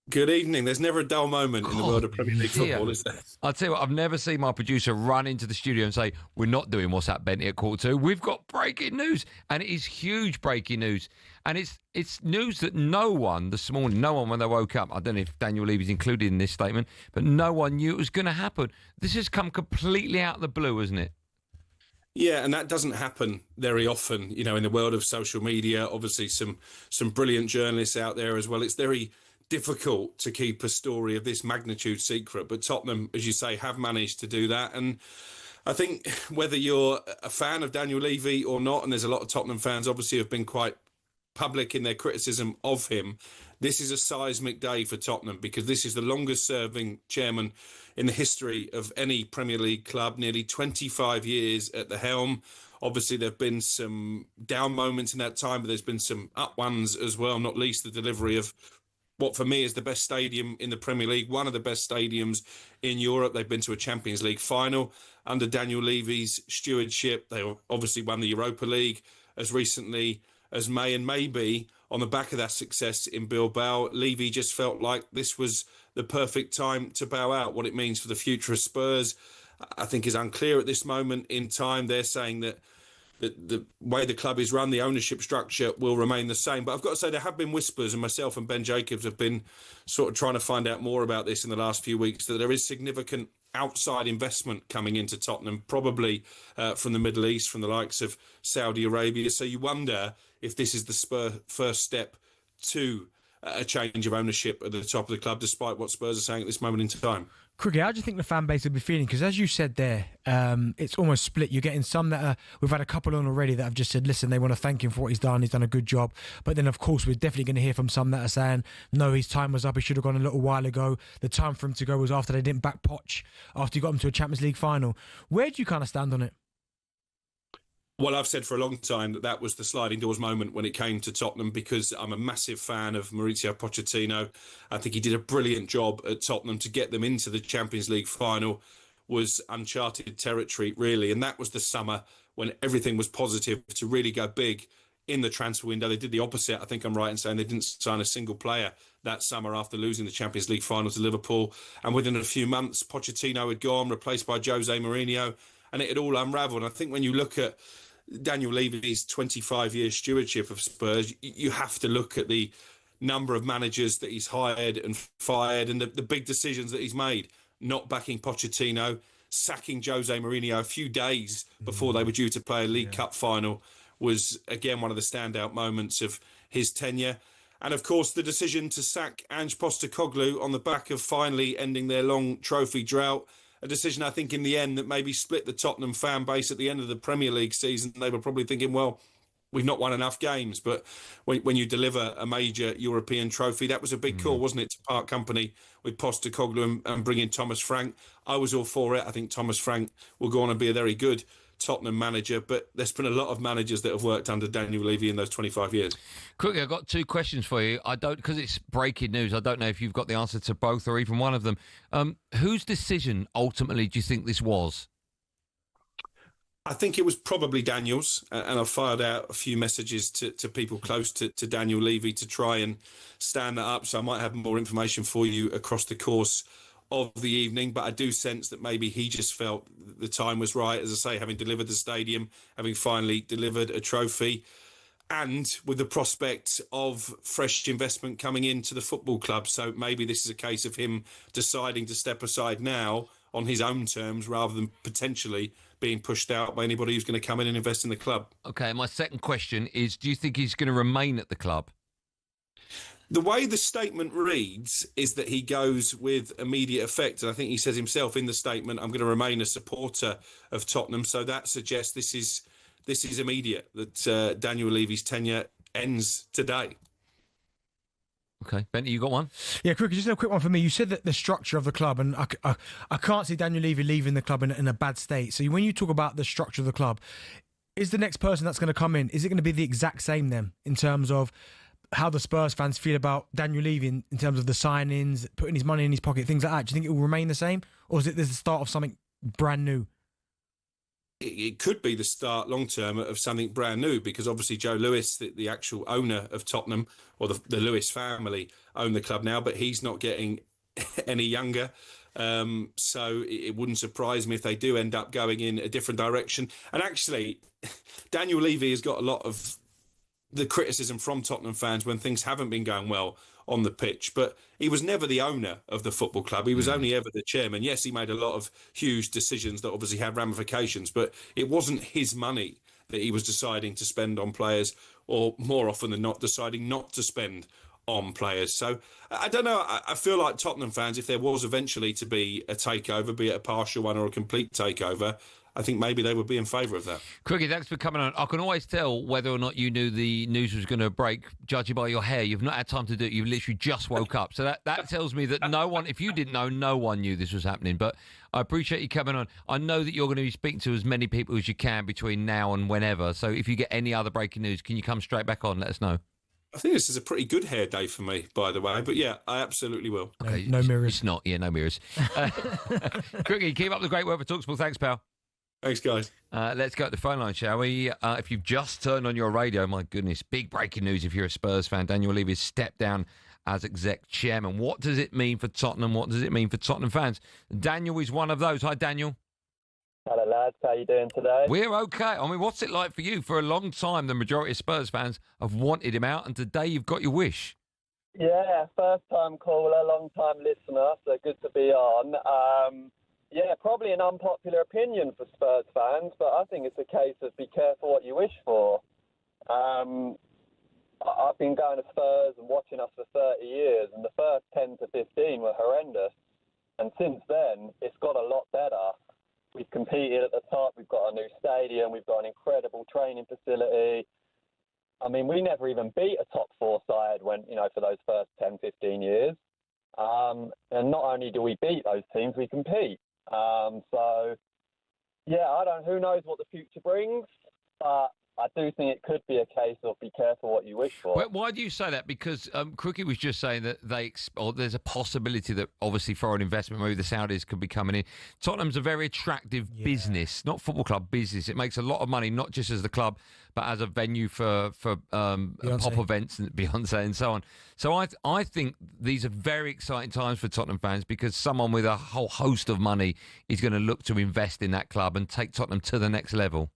Good evening. There's never a dull moment in the world of Premier League football, is there? I'll tell you what, I've never seen my producer run into the studio and say, we're not doing What's That, Bentley, at 2:15. We've got breaking news. And it is huge breaking news. And it's news that no one this morning, no one when they woke up, I don't know if Daniel Levy's included in this statement, but no one knew it was going to happen. This has come completely out of the blue, hasn't it? Yeah, and that doesn't happen very often, you know, in the world of social media. Obviously, some brilliant journalists out there as well. It's very difficult to keep a story of this magnitude secret, but Tottenham, as you say, have managed to do that. And I think whether you're a fan of Daniel Levy or not, and there's a lot of Tottenham fans obviously have been quite public in their criticism of him, this is a seismic day for Tottenham, because this is the longest serving chairman in the history of any Premier League club, nearly 25 years at the helm. Obviously, there have been some down moments in that time, but there's been some up ones as well, not least the delivery of what for me is the best stadium in the Premier League, one of the best stadiums in Europe. They've been to a Champions League final under Daniel Levy's stewardship. They obviously won the Europa League as recently as May, and maybe on the back of that success in Bilbao, Levy just felt like this was the perfect time to bow out. What it means for the future of Spurs, I think, is unclear at this moment in time. They're saying that the way the club is run, the ownership structure will remain the same. But I've got to say, there have been whispers, and myself and Ben Jacobs have been sort of trying to find out more about this in the last few weeks, that there is significant outside investment coming into Tottenham, probably from the Middle East, from the likes of Saudi Arabia. So you wonder if this is the Spurs' first step to a change of ownership at the top of the club, despite what Spurs are saying at this moment in time. Cricket, how do you think the fan base will be feeling? Because as you said there, it's almost split. You're getting some that are, we've had a couple on already that have just said, listen, they want to thank him for what he's done a good job. But then, of course, we're definitely going to hear from some that are saying, no, his time was up, he should have gone a little while ago. The time for him to go was after they didn't back Poch, after he got him to a Champions League final. Where do you kind of stand on it? Well, I've said for a long time that that was the sliding doors moment when it came to Tottenham, because I'm a massive fan of Mauricio Pochettino. I think he did a brilliant job at Tottenham. To get them into the Champions League final was uncharted territory, really. And that was the summer when everything was positive to really go big in the transfer window. They did the opposite. I think I'm right in saying they didn't sign a single player that summer after losing the Champions League final to Liverpool. And within a few months, Pochettino had gone, replaced by Jose Mourinho, and it had all unravelled. And I think when you look at Daniel Levy's 25-year stewardship of Spurs, you have to look at the number of managers that he's hired and fired, and the big decisions that he's made. Not backing Pochettino, sacking Jose Mourinho a few days before they were due to play a League Cup final was, again, one of the standout moments of his tenure. And, of course, the decision to sack Ange Postecoglou on the back of finally ending their long trophy drought. A decision, I think, in the end, that maybe split the Tottenham fan base at the end of the Premier League season. They were probably thinking, well, we've not won enough games. But when you deliver a major European trophy, that was a big call, wasn't it, to part company with Postecoglou and bring in Thomas Frank. I was all for it. I think Thomas Frank will go on and be a very good Tottenham manager, but there's been a lot of managers that have worked under Daniel Levy in those 25 years. Quickly, I've got two questions for you. Because it's breaking news, I don't know if you've got the answer to both or even one of them. Whose decision ultimately do you think this was? I think it was probably Daniel's, and I've fired out a few messages to people close to Daniel Levy to try and stand that up, so I might have more information for you across the course of the evening. But I do sense that maybe he just felt the time was right, as I say, having delivered the stadium, having finally delivered a trophy, and with the prospect of fresh investment coming into the football club. So maybe this is a case of him deciding to step aside now on his own terms, rather than potentially being pushed out by anybody who's going to come in and invest in the club. Okay, my second question is, do you think he's going to remain at the club? The way the statement reads is that he goes with immediate effect. And I think he says himself in the statement, I'm going to remain a supporter of Tottenham. So that suggests this is immediate, that Daniel Levy's tenure ends today. Okay, Benty, you got one? Yeah, quickly, just a quick one for me. You said that the structure of the club, and I can't see Daniel Levy leaving the club in a bad state. So when you talk about the structure of the club, is the next person that's going to come in, is it going to be the exact same then, in terms of how the Spurs fans feel about Daniel Levy in terms of the signings, putting his money in his pocket, things like that? Do you think it will remain the same, or is it the start of something brand new? It could be the start long term of something brand new, because obviously Joe Lewis, the actual owner of Tottenham, or the Lewis family own the club now, but he's not getting any younger. So it wouldn't surprise me if they do end up going in a different direction. And actually, Daniel Levy has got a lot of the criticism from Tottenham fans when things haven't been going well on the pitch, but he was never the owner of the football club. He was only ever the chairman. Yes, he made a lot of huge decisions that obviously had ramifications, but it wasn't his money that he was deciding to spend on players, or more often than not, deciding not to spend on players. So I don't know. I feel like Tottenham fans, if there was eventually to be a takeover, be it a partial one or a complete takeover, I think maybe they would be in favour of that. Crookie, thanks for coming on. I can always tell whether or not you knew the news was going to break, judging by your hair. You've not had time to do it. You've literally just woke up. So that tells me that no one, if you didn't know, no one knew this was happening. But I appreciate you coming on. I know that you're going to be speaking to as many people as you can between now and whenever. So if you get any other breaking news, can you come straight back on and let us know? I think this is a pretty good hair day for me, by the way. But yeah, I absolutely will. Okay, no mirrors. It's not. Yeah, no mirrors. Crookie, keep up the great work for talkSPORT. Thanks, pal. Thanks, guys. Let's go to the phone line, shall we? If you've just turned on your radio, my goodness, big breaking news if you're a Spurs fan. Daniel Levy has stepped down as exec chairman. What does it mean for Tottenham? What does it mean for Tottenham fans? Daniel is one of those. Hi, Daniel. Hello, lads. How you doing today? We're okay. I mean, what's it like for you? For a long time, the majority of Spurs fans have wanted him out, and today you've got your wish. Yeah, first-time caller, long-time listener, so good to be on. Yeah, probably an unpopular opinion for Spurs fans, but I think it's a case of be careful what you wish for. I've been going to Spurs and watching us for 30 years, and the first 10 to 15 were horrendous. And since then, it's got a lot better. We've competed at the top. We've got a new stadium. We've got an incredible training facility. I mean, we never even beat a top four side for those first 10, 15 years. And not only do we beat those teams, we compete. So, yeah, who knows what the future brings, but I do think it could be a case of be careful what you wish for. Why do you say that? Because Crookie was just saying that there's a possibility that obviously foreign investment, maybe the Saudis could be coming in. Tottenham's a very attractive business, not football club, business. It makes a lot of money, not just as the club, but as a venue for pop events and Beyonce and so on. So I think these are very exciting times for Tottenham fans because someone with a whole host of money is going to look to invest in that club and take Tottenham to the next level.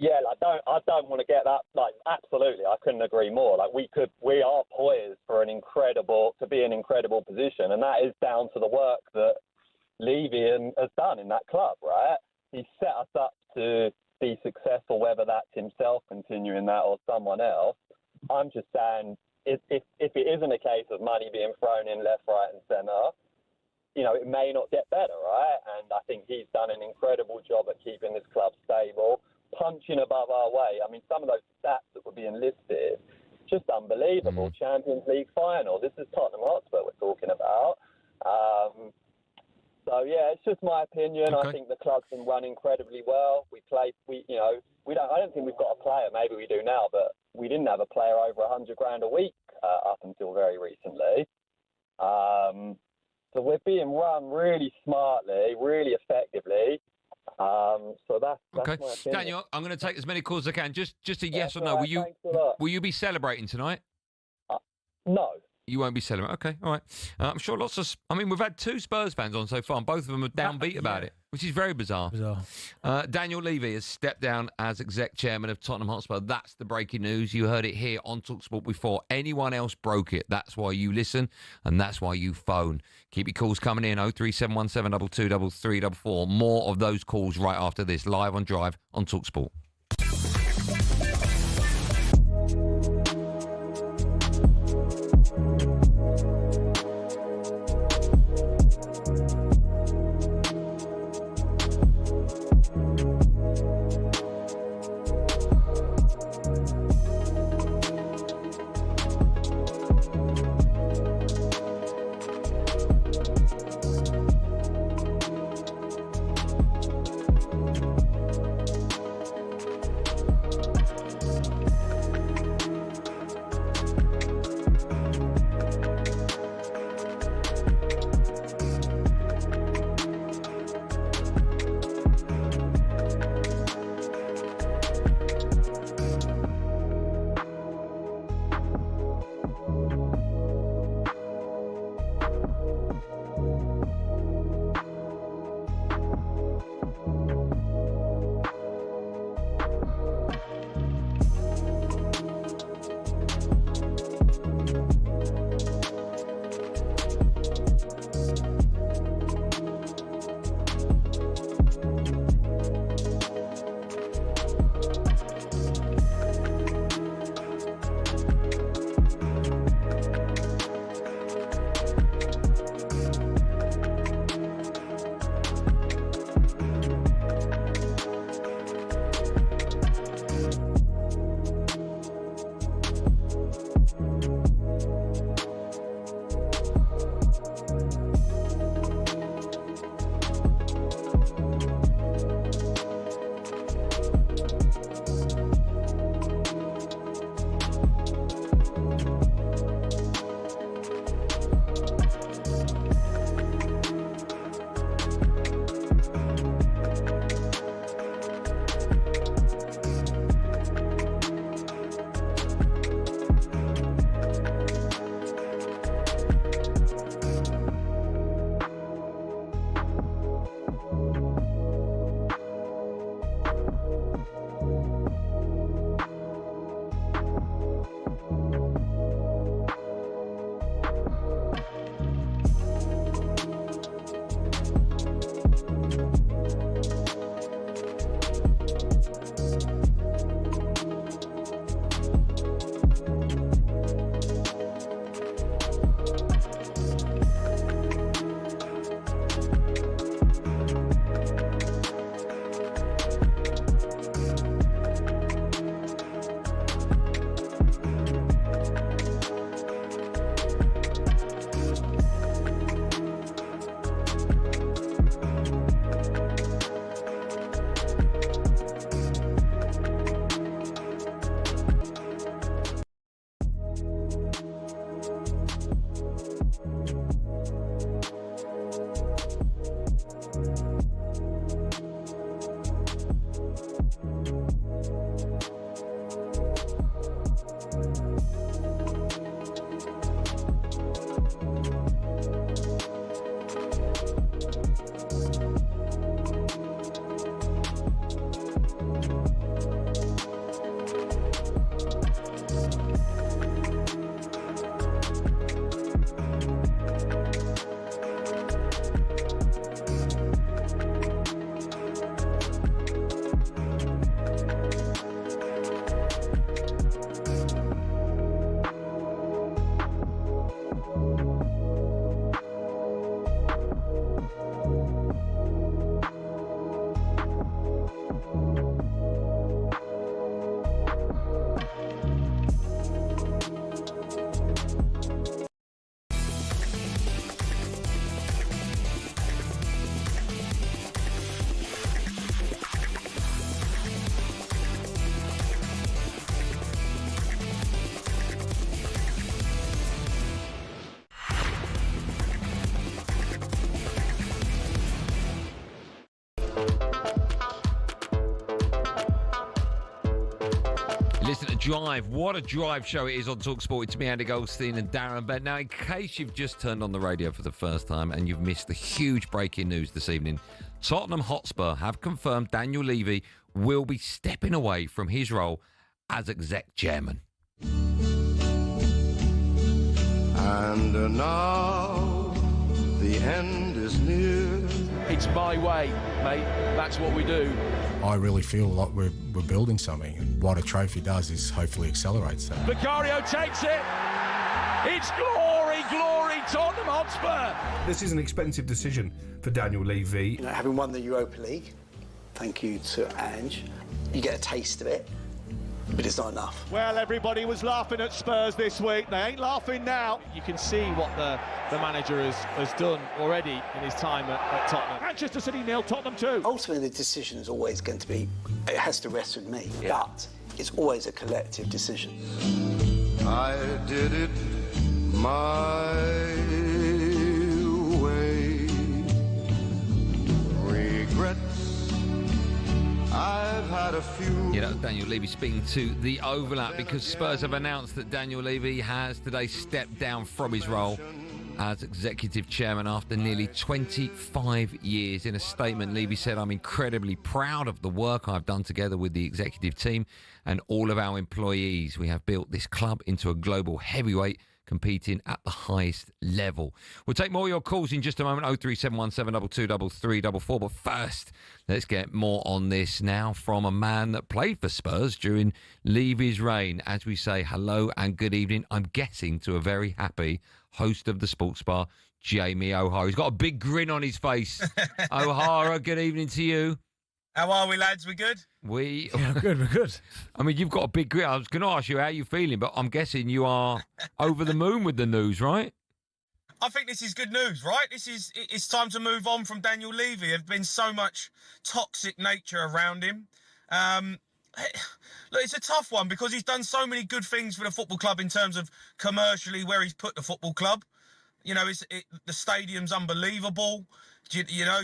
Yeah, I don't want to get that. Absolutely, I couldn't agree more. We are poised for an incredible position, and that is down to the work that Levy has done in that club. Right, he's set us up to be successful, whether that's himself continuing that or someone else. I'm just saying, if it isn't a case of money being thrown in left, right, and centre, it may not get better, right? And I think he's done an incredible job at keeping this club stable, punching above our weight. I mean, some of those stats that were being listed, just unbelievable. Champions League final. This is Tottenham Hotspur we're talking about. So yeah, it's just my opinion. Okay. I think the club's been run incredibly well. I don't think we've got a player. Maybe we do now, but we didn't have a player over $100,000 a week up until very recently. So we're being run really smartly, really effectively. So that's okay. My opinion. Daniel, I'm going to take as many calls as I can. Just a yes or no. Will you be celebrating tonight? No. You won't be celebrating. Okay, all right. I'm sure we've had 2 Spurs fans on so far, and both of them are downbeat about it, which is very bizarre. Daniel Levy has stepped down as exec chairman of Tottenham Hotspur. That's the breaking news. You heard it here on talkSPORT before anyone else broke it. That's why you listen, and that's why you phone. Keep your calls coming in, 03717 223344. More of those calls right after this, live on Drive on talkSPORT. Listen to Drive. What a drive show it is on talkSPORT. It's me, Andy Goldstein and Darren Bent. Now, in case you've just turned on the radio for the first time and you've missed the huge breaking news this evening, Tottenham Hotspur have confirmed Daniel Levy will be stepping away from his role as exec chairman. And now the end is near. It's my way, mate. That's what we do. I really feel like we're building something, and what a trophy does is hopefully accelerates that. Vicario takes it. It's glory, glory, Tottenham Hotspur. This is an expensive decision for Daniel Levy. You know, having won the Europa League, thank you to Ange, you get a taste of it, but it's not enough. Well, everybody was laughing at Spurs this week. They ain't laughing now. You can see what the manager has done already in his time at Tottenham. Manchester City 0, Tottenham 2. Ultimately, the decision is always going to be, it has to rest with me, but it's always a collective decision. I did it my way. Regrets, I've had a few. Yeah, that was Daniel Levy speaking to the Overlap, because Spurs have announced that Daniel Levy has today stepped down from his role as executive chairman after nearly 25 years. In a statement, Levy said, "I'm incredibly proud of the work I've done together with the executive team and all of our employees. We have built this club into a global heavyweight, competing at the highest level." We'll take more of your calls in just a moment. 03717223344. But first, let's get more on this now from a man that played for Spurs during Levy's reign. As we say hello and good evening, I'm guessing to a very happy host of the Sports Bar, Jamie O'Hara. He's got a big grin on his face. O'Hara, good evening to you. How are we, lads? We good? We're good. I mean, you've got a big grin. I was going to ask you how you're feeling, but I'm guessing you are over the moon with the news, right? I think this is good news, right? It's time to move on from Daniel Levy. There's been so much toxic nature around him. Look, it's a tough one because he's done so many good things for the football club in terms of commercially where he's put the football club. You know, the stadium's unbelievable. You know,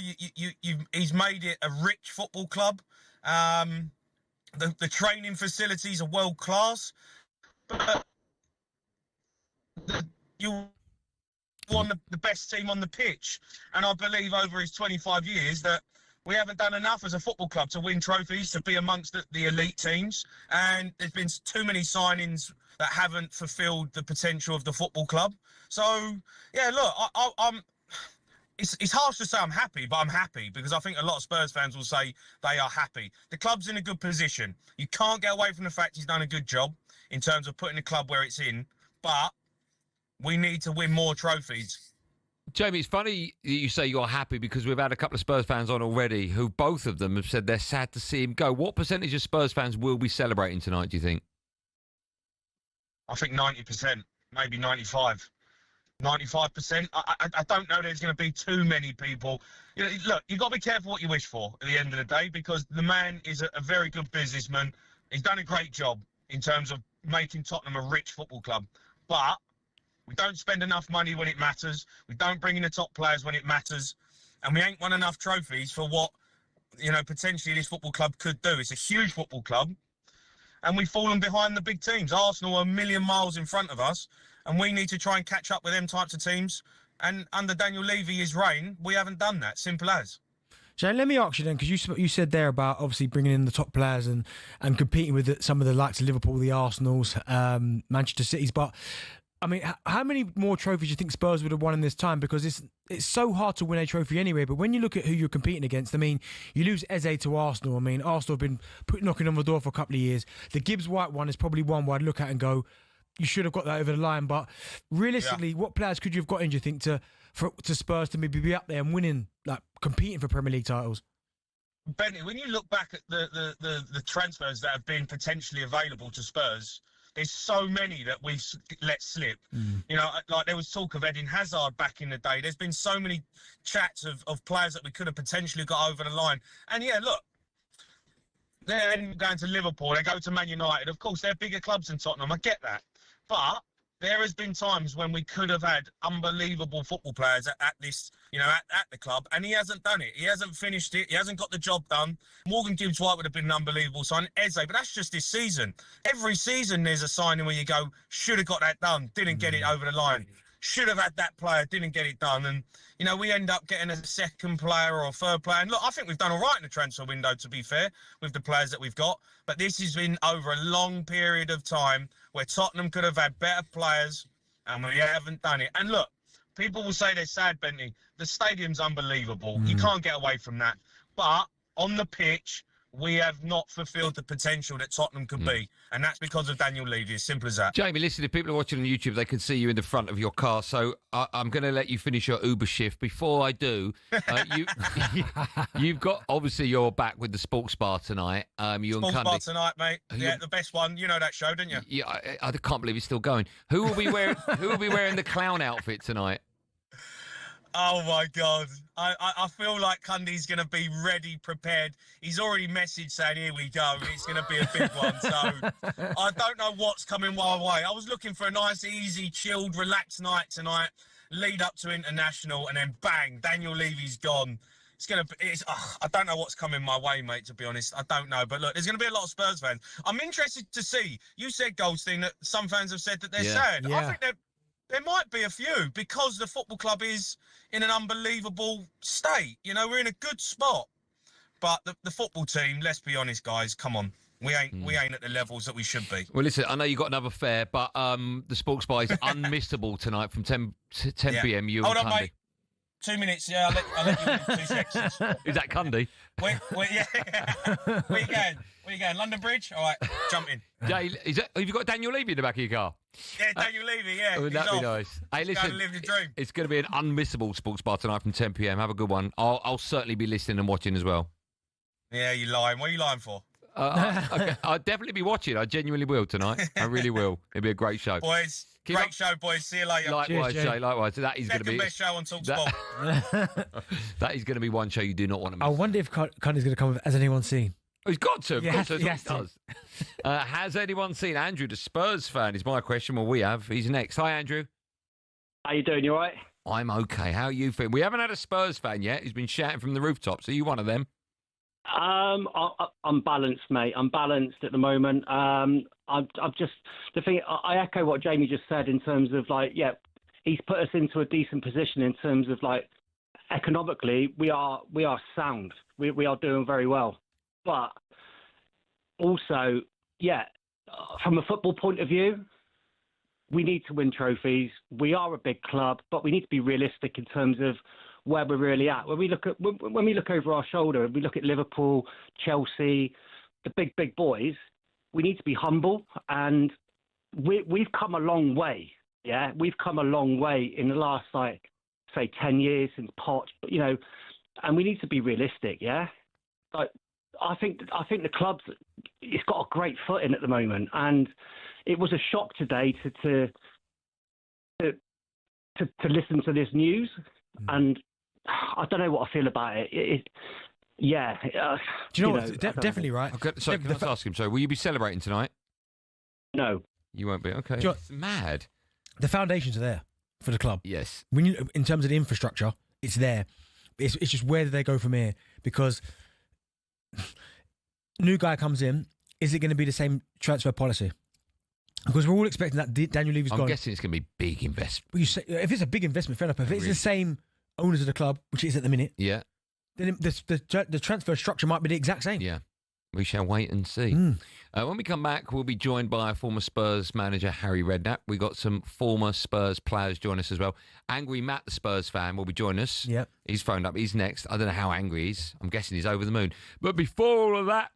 he's made it a rich football club. The training facilities are world class, but you won the best team on the pitch, and I believe over his 25 years that We haven't done enough as a football club to win trophies, to be amongst the elite teams. And there's been too many signings that haven't fulfilled the potential of the football club. So, yeah, look, I'm... It's harsh to say I'm happy, but I'm happy because I think a lot of Spurs fans will say they are happy. The club's in a good position. You can't get away from the fact he's done a good job in terms of putting the club where it's in, but we need to win more trophies. Jamie, it's funny that you say you're happy because we've had a couple of Spurs fans on already who both of them have said they're sad to see him go. What percentage of Spurs fans will be celebrating tonight, do you think? I think 90%, maybe 95%. 95%. I don't know there's going to be too many people. You know, look, you've got to be careful what you wish for at the end of the day because the man is a very good businessman. He's done a great job in terms of making Tottenham a rich football club. But we don't spend enough money when it matters. We don't bring in the top players when it matters. And we ain't won enough trophies for what, you know, potentially this football club could do. It's a huge football club. And we've fallen behind the big teams. Arsenal are a million miles in front of us. And we need to try and catch up with them types of teams. And under Daniel Levy, his reign, we haven't done that. Simple as. Shane, let me ask you then, because you said there about obviously bringing in the top players and competing with some of the likes of Liverpool, the Arsenals, Manchester Cities. But, I mean, how many more trophies do you think Spurs would have won in this time? Because it's so hard to win a trophy anyway. But when you look at who you're competing against, I mean, you lose Eze to Arsenal. I mean, Arsenal have been knocking on the door for a couple of years. The Gibbs-White one is probably one where I'd look at and go, you should have got that over the line. But realistically, what players could you have got in, do you think, to Spurs to maybe be up there and winning, like competing for Premier League titles? Benny, when you look back at the transfers that have been potentially available to Spurs, there's so many that we've let slip. You know, like there was talk of Eden Hazard back in the day. There's been so many chats of players that we could have potentially got over the line. And yeah, look, they're going to Liverpool, they go to Man United. Of course, they're bigger clubs than Tottenham. I get that. But there has been times when we could have had unbelievable football players at this, you know, at the club, and he hasn't done it. He hasn't finished it. He hasn't got the job done. Morgan Gibbs-White would have been an unbelievable sign. Eze, but that's just this season. Every season there's a signing where you go, should have got that done, didn't get it over the line. Should have had that player, didn't get it done. And, you know, we end up getting a second player or a third player. And look, I think we've done all right in the transfer window, to be fair, with the players that we've got. But this has been over a long period of time where Tottenham could have had better players and we haven't done it. And look, people will say they're sad, Bentley. The stadium's unbelievable. You can't get away from that. But on the pitch, we have not fulfilled the potential that Tottenham could be. And that's because of Daniel Levy, as simple as that. Jamie, listen, if people are watching on YouTube, they can see you in the front of your car. So I'm going to let you finish your Uber shift. Before I do, you've got, obviously, you're back with the Sports Bar tonight. You Sports and Bar tonight, mate. Yeah, the best one. You know that show, don't you? Yeah, I can't believe it's still going. Who will be wearing the clown outfit tonight? Oh, my God. I feel like Cundy's going to be ready, prepared. He's already messaged saying, here we go. It's going to be a big one. So I don't know what's coming my way. I was looking for a nice, easy, chilled, relaxed night tonight, lead up to international, and then bang, Daniel Levy's gone. I don't know what's coming my way, mate, to be honest. I don't know. But look, there's going to be a lot of Spurs fans. I'm interested to see. You said, Goldstein, that some fans have said that they're sad. Yeah. I think there might be a few because the football club is in an unbelievable state. You know, we're in a good spot. But the football team, let's be honest, guys, come on. We ain't at the levels that we should be. Well, listen, I know you got another fare, but the Sports Bar is unmissable tonight from 10 p.m. You Hold and on, Cundy. mate. 2 minutes, yeah, I'll let you in 2 seconds. Is that Cundy? Yeah. Where you going? London Bridge? All right, jump in. Jay, have you got Daniel Levy in the back of your car? Yeah, Daniel Levy, yeah. Would that be nice? Hey, listen, to live the dream. It's going to be an unmissable Sports Bar tonight from 10 p.m. Have a good one. I'll certainly be listening and watching as well. Yeah, you're lying. What are you lying for? I'll definitely be watching. I genuinely will tonight. I really will. It'll be a great show. Boys, great show, boys. See you later. Likewise, Jay. Likewise. That is going to be... Second best show on talkSPORT. That is going to be one show you do not want to miss. I wonder if Cundy's going to come with Has Anyone Seen? Oh, he's got to. Yes, He does. Has anyone seen Andrew, the Spurs fan, is my question. Well, we have. He's next. Hi, Andrew. How you doing? You all right? I'm okay. How are you feeling? We haven't had a Spurs fan yet who's been shouting from the rooftops. Are you one of them? I'm balanced, mate. I'm balanced at the moment. I'm just the thing. I echo what Jamie just said in terms of he's put us into a decent position in terms of economically, we are sound. We are doing very well. But also, from a football point of view, we need to win trophies. We are a big club, but we need to be realistic in terms of where we're really at. When we look over our shoulder, we look at Liverpool, Chelsea, the big boys. We need to be humble, and we've come a long way. Yeah, we've come a long way in the last, say, 10 years since Poch. And we need to be realistic. Yeah, I think the club's it's got a great footing at the moment, and it was a shock today to listen to this news, and I don't know what I feel about it. Do you know what? Definitely right. Okay, sorry, can I just ask him? So, will you be celebrating tonight? No, you won't be. Okay, it's mad. The foundations are there for the club. Yes. When in terms of the infrastructure, it's there. It's just where do they go from here? Because new guy comes in, is it going to be the same transfer policy? Because we're all expecting that Daniel Levy's gone. I'm guessing it's going to be big investment. Well, if it's a big investment, fair enough. If it's the same owners of the club, which it is at the minute, then the transfer structure might be the exact same. Yeah. We shall wait and see. When we come back, we'll be joined by former Spurs manager Harry Redknapp. We got some former Spurs players join us as well. Angry Matt, the Spurs fan, will be joining us. Yeah, he's phoned up. He's next. I don't know how angry he is. I'm guessing he's over the moon. But before all of that,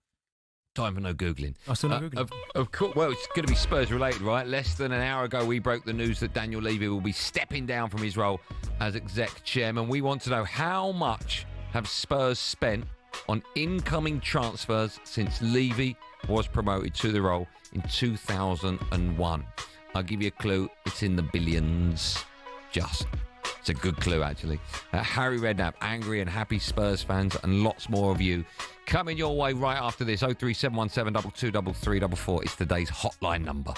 time for no Googling. I still no Googling. Of course. Well, it's going to be Spurs related, right? Less than an hour ago, we broke the news that Daniel Levy will be stepping down from his role as exec chairman. We want to know how much have Spurs spent on incoming transfers since Levy was promoted to the role in 2001. I'll give you a clue. It's in the billions. It's a good clue, actually. Harry Redknapp, angry and happy Spurs fans, and lots more of you coming your way right after this. 03717 223344. It's today's hotline number.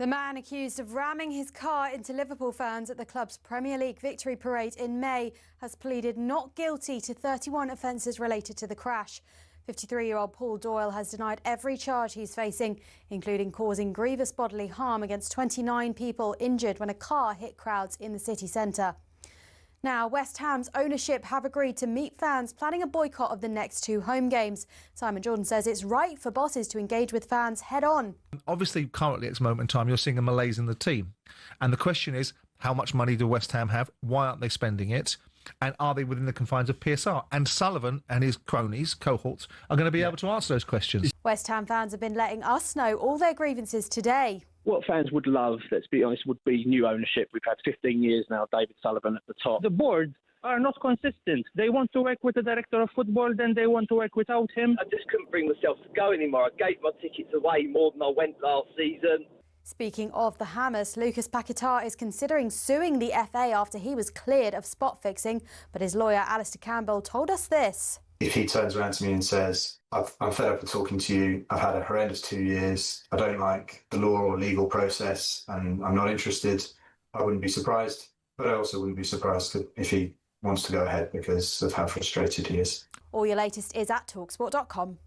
The man accused of ramming his car into Liverpool fans at the club's Premier League victory parade in May has pleaded not guilty to 31 offences related to the crash. 53-year-old Paul Doyle has denied every charge he's facing, including causing grievous bodily harm against 29 people injured when a car hit crowds in the city centre. Now, West Ham's ownership have agreed to meet fans planning a boycott of the next 2 home games. Simon Jordan says it's right for bosses to engage with fans head-on. Obviously, currently at this moment in time, you're seeing a malaise in the team. And the question is, how much money do West Ham have? Why aren't they spending it? And are they within the confines of PSR? And Sullivan and his cronies, cohorts, are going to be able to answer those questions. West Ham fans have been letting us know all their grievances today. What fans would love, let's be honest, would be new ownership. We've had 15 years now, David Sullivan at the top. The board are not consistent. They want to work with the director of football, then they want to work without him. I just couldn't bring myself to go anymore. I gave my tickets away more than I went last season. Speaking of the Hammers, Lucas Paquetá is considering suing the FA after he was cleared of spot fixing, but his lawyer Alistair Campbell told us this. If he turns around to me and says, I'm fed up with talking to you, I've had a horrendous 2 years, I don't like the law or legal process, and I'm not interested, I wouldn't be surprised. But I also wouldn't be surprised if he wants to go ahead because of how frustrated he is. All your latest is at talksport.com.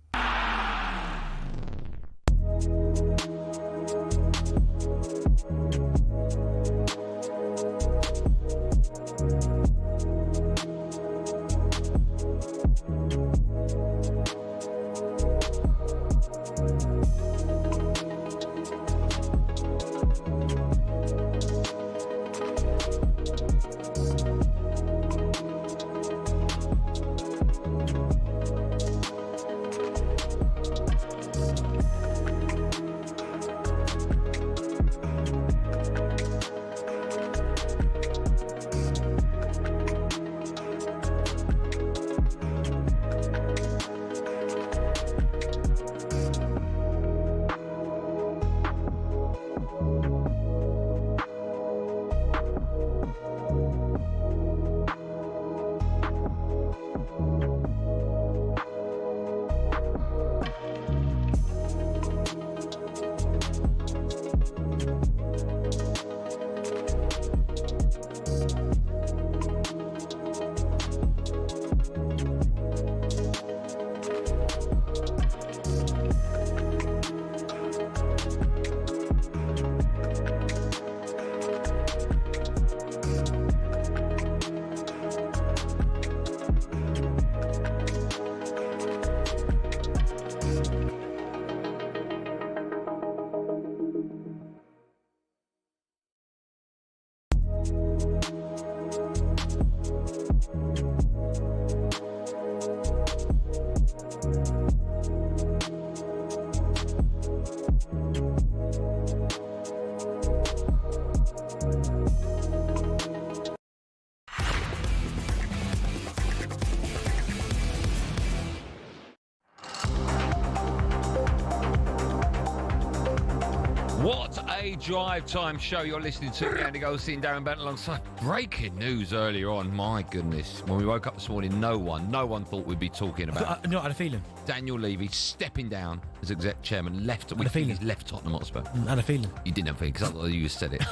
What a drive time show you're listening to. Andy Goldstein Darren Bent alongside. Breaking news earlier on. My goodness. When we woke up this morning, no one thought we'd be talking about. No, I had a feeling. Daniel Levy stepping down as exec chairman. Left. I had a feeling. He's left Tottenham Hotspur. I had a feeling. You didn't have a feeling because I thought you said it.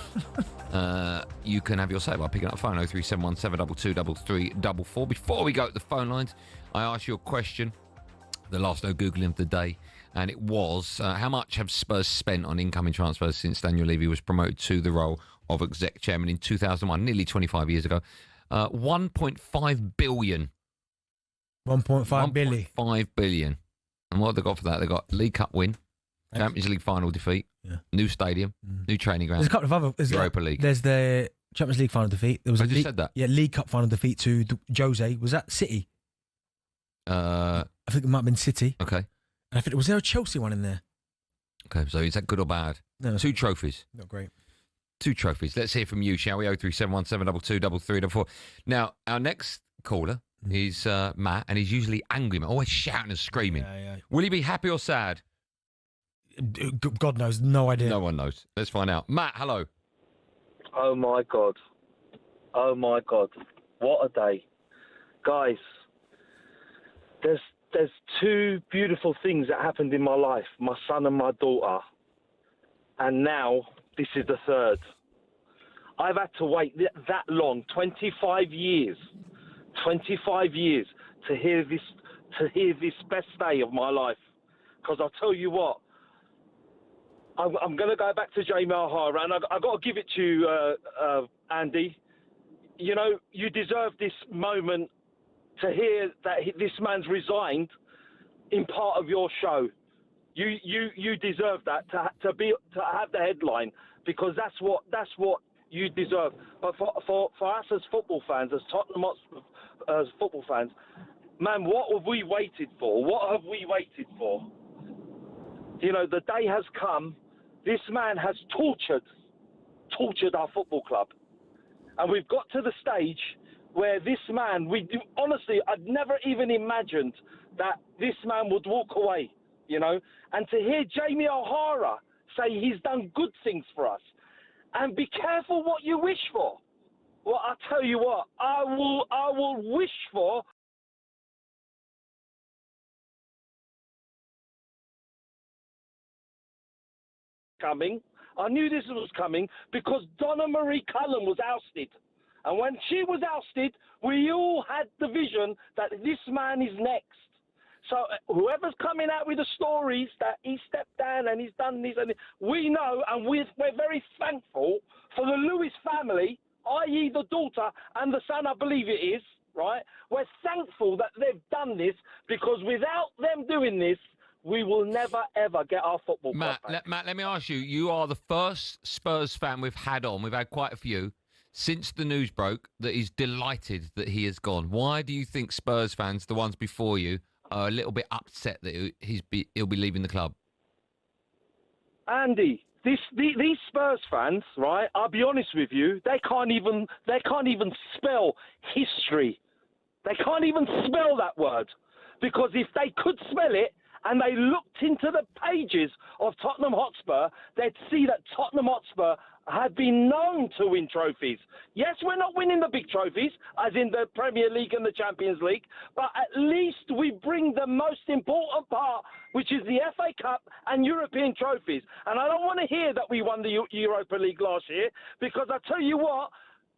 You can have your say by picking up the phone 03717223344. Before we go to the phone lines, I asked you a question. The last no Googling of the day. And it was, how much have Spurs spent on incoming transfers since Daniel Levy was promoted to the role of exec chairman in 2001, nearly 25 years ago? 1.5 billion. 1.5 billion. 1.5 billion. And what have they got for that? They got League Cup win, Champions League final defeat, new stadium, new training ground. There's a couple of other. Europa League. There's the Champions League final defeat. There was I just said that. Yeah, League Cup final defeat to Jose. Was that City? I think it might have been City. Okay. And I think, was there a Chelsea one in there? Okay, so is that good or bad? No. 2 trophies. Not great. 2 trophies. Let's hear from you, shall we? 03717223344. Now, our next caller is Matt, and he's usually angry, always shouting and screaming. Yeah. Will he be happy or sad? God knows. No idea. No one knows. Let's find out. Matt, hello. Oh, my God. Oh, my God. What a day. Guys, there's 2 beautiful things that happened in my life, my son and my daughter. And now This is the third. I've had to wait that long, 25 years, 25 years to hear this best day of my life. Because I'll tell you what, I'm going to go back to Jamie O'Hara, and I've got to give it to you, Andy. You know, you deserve this moment to hear that this man's resigned in part of your show. You deserve that to have the headline, because that's what you deserve. But for us as football fans, as Tottenham as football fans, man, what have we waited for? What have we waited for? You know, the day has come. This man has tortured our football club. And we've got to the stage where this man, honestly, I'd never even imagined that this man would walk away, you know. And to hear Jamie O'Hara say he's done good things for us, and be careful what you wish for. Well, I tell you what, I will wish for coming. I knew this was coming because Donna Marie Cullen was ousted. And when she was ousted, we all had the vision that this man is next. So whoever's coming out with the stories that he stepped down and he's done this, and we know, and we're very thankful for the Lewis family, i.e. the daughter and the son, I believe it is, right? We're thankful that they've done this, because without them doing this, we will never, ever get our football club back. Matt, let me ask you. You are the first Spurs fan we've had on. We've had quite a few since the news broke that he's delighted that he has gone. Why do you think Spurs fans, the ones before you, are a little bit upset that he'll be leaving the club? Andy, these Spurs fans, right? I'll be honest with you, they can't even spell history. They can't even spell that word, because if they could spell it, and they looked into the pages of Tottenham Hotspur, they'd see that Tottenham Hotspur had been known to win trophies. Yes, we're not winning the big trophies, as in the Premier League and the Champions League, but at least we bring the most important part, which is the FA Cup and European trophies. And I don't want to hear that we won the Europa League last year, because I tell you what,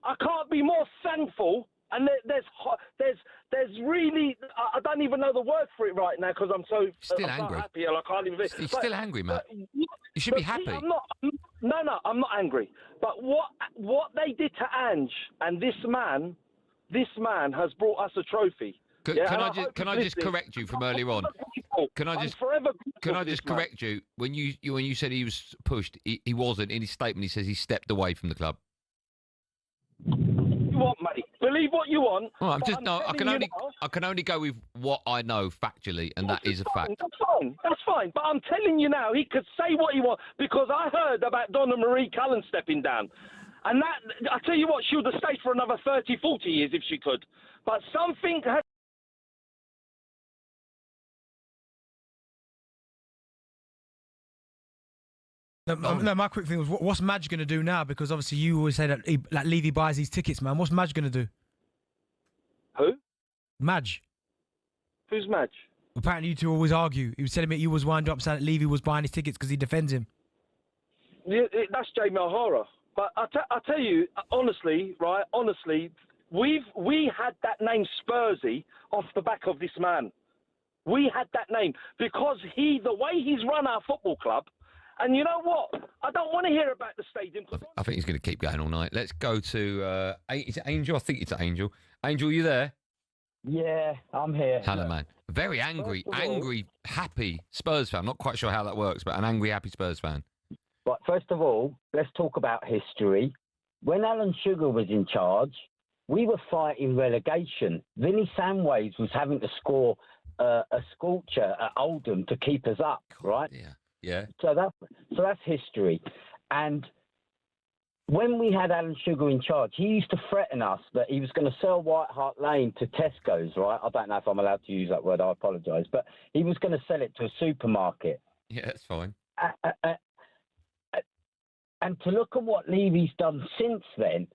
I can't be more thankful. And there's really, I don't even know the word for it right now, because I'm so angry. Happy and I can't even. You're still angry, Matt. You should be happy. See, I'm not angry. But what they did to Ange and this man has brought us a trophy. Can I just correct you from earlier on? Can I just correct you? When you said he was pushed, he wasn't. In his statement, he says he stepped away from the club. You want, mate? Believe what you want. Well, I can only go with what I know factually, and that is a fact. That's fine. But I'm telling you now, he could say what he wants, because I heard about Donna Marie Cullen stepping down. And that, I tell you what, she would have stayed for another 30, 40 years if she could. But something has... No, my quick thing was, what's Madge going to do now? Because obviously you always say that Levy buys these tickets, man. What's Madge going to do? Who? Madge. Who's Madge? Apparently you two always argue. He was telling me you was wind up saying that Levy was buying his tickets because he defends him. Yeah, that's Jamie O'Hara. But I tell you, honestly, right, we had that name Spursy off the back of this man. We had that name because the way he's run our football club. And you know what? I don't want to hear about the stadium. I think he's going to keep going all night. Let's go to... is it Angel? I think it's Angel. Angel, you there? Yeah, I'm here. Hello, man. Very angry, happy Spurs fan. I'm not quite sure how that works, but an angry, happy Spurs fan. Right, first of all, let's talk about history. When Alan Sugar was in charge, we were fighting relegation. Vinnie Samways was having to score a scorcher at Oldham to keep us up, right? Yeah. So that's history. And when we had Alan Sugar in charge, he used to threaten us that he was going to sell White Hart Lane to Tesco's, right? I don't know if I'm allowed to use that word. I apologise. But he was going to sell it to a supermarket. Yeah, that's fine. And to look at what Levy's done since then,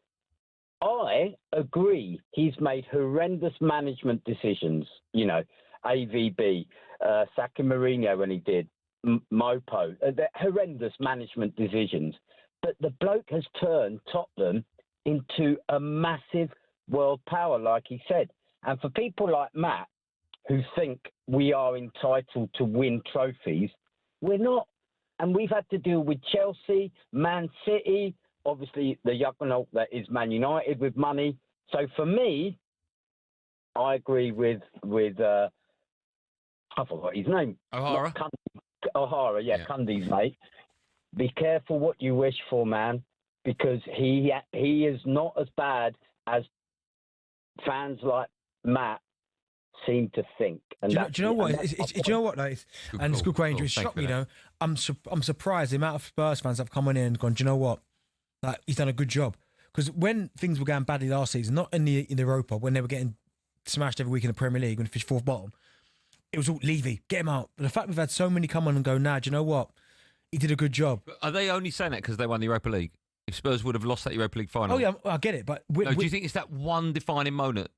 I agree he's made horrendous management decisions. You know, AVB, sacking Mourinho when he did, Mopo, they're horrendous management decisions. But the bloke has turned Tottenham into a massive world power, like he said. And for people like Matt, who think we are entitled to win trophies, we're not. And we've had to deal with Chelsea, Man City, obviously the juggernaut that is Man United with money. So for me, I agree with I forgot his name. O'Hara? O'Hara, yeah, Cundy's mate. Be careful what you wish for, man, because he is not as bad as fans like Matt seem to think. And do you know what? Do you know what? Like, and it's good range. It shocked me, I'm surprised the amount of Spurs fans have come on in and gone, do you know what? Like, he's done a good job. Because when things were going badly last season, not in the Europa, when they were getting smashed every week in the Premier League when they finished fourth bottom, it was all Levy, get him out. But the fact we've had so many come on and go, nah, do you know what? He did a good job. But are they only saying that because they won the Europa League? If Spurs would have lost that Europa League final. Oh yeah, I get it, but do you think it's that one defining moment?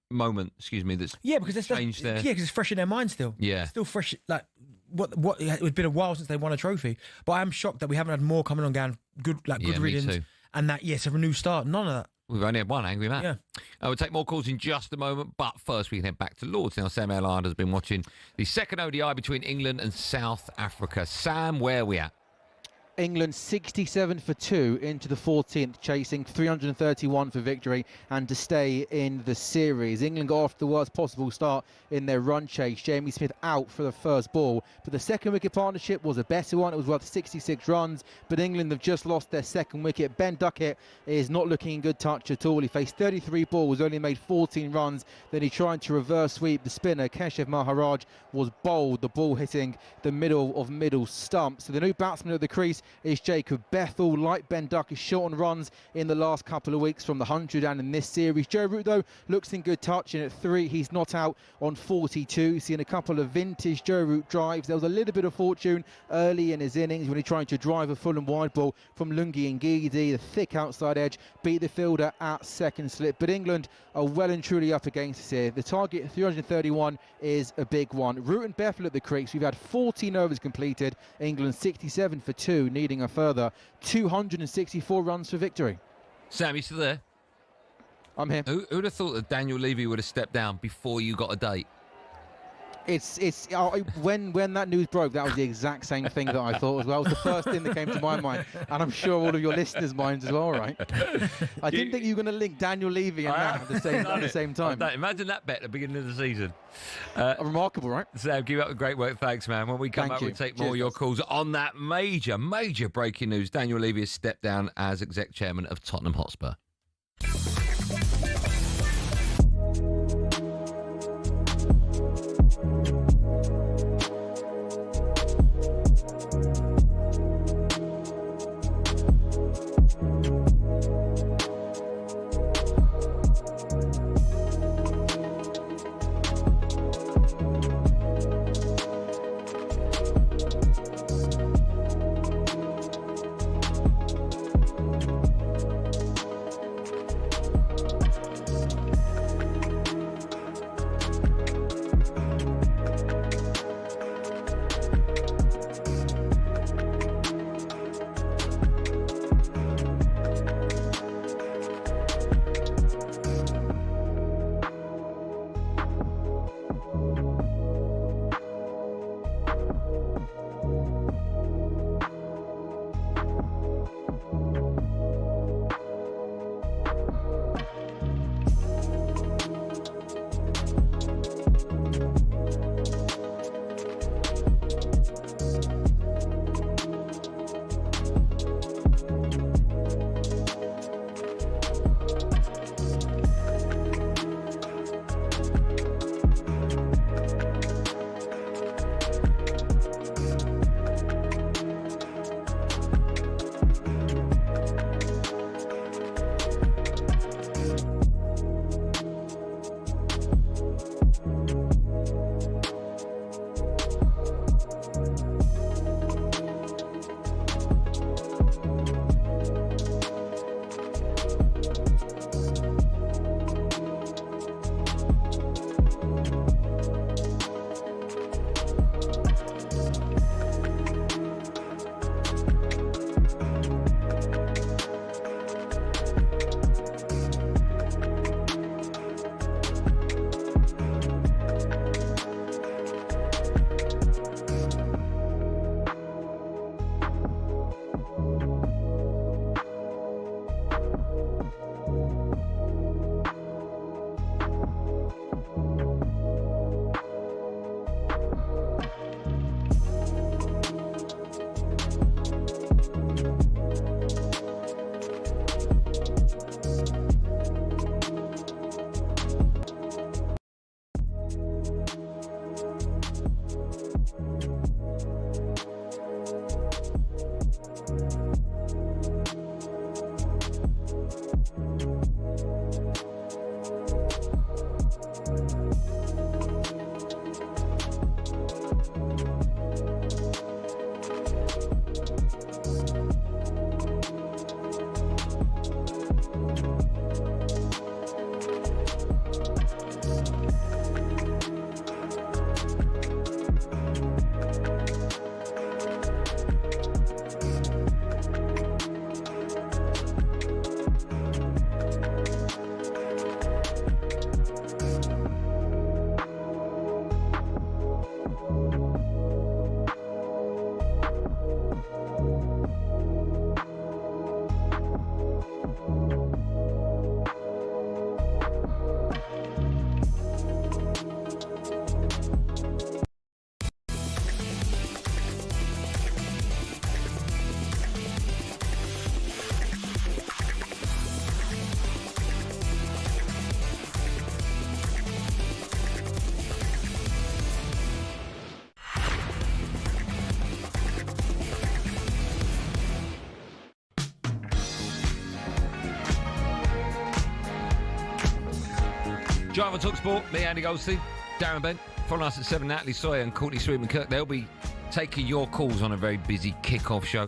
Excuse me, that's because it's changed there. Yeah, because it's fresh in their mind still. Yeah, it's still fresh. Like what? It's been a while since they won a trophy, but I am shocked that we haven't had more coming on going good readings and that. Yes, a new start. None of that. We've only had one angry man. Yeah. We'll take more calls in just a moment, but first we can head back to Lords. Now, Sam Allard has been watching the second ODI between England and South Africa. Sam, where are we at? England 67 for 2 into the 14th, chasing 331 for victory and to stay in the series. England got off the worst possible start in their run chase. Jamie Smith out for the first ball, but the second wicket partnership was a better one. It was worth 66 runs, but England have just lost their second wicket. Ben Duckett is not looking in good touch at all. He faced 33 balls, only made 14 runs. Then he tried to reverse sweep the spinner. Keshav Maharaj was bowled, the ball hitting the middle stump. So the new batsman at the crease is Jacob Bethel. Like Ben Duck, is short on runs in the last couple of weeks from the 100 and in this series. Joe Root, though, looks in good touch, and at 3 he's not out on 42. Seeing a couple of vintage Joe Root drives. There was a little bit of fortune early in his innings when he tried to drive a full and wide ball from Lungi Ngidi. The thick outside edge beat the fielder at second slip. But England are well and truly up against us here. The target 331 is a big one. Root and Bethel at the crease. We've had 14 overs completed. England 67 for 2, needing a further 264 runs for victory. Sam, you still there? I'm here. Who would have thought that Daniel Levy would have stepped down before you got a date? When that news broke, that was the exact same thing that I thought as well. It was the first thing that came to my mind, and I'm sure all of your listeners' minds as well, right? I didn't think you were going to link Daniel Levy and that at the same time. Imagine that bet at the beginning of the season. Remarkable, right? Sam, keep up the great work. Thanks, man. When we come back, we'll take more of your calls on that major breaking news. Daniel Levy has stepped down as exec chairman of Tottenham Hotspur. Drive on talkSPORT, me, Andy Goldstein, Darren Bent. Follow us at 7, Natalie Sawyer and Courtney Sweetman-Kirk. They'll be taking your calls on a very busy kick-off show.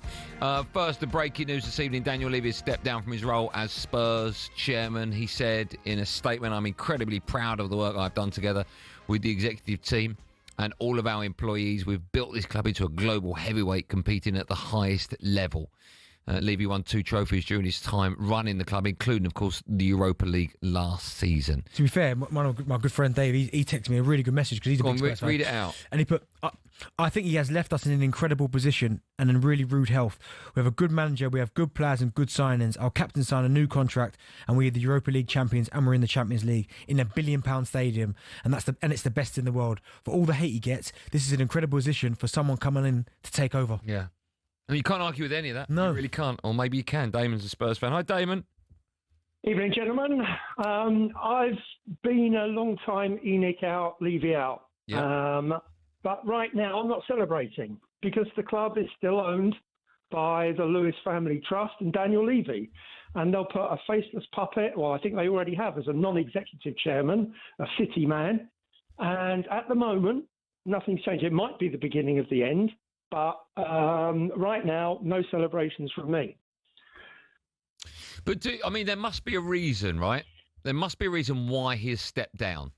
First, the breaking news this evening. Daniel Levy has stepped down from his role as Spurs chairman. He said in a statement, I'm incredibly proud of the work I've done together with the executive team and all of our employees. We've built this club into a global heavyweight competing at the highest level. Levy won 2 trophies during his time running the club, including, of course, the Europa League last season. To be fair, my good friend Dave, he texted me a really good message because he's a big Spurs fan. Read it out. And he put, I think he has left us in an incredible position and in really rude health. We have a good manager, we have good players and good signings. Our captain signed a new contract and we are the Europa League champions and we're in the Champions League in a £1 billion stadium. And it's the best in the world. For all the hate he gets, this is an incredible position for someone coming in to take over. Yeah. And you can't argue with any of that. No. You really can't. Or maybe you can. Damon's a Spurs fan. Hi, Damon. Evening, gentlemen. I've been a long time ENIC out, Levy out. Yeah. But right now I'm not celebrating because the club is still owned by the Lewis Family Trust and Daniel Levy. And they'll put a faceless puppet, well, I think they already have, as a non-executive chairman, a city man. And at the moment, nothing's changed. It might be the beginning of the end. But right now, no celebrations from me. But, there must be a reason, right? There must be a reason why he has stepped down.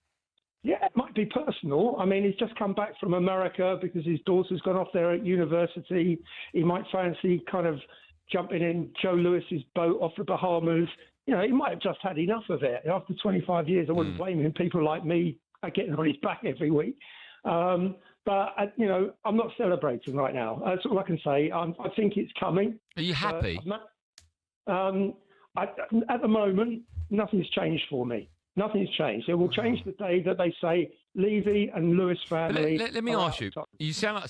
Yeah, it might be personal. I mean, he's just come back from America because his daughter's gone off there at university. He might fancy kind of jumping in Joe Lewis's boat off the Bahamas. You know, he might have just had enough of it. After 25 years, I wouldn't blame him. People like me are getting on his back every week. But, I'm not celebrating right now. That's all I can say. I think it's coming. Are you happy? At the moment, nothing's changed for me. Nothing's changed. It will change the day that they say Levy and Lewis family. Let me ask you. You sound like a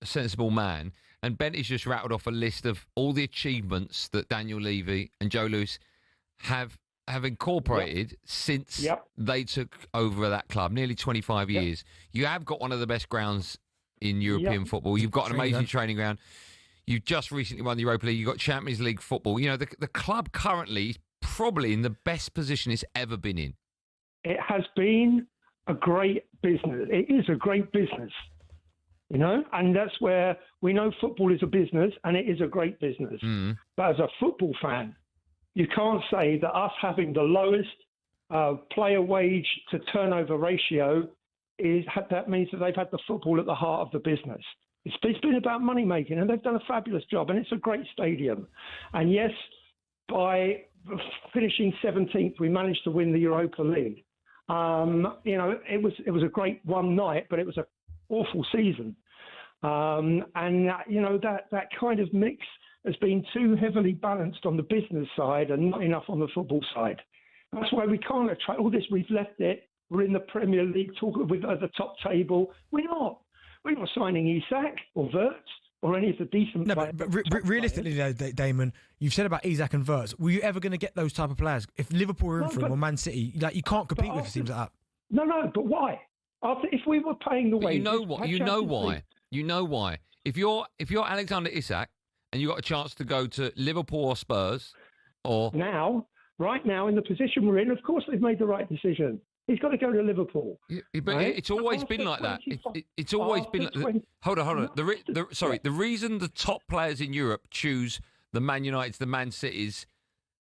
sensible man. And Bent has just rattled off a list of all the achievements that Daniel Levy and Joe Lewis have incorporated since they took over that club, nearly 25 years. You have got one of the best grounds in European football. You've got an amazing training ground. You've just recently won the Europa League. You've got Champions League football. You know, the club currently is probably in the best position it's ever been in. It has been a great business. It is a great business, and that's where we know football is a business and it is a great business. But as a football fan, you can't say that us having the lowest player wage to turnover ratio that means that they've had the football at the heart of the business. It's been about money making, and they've done a fabulous job, and it's a great stadium. And yes, by finishing 17th, we managed to win the Europa League. It was a great one night, but it was an awful season. That kind of mix has been too heavily balanced on the business side and not enough on the football side. That's why we can't attract all this. We've left it. We're in the Premier League, talking with at the top table. We're not signing Isak or Wirtz or any of the decent players. But realistically, though, Damon, you've said about Isak and Wirtz. Were you ever going to get those type of players? If Liverpool were in for him or Man City, you can't compete with teams like that. No, but why? If we were paying the wages... You know why. If you're Alexander Isak, and you got a chance to go to Liverpool or Spurs, or right now in the position we're in, of course they've made the right decision. He's got to go to Liverpool. But it's always been like that. It's always been. Hold on. The reason the top players in Europe choose the Man Uniteds, the Man Cities,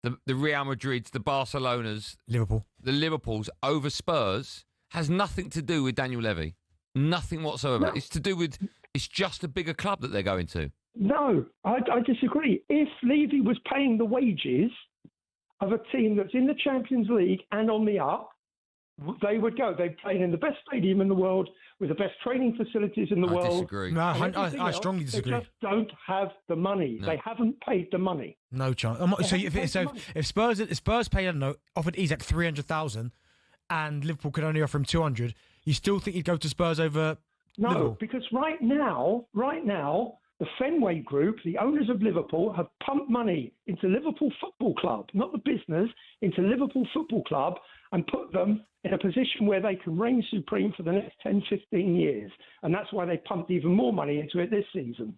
the Real Madrids, the Barcelonas, the Liverpools over Spurs has nothing to do with Daniel Levy. Nothing whatsoever. No. It's to do with it's just a bigger club that they're going to. No, I disagree. If Levy was paying the wages of a team that's in the Champions League and on the up, they would go. They played in the best stadium in the world with the best training facilities in the world. I disagree. No, I strongly disagree. They just don't have the money. No. They haven't paid the money. No chance. So if Spurs pay, I don't know, offered Isak 300,000 and Liverpool could only offer him 200, you still think he'd go to Spurs over Liverpool? No, because right now, the Fenway Group, the owners of Liverpool, have pumped money into Liverpool Football Club, not the business, into Liverpool Football Club, and put them in a position where they can reign supreme for the next 10, 15 years. And that's why they pumped even more money into it this season.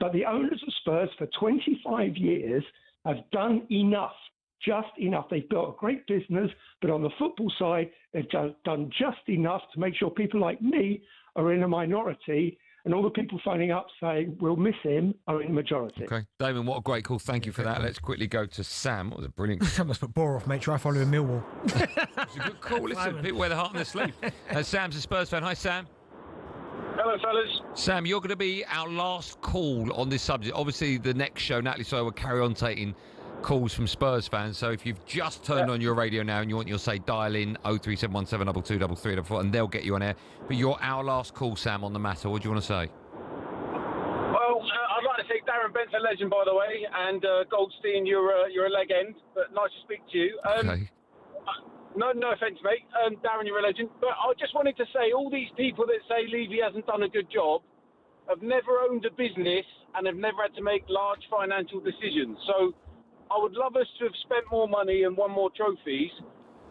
But the owners of Spurs for 25 years have done enough just enough. They've built a great business, but on the football side, they've done just enough to make sure people like me are in a minority, and all the people phoning up saying we'll miss him are in the majority. Okay, Damon, what a great call. Thank you for that. Let's quickly go to Sam. What was a brilliant call. Sam must put bore off, mate. Try following Millwall. It's a good call. Listen, people wear their heart on their sleeve. Sam's a Spurs fan. Hi, Sam. Hello, fellas. Sam, you're going to be our last call on this subject. Obviously, the next show, Natalie Sawyer will carry on taking calls from Spurs fans. So if you've just turned on your radio now and you want your say, dial in 03717 22 334 and they'll get you on air. But you're our last call, Sam, on the matter. What do you want to say? Well, I'd like to say Darren Bent's a legend, by the way, and Goldstein, you're a leg end, but nice to speak to you. Okay. No offence, mate. Darren, you're a legend. But I just wanted to say, all these people that say Levy hasn't done a good job have never owned a business and have never had to make large financial decisions. So I would love us to have spent more money and won more trophies.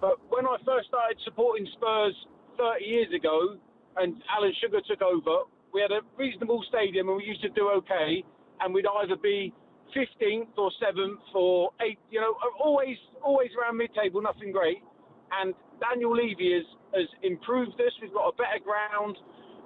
But when I first started supporting Spurs 30 years ago and Alan Sugar took over, we had a reasonable stadium and we used to do okay. And we'd either be 15th or 7th or 8th, you know, always around mid-table, nothing great. And Daniel Levy has improved us. We've got a better ground.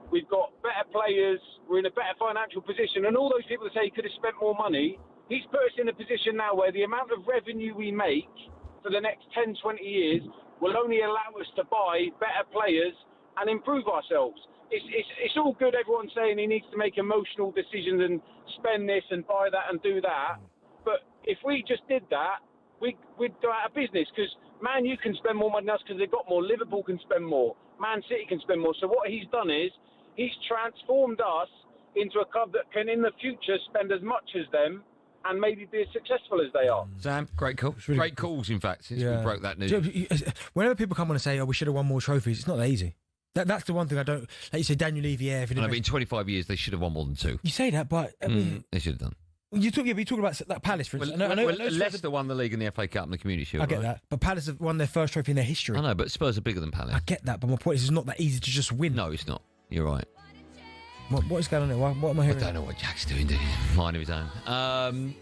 We've got better players. We're in a better financial position. And all those people that say he could have spent more money, he's put us in a position now where the amount of revenue we make for the next 10, 20 years will only allow us to buy better players and improve ourselves. It's all good, everyone saying he needs to make emotional decisions and spend this and buy that and do that. But if we just did that, we'd go out of business because Man U can spend more money than us because they've got more. Liverpool can spend more. Man City can spend more. So what he's done is he's transformed us into a club that can in the future spend as much as them and maybe be as successful as they are. Sam, great call. Really great calls, in fact, since we broke that news. Whenever people come on and say, oh, we should have won more trophies, it's not that easy. That's the one thing I don't... Like you say, Daniel Levy, yeah... I mean, in 25 years, they should have won more than 2. You say that, but... I mean, they should have done. You talk about that Palace, for instance. Well, Leicester won the league and the FA Cup and the Community Shield. I get right? that. But Palace have won their first trophy in their history. I know, but Spurs are bigger than Palace. I get that, but my point is it's not that easy to just win. No, it's not. You're right. What is going on there? What am I hearing? I don't know what Jack's doing, do you? Mind of his own.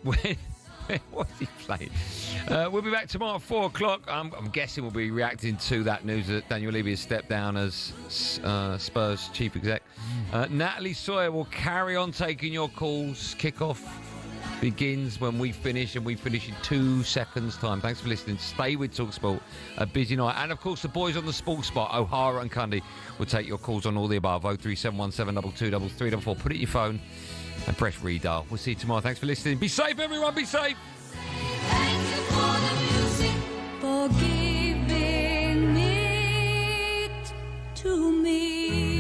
What's he playing? We'll be back tomorrow at 4 o'clock. I'm guessing we'll be reacting to that news that Daniel Levy has stepped down as Spurs chief exec. Natalie Sawyer will carry on taking your calls. Kickoff begins when we finish, and we finish in 2 seconds' time. Thanks for listening. Stay with talkSPORT. A busy night. And, of course, the boys on the sports spot, O'Hara and Cundy, will take your calls on all the above. 03717 22 334. Put it in your phone and press redial. We'll see you tomorrow. Thanks for listening. Be safe, everyone. Be safe. Thank you for the music, for giving it to me.